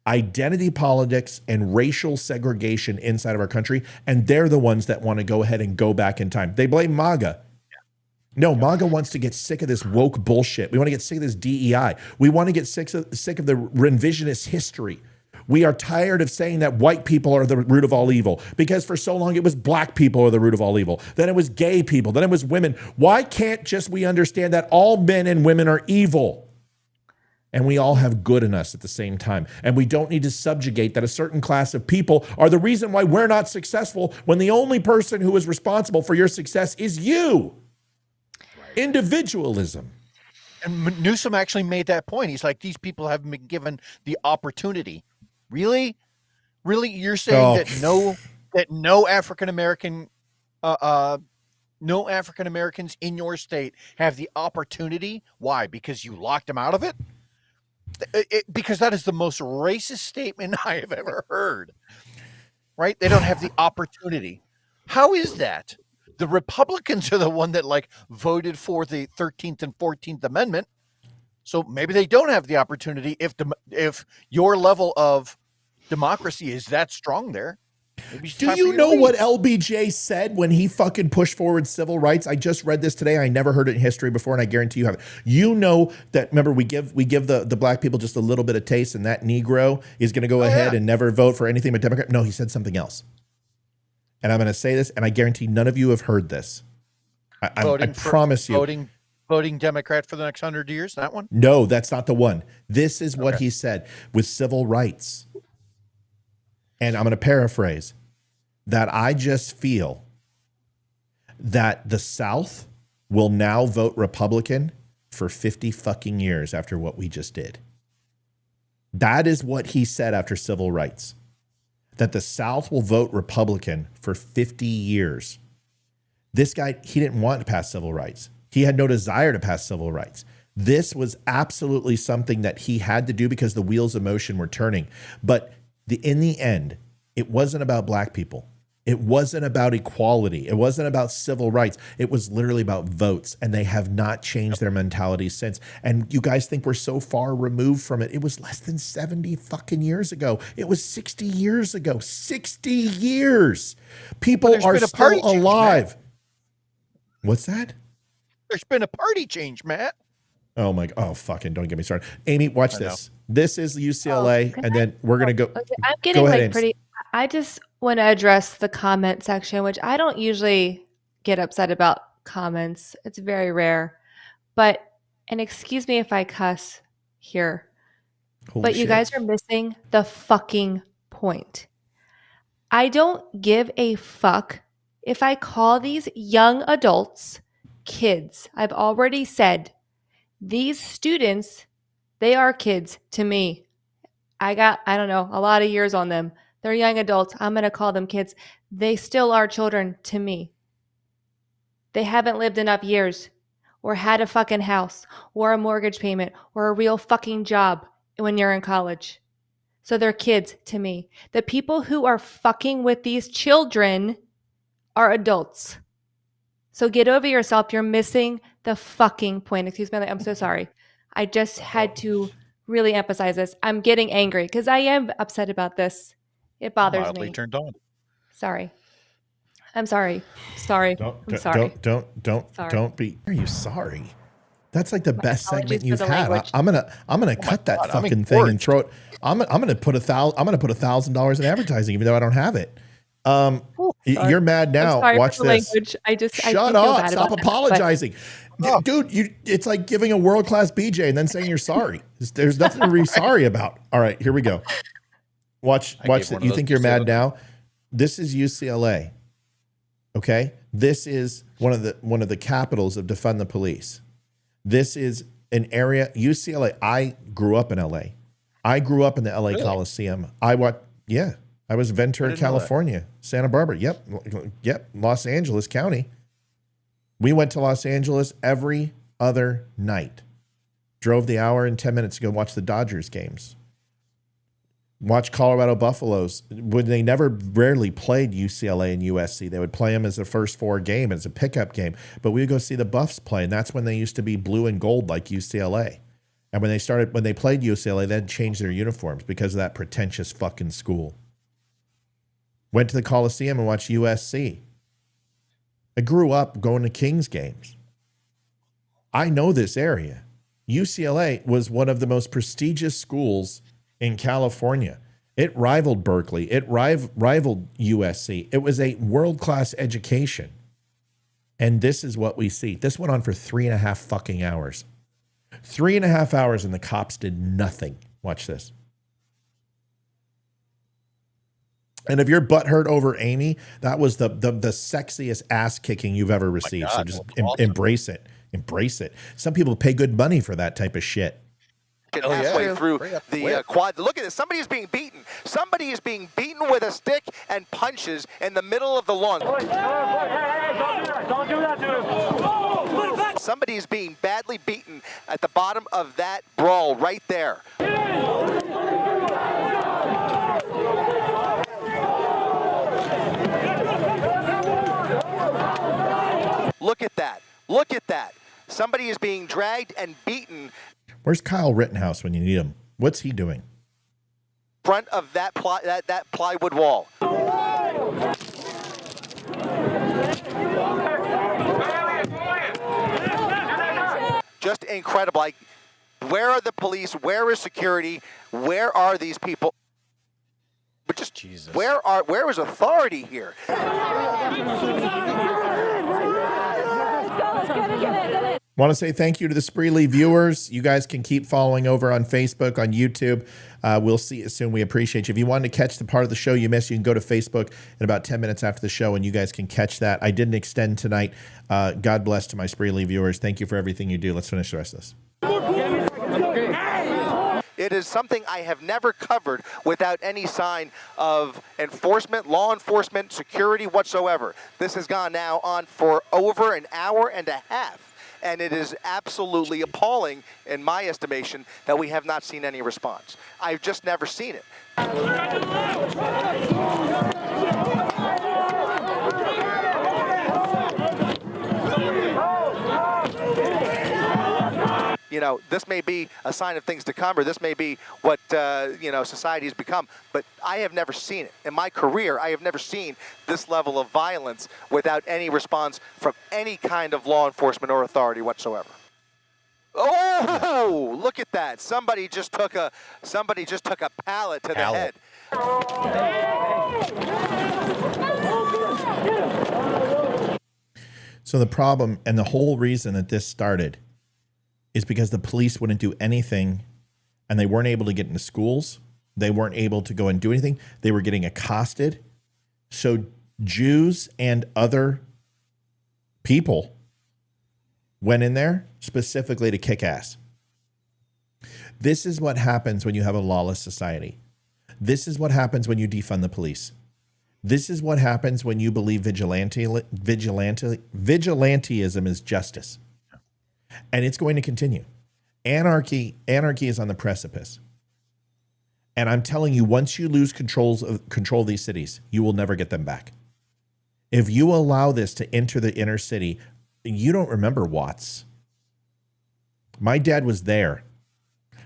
identity politics and racial segregation inside of our country. And they're the ones that want to go ahead and go back in time. They blame MAGA. No, MAGA wants to get sick of this woke bullshit. We want to get sick of this DEI. We want to get sick of the revisionist history. We are tired of saying that white people are the root of all evil because for so long it was black people are the root of all evil. Then it was gay people. Then it was women. Why can't just we understand that all men and women are evil? And we all have good in us at the same time. And we don't need to subjugate that a certain class of people are the reason why we're not successful when the only person who is responsible for your success is you. Individualism. And Newsom actually made that point. He's like, these people haven't been given the opportunity. Really? Really? You're saying that no African American no African Americans in your state have the opportunity? Why? Because you locked them out of it? Because that is the most racist statement I have ever heard. Right? They don't have the opportunity. How is that? The Republicans are the one that voted for the 13th and 14th Amendment. So maybe they don't have the opportunity if your level of democracy is that strong there. Do you know what LBJ said when he fucking pushed forward civil rights? I just read this today. I never heard it in history before, and I guarantee you have it. You know that, remember, we give the black people just a little bit of taste, and that Negro is going to go ahead and never vote for anything but Democrat. No, he said something else. And I'm going to say this, and I guarantee none of you have heard this. I promise you. Voting Democrat for the next 100 years, that one? No, that's not the one. This is what he said with civil rights. And I'm going to paraphrase that I just feel that the South will now vote Republican for 50 fucking years after what we just did. That is what he said after civil rights. That the South will vote Republican for 50 years. This guy, he didn't want to pass civil rights. He had no desire to pass civil rights. This was absolutely something that he had to do because the wheels of motion were turning. But in the end, it wasn't about black people. It wasn't about equality. It wasn't about civil rights. It was literally about votes, and they have not changed their mentality since. And you guys think we're so far removed from it. It was less than 70 fucking years ago. It was 60 years ago. 60 years. People are still alive. What's that? There's been a party change, Matt. Oh my! Oh fucking! Don't get me started. Amy, watch this. This is UCLA, and then we're gonna go. Okay, I'm getting pretty. I just want to address the comment section, which I don't usually get upset about comments. It's very rare, and excuse me if I cuss here, but you guys are missing the fucking point. I don't give a fuck if I call these young adults kids. I've already said these students, they are kids to me. I don't know, a lot of years on them. They're young adults. I'm going to call them kids. They still are children to me. They haven't lived enough years or had a fucking house or a mortgage payment or a real fucking job when you're in college. So they're kids to me. The people who are fucking with these children are adults. So get over yourself. You're missing the fucking point. Excuse me. I'm so sorry. I just had to really emphasize this. I'm getting angry because I am upset about this. It bothers Mildly me. turned on. Sorry. I'm sorry. Sorry. I'm sorry. Don't be. Are you sorry? That's like the best segment you've had. Language. I'm gonna cut that fucking thing and throw it. I'm gonna put $1,000 in advertising, even though I don't have it. You're mad now. Watch this. Language. Shut up. Stop apologizing. Dude, it's like giving a world-class BJ and then saying you're sorry. There's nothing to be sorry about. All right, here we go. Watch that. You think you're mad now? This is UCLA. Okay? This is one of the capitals of defund the police. This is an area, UCLA. I grew up in LA. I grew up in the LA Coliseum. I was Ventura, California, Santa Barbara. Yep. Los Angeles County. We went to Los Angeles every other night. Drove the hour and 10 minutes to go watch the Dodgers games. Watch Colorado Buffaloes. When they rarely played UCLA and USC. They would play them as a first four game, as a pickup game. But we would go see the Buffs play, and that's when they used to be blue and gold like UCLA. And when they played UCLA, they had changed their uniforms because of that pretentious fucking school. Went to the Coliseum and watched USC. I grew up going to Kings games. I know this area. UCLA was one of the most prestigious schools in California. It rivaled Berkeley. It rivaled USC. It was a world-class education. And this is what we see. This went on for 3.5 fucking hours. 3.5 hours and the cops did nothing. Watch this. And if you're butthurt over Amy, that was the sexiest ass kicking you've ever received. So just embrace it. Embrace it. Some people pay good money for that type of shit. Halfway through the quad. Look at this. Somebody is being beaten. Somebody is being beaten with a stick and punches in the middle of the lawn. Don't do that, dude. Somebody is being badly beaten at the bottom of that brawl right there. Look at that. Look at that. Somebody is being dragged and beaten. Where's Kyle Rittenhouse when you need him? What's he doing? Front of that plywood wall. Just incredible. Like, where are the police? Where is security? Where are these people? But just Jesus. Where is authority here? Want to say thank you to the Spreely viewers. You guys can keep following over on Facebook, on YouTube. We'll see you soon. We appreciate you. If you wanted to catch the part of the show you missed, you can go to Facebook in about 10 minutes after the show, and you guys can catch that. I didn't extend tonight. God bless to my Spreely viewers. Thank you for everything you do. Let's finish the rest of this. It is something I have never covered without any sign of enforcement, law enforcement, security whatsoever. This has gone now on for over an hour and a half. And it is absolutely appalling, in my estimation, that we have not seen any response. I've just never seen it. You know, this may be a sign of things to come, or this may be what, society has become, but I have never seen it. In my career, I have never seen this level of violence without any response from any kind of law enforcement or authority whatsoever. Oh, look at that. Somebody just took a pallet to the head. So the problem and the whole reason that this started is because the police wouldn't do anything, and they weren't able to get into schools. They weren't able to go and do anything. They were getting accosted. So Jews and other people went in there specifically to kick ass. This is what happens when you have a lawless society. This is what happens when you defund the police. This is what happens when you believe vigilantism is justice. And it's going to continue. Anarchy is on the precipice. And I'm telling you, once you lose control of these cities, you will never get them back. If you allow this to enter the inner city, you don't remember Watts. My dad was there.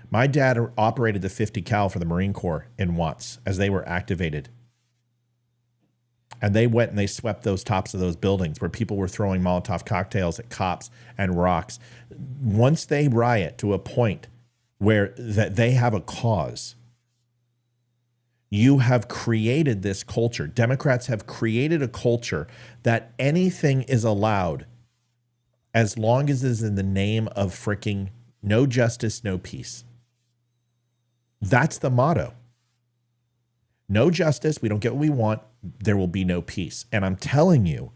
My dad operated the 50 cal for the Marine Corps in Watts as they were activated And they went and they swept those tops of those buildings where people were throwing Molotov cocktails at cops and rocks. Once they riot to a point where that they have a cause, you have created this culture. Democrats have created a culture that anything is allowed as long as it is in the name of freaking no justice, no peace. That's the motto. No justice, we don't get what we want, there will be no peace. And I'm telling you,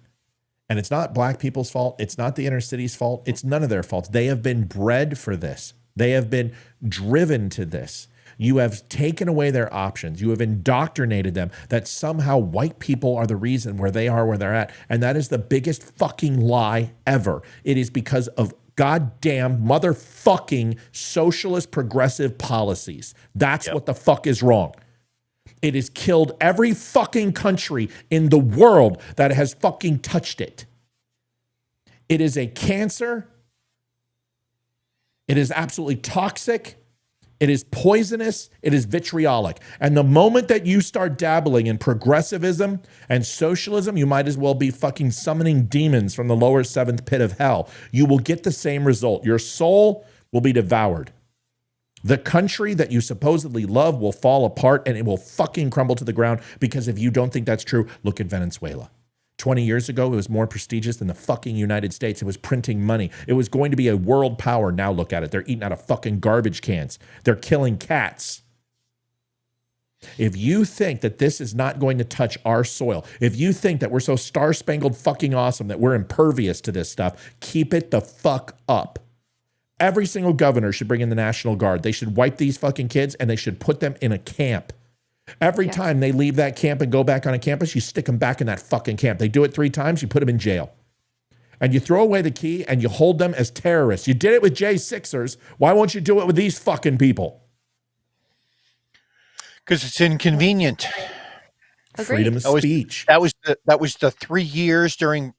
and it's not black people's fault, it's not the inner city's fault, it's none of their faults. They have been bred for this. They have been driven to this. You have taken away their options. You have indoctrinated them that somehow white people are the reason where they are where they're at. And that is the biggest fucking lie ever. It is because of goddamn motherfucking socialist progressive policies. That's what the fuck is wrong. It has killed every fucking country in the world that has fucking touched it. It is a cancer. It is absolutely toxic. It is poisonous. It is vitriolic. And the moment that you start dabbling in progressivism and socialism, you might as well be fucking summoning demons from the lower seventh pit of hell. You will get the same result. Your soul will be devoured. The country that you supposedly love will fall apart and it will fucking crumble to the ground, because if you don't think that's true, look at Venezuela. 20 years ago, it was more prestigious than the fucking United States. It was printing money. It was going to be a world power. Now look at it. They're eating out of fucking garbage cans. They're killing cats. If you think that this is not going to touch our soil, if you think that we're so star-spangled fucking awesome that we're impervious to this stuff, keep it the fuck up. Every single governor should bring in the National Guard. They should wipe these fucking kids and they should put them in a camp. Every time they leave that camp and go back on a campus, you stick them back in that fucking camp. They do it 3 times, you put them in jail. And you throw away the key and you hold them as terrorists. You did it with J6ers. Why won't you do it with these fucking people? Because it's inconvenient. Freedom of speech. That was the 3 years during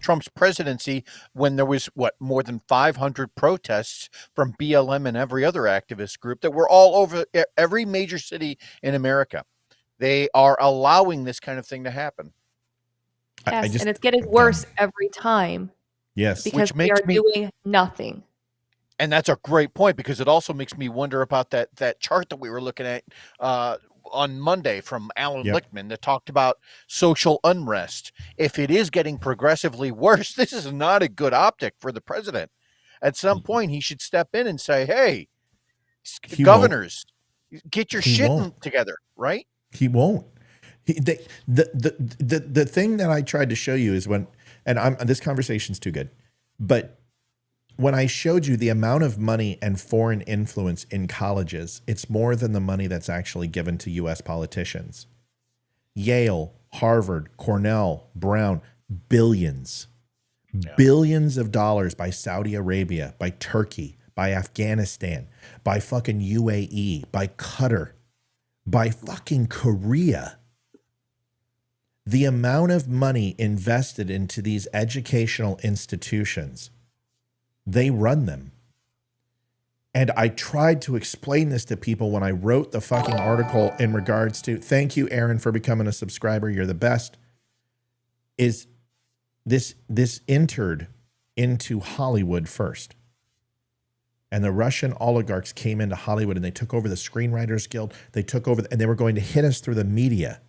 Trump's presidency when there was more than 500 protests from BLM and every other activist group that were all over every major city in America. They are allowing this kind of thing to happen. Yes, and it's getting worse every time. Yes, because we are doing nothing. And that's a great point, because it also makes me wonder about that chart that we were looking at on Monday from Alan Lichtman that talked about social unrest. If it is getting progressively worse, this is not a good optic for the president. At some point, he should step in and say, hey, governors, get your shit together, right? He won't. The thing that I tried to show you is this conversation's too good, but when I showed you the amount of money and foreign influence in colleges, it's more than the money that's actually given to U.S. politicians. Yale, Harvard, Cornell, Brown, billions of dollars by Saudi Arabia, by Turkey, by Afghanistan, by fucking UAE, by Qatar, by fucking Korea. The amount of money invested into these educational institutions, they run them. And I tried to explain this to people when I wrote the fucking article in regards to, thank you, Aaron, for becoming a subscriber. You're the best. Is this entered into Hollywood first. And the Russian oligarchs came into Hollywood and they took over the Screenwriters Guild. They took over, and they were going to hit us through the media.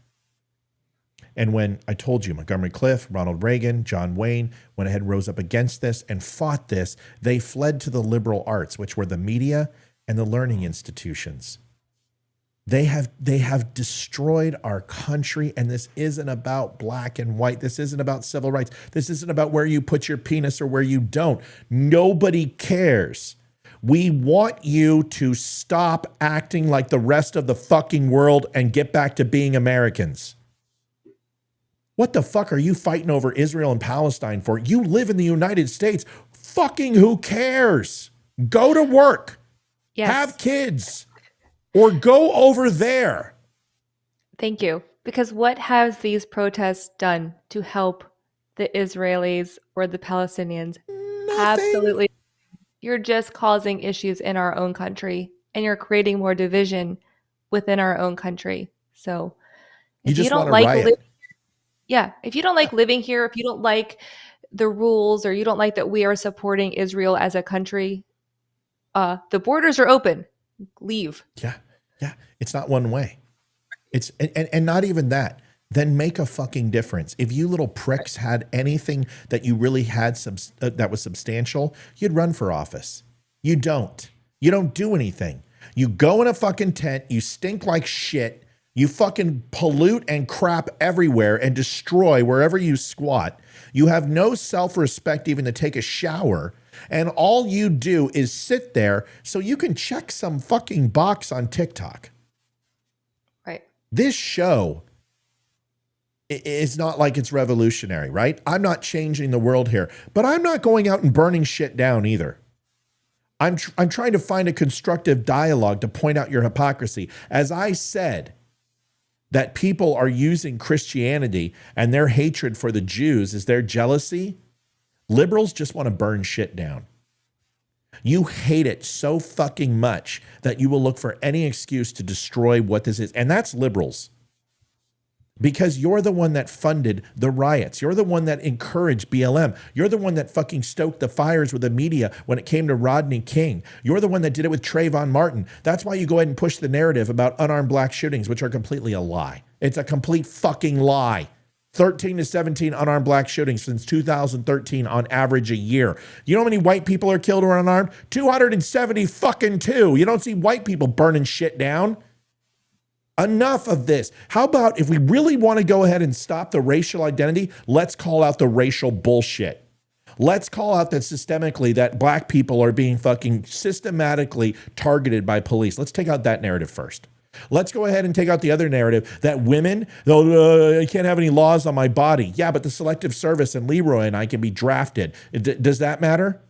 And when I told you Montgomery Clift, Ronald Reagan, John Wayne went ahead and rose up against this and fought this, they fled to the liberal arts, which were the media and the learning institutions. They have destroyed our country, and this isn't about black and white. This isn't about civil rights. This isn't about where you put your penis or where you don't. Nobody cares. We want you to stop acting like the rest of the fucking world and get back to being Americans. What the fuck are you fighting over Israel and Palestine for? You live in the United States. Fucking who cares? Go to work. Yes. Have kids. Or go over there. Thank you. Because what have these protests done to help the Israelis or the Palestinians? Nothing. Absolutely. You're just causing issues in our own country, and you're creating more division within our own country. So if you just don't want to like riot. living, Yeah. If you don't like living here, if you don't like the rules, or you don't like that we are supporting Israel as a country, the borders are open. Leave. Yeah. Yeah. It's not one way. It's and not even that. Then make a fucking difference. If you little pricks had anything that you really had that was substantial, you'd run for office. You don't. You don't do anything. You go in a fucking tent, you stink like shit, you fucking pollute and crap everywhere and destroy wherever you squat. You have no self-respect even to take a shower. And all you do is sit there so you can check some fucking box on TikTok. Right. This show is not like it's revolutionary, right? I'm not changing the world here, but I'm not going out and burning shit down either. I'm trying to find a constructive dialogue to point out your hypocrisy. As I said, that people are using Christianity and their hatred for the Jews as their jealousy. Liberals just want to burn shit down. You hate it so fucking much that you will look for any excuse to destroy what this is. And that's liberals. Because you're the one that funded the riots. You're the one that encouraged BLM. You're the one that fucking stoked the fires with the media when it came to Rodney King. You're the one that did it with Trayvon Martin. That's why you go ahead and push the narrative about unarmed black shootings, which are completely a lie. It's a complete fucking lie. 13 to 17 unarmed black shootings since 2013 on average a year. You know how many white people are killed or unarmed? 270 fucking two. You don't see white people burning shit down. Enough of this. How about if we really want to go ahead and stop the racial identity, let's call out the racial bullshit. Let's call out that systemically that black people are being fucking systematically targeted by police. Let's take out that narrative first. Let's go ahead and take out the other narrative that women, I can't have any laws on my body. Yeah, but the Selective Service and Leroy and I can be drafted. Does that matter?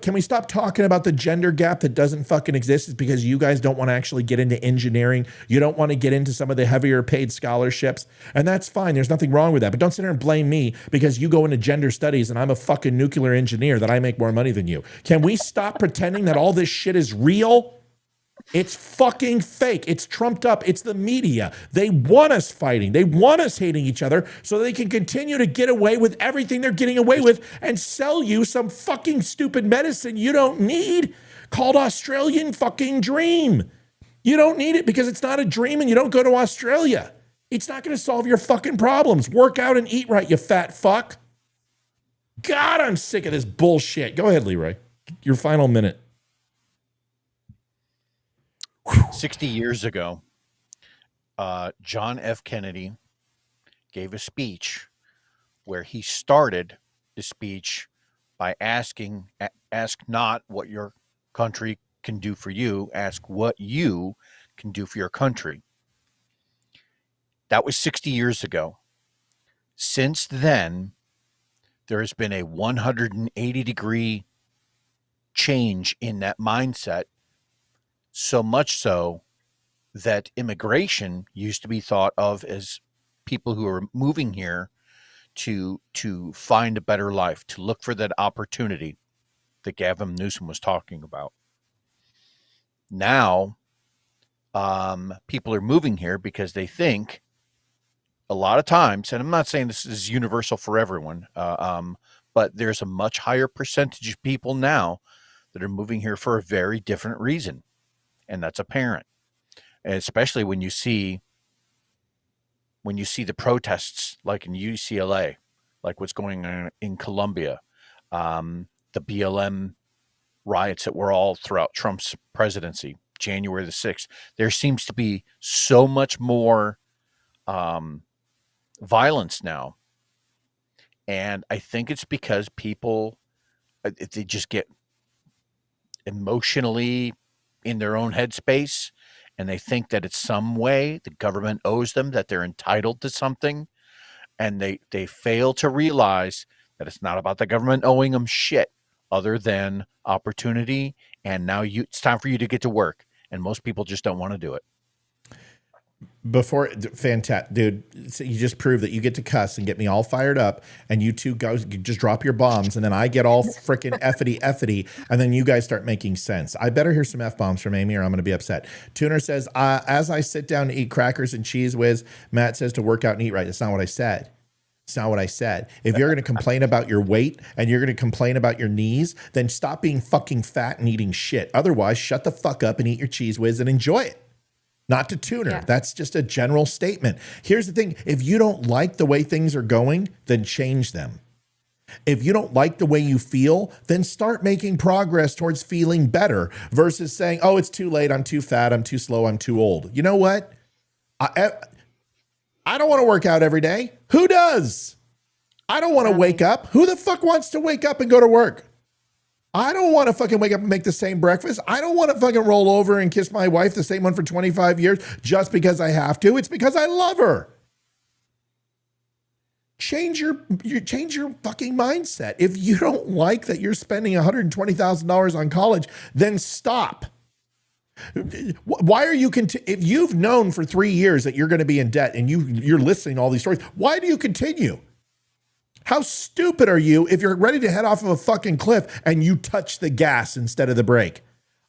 Can we stop talking about the gender gap that doesn't fucking exist? It's because you guys don't want to actually get into engineering. You don't want to get into some of the heavier paid scholarships. And that's fine. There's nothing wrong with that. But don't sit there and blame me because you go into gender studies and I'm a fucking nuclear engineer that I make more money than you. Can we stop pretending that all this shit is real? It's fucking fake. It's trumped up. It's the media. They want us fighting. They want us hating each other so they can continue to get away with everything they're getting away with and sell you some fucking stupid medicine you don't need called Australian fucking dream. You don't need it because it's not a dream and you don't go to Australia. It's not going to solve your fucking problems. Work out and eat right, you fat fuck. God, I'm sick of this bullshit. Go ahead, Leroy. Your final minute. 60 years ago, John F. Kennedy gave a speech where he started the speech by asking, ask not what your country can do for you, ask what you can do for your country. That was 60 years ago. Since then, there has been a 180-degree change in that mindset. So much so that immigration used to be thought of as people who are moving here to find a better life, to look for that opportunity that Gavin Newsom was talking about. Now, people are moving here because they think a lot of times, and I'm not saying this is universal for everyone, but there's a much higher percentage of people now that are moving here for a very different reason. And that's apparent, and especially when you see the protests like in UCLA, like what's going on in Colombia, the BLM riots that were all throughout Trump's presidency, January the 6th. There seems to be so much more violence now, and I think it's because people they just get emotionally in their own headspace, and they think that it's some way the government owes them, that they're entitled to something, and they fail to realize that it's not about the government owing them shit other than opportunity, and now it's time for you to get to work, and most people just don't want to do it. Before, fantastic, dude. So you just proved that you get to cuss and get me all fired up, and you two guys just drop your bombs, and then I get all freaking effity, and then you guys start making sense. I better hear some F bombs from Amy, or I'm going to be upset. Tuner says, as I sit down to eat crackers and cheese whiz, Matt says to work out and eat right. That's not what I said. It's not what I said. If you're going to complain about your weight and you're going to complain about your knees, then stop being fucking fat and eating shit. Otherwise, shut the fuck up and eat your cheese whiz and enjoy it. Not to Tuner. Yeah. That's just a general statement. Here's the thing. If you don't like the way things are going, then change them. If you don't like the way you feel, then start making progress towards feeling better versus saying, oh, it's too late. I'm too fat. I'm too slow. I'm too old. You know what? I don't want to work out every day. Who does? I don't want to wake up. Who the fuck wants to wake up and go to work? I don't want to fucking wake up and make the same breakfast. I don't want to fucking roll over and kiss my wife, the same one for 25 years, just because I have to. It's because I love her. Change your fucking mindset. If you don't like that you're spending $120,000 on college, then stop. Why are you if you've known for 3 years that you're going to be in debt and you're listening to all these stories, why do you continue? How stupid are you if you're ready to head off of a fucking cliff and you touch the gas instead of the brake?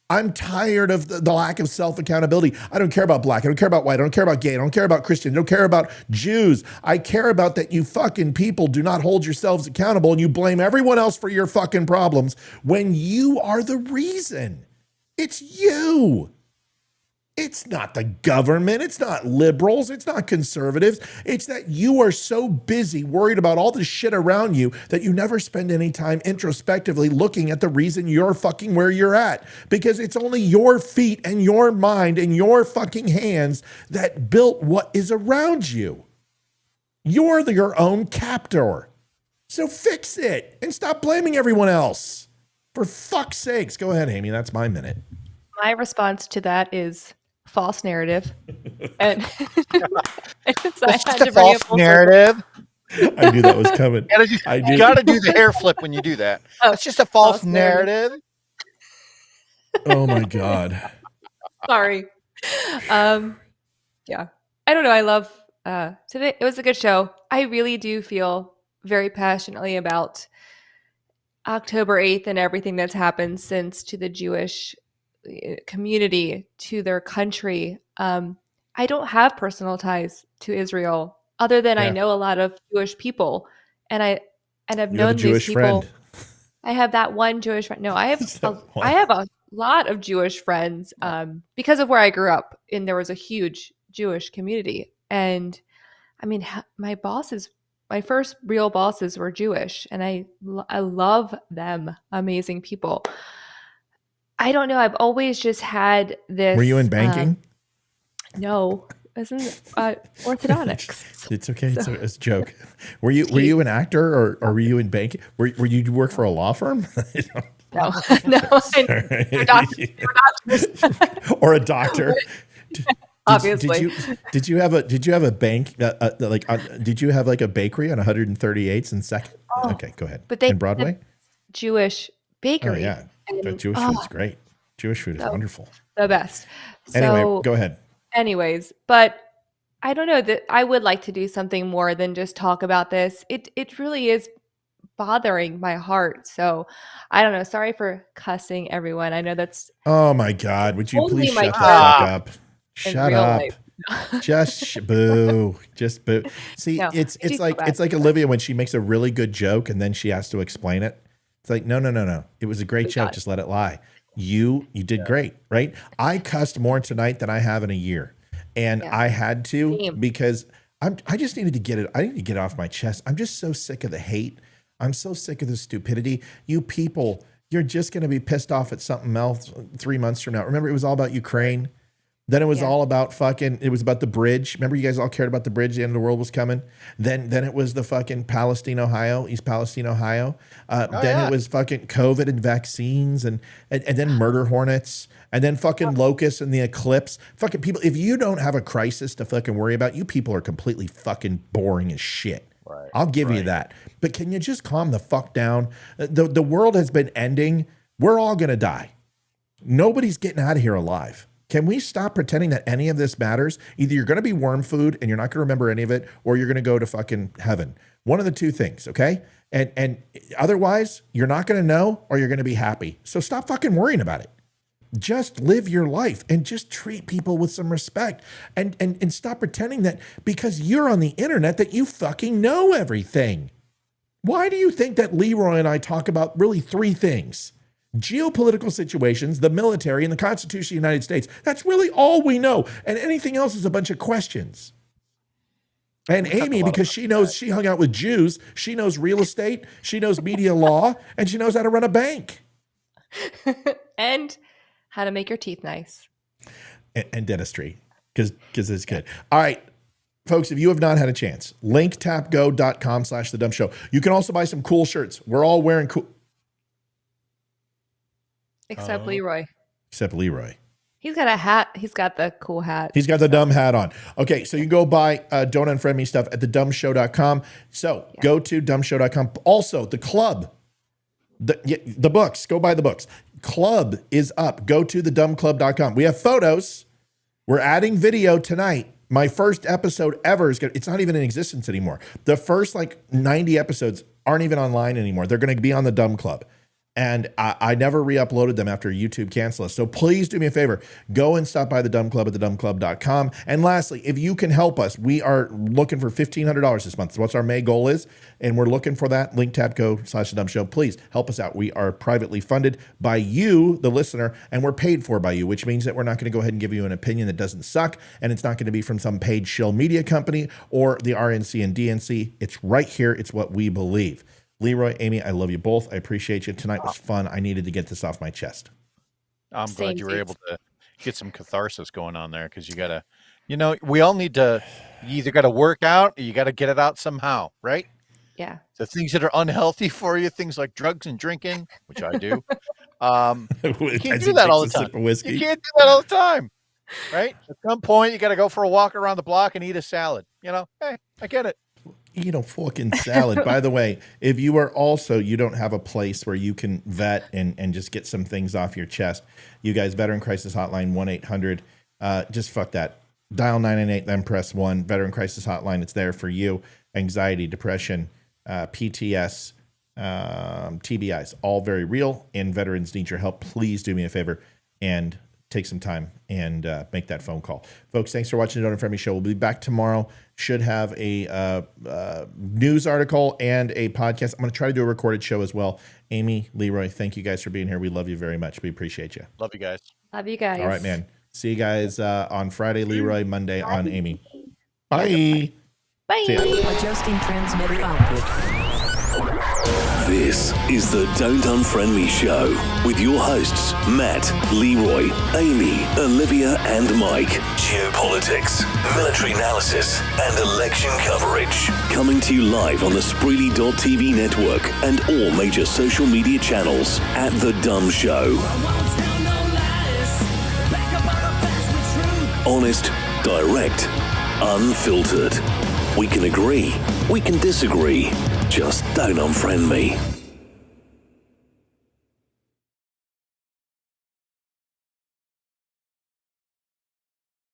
I'm tired of the lack of self-accountability. I don't care about black. I don't care about white. I don't care about gay. I don't care about Christian. I don't care about Jews. I care about that you fucking people do not hold yourselves accountable and you blame everyone else for your fucking problems when you are the reason. It's you. It's not the government. It's not liberals. It's not conservatives. It's that you are so busy worried about all the shit around you that you never spend any time introspectively looking at the reason you're fucking where you're at. Because it's only your feet and your mind and your fucking hands that built what is around you. You're your own captor. So fix it and stop blaming everyone else. For fuck's sakes. Go ahead, Amy. That's my minute. My response to that is false narrative. And it's just a false narrative. I knew that was coming. You got to do the hair flip when you do that. It's just a false narrative. Oh my God. Sorry. Yeah. I don't know. I love today. It was a good show. I really do feel very passionately about October 8th and everything that's happened since to the Jewish community, to their country. I don't have personal ties to Israel other than I know a lot of Jewish people, and I've known these people. Friend. I have that one Jewish friend. No, I have a lot of Jewish friends because of where I grew up, and there was a huge Jewish community. And I mean, my first real bosses were Jewish, and I love them. Amazing people. I don't know. I've always just had this. Were you in banking? No, I was in orthodontics. It's okay. It's a joke. Were you an actor or were you in banking? Were you work for a law firm? No. Or a doctor. Obviously. Did you have a bank did you have like a bakery on 138th and 2nd? Okay, go ahead. But they in Broadway? Jewish bakery. Oh yeah. But Jewish food is great. Jewish food is wonderful. The best. Anyway, go ahead. Anyways, but I don't know that I would like to do something more than just talk about this. It really is bothering my heart. So I don't know. Sorry for cussing everyone. I know that's. Oh my God. Would you please shut the fuck up? Shut up. Just boo. Just boo. See, no, it's like Olivia when she makes a really good joke and then she has to explain it. It's like, no. It was a great joke. Just let it lie. You did great, right? I cussed more tonight than I have in a year. And I had to because I just needed to get it. I need to get it off my chest. I'm just so sick of the hate. I'm so sick of the stupidity. You people, you're just going to be pissed off at something else 3 months from now. Remember, it was all about Ukraine. Then it was all about it was about the bridge. Remember you guys all cared about the bridge, the end of the world was coming? Then it was the fucking Palestine, Ohio, East Palestine, Ohio. It was fucking COVID and vaccines and then murder hornets and then fucking locusts and the eclipse. Fucking people, if you don't have a crisis to fucking worry about, you people are completely fucking boring as shit. Right. I'll give you that. But can you just calm the fuck down? The world has been ending. We're all going to die. Nobody's getting out of here alive. Can we stop pretending that any of this matters? Either you're going to be worm food and you're not going to remember any of it, or you're going to go to fucking heaven. One of the two things, okay? And otherwise, you're not going to know, or you're going to be happy. So stop fucking worrying about it. Just live your life and just treat people with some respect, and stop pretending that because you're on the internet that you fucking know everything. Why do you think that Leroy and I talk about really three things? Geopolitical situations, the military, and the Constitution of the United States. That's really all we know. And anything else is a bunch of questions. And Amy, because she hung out with Jews, she knows real estate, she knows media law, and she knows how to run a bank. And how to make your teeth nice. And dentistry, because it's good. All right, folks, if you have not had a chance, linktapgo.com/thedumshow. You can also buy some cool shirts. We're all wearing cool. Except Leroy. Except Leroy. He's got a hat. He's got the cool hat. He's got the dumb hat on. Okay, so you can go buy Don't Unfriend Me stuff at thedumshow.com. So go to dumshow.com. Also, the club, the books. Go buy the books. Club is up. Go to thedumbclub.com. We have photos. We're adding video tonight. My first episode ever it's not even in existence anymore. The first 90 episodes aren't even online anymore. They're going to be on the Dumb Club. And I never re-uploaded them after YouTube canceled us. So please do me a favor. Go and stop by the Dumb Club at thedumbclub.com. And lastly, if you can help us, we are looking for $1,500 this month. So what's our May goal is. And we're looking for that. linktapgo.com/thedumbshow. Please help us out. We are privately funded by you, the listener, and we're paid for by you, which means that we're not going to go ahead and give you an opinion that doesn't suck. And it's not going to be from some paid shill media company or the RNC and DNC. It's right here. It's what we believe. Leroy, Amy, I love you both. I appreciate you. Tonight was fun. I needed to get this off my chest. I'm glad you were able to get some catharsis going on there, because you got to, we all need to, you either got to work out or you got to get it out somehow, right? Yeah. The things that are unhealthy for you, things like drugs and drinking, which I do. You can't do that all the time. You can't do that all the time, right? At some point, you got to go for a walk around the block and eat a salad. Hey, I get it. Eat a fucking salad. By the way, if you are you don't have a place where you can vet and just get some things off your chest, you guys, Veteran Crisis Hotline, 1-800, just fuck that. Dial 998, then press 1. Veteran Crisis Hotline, it's there for you. Anxiety, depression, PTS, TBIs, all very real, and veterans need your help. Please do me a favor and take some time and make that phone call. Folks, thanks for watching the Don't Unfriend Me Show. We'll be back tomorrow. Should have a news article and a podcast. I'm going to try to do a recorded show as well. Amy, Leroy, thank you guys for being here. We love you very much. We appreciate you. Love you guys. Love you guys. All right, man. See you guys on Friday, Leroy, Monday on Amy. Bye. Bye. Adjusting transmitter output. This is the Don't Unfriend Me Show with your hosts, Matt, Leroy, Amy, Olivia, and Mike. Geopolitics, military analysis, and election coverage. Coming to you live on the Spreely.tv network and all major social media channels at The DUM Show. Honest, direct, unfiltered. We can agree, we can disagree. Just don't unfriend me.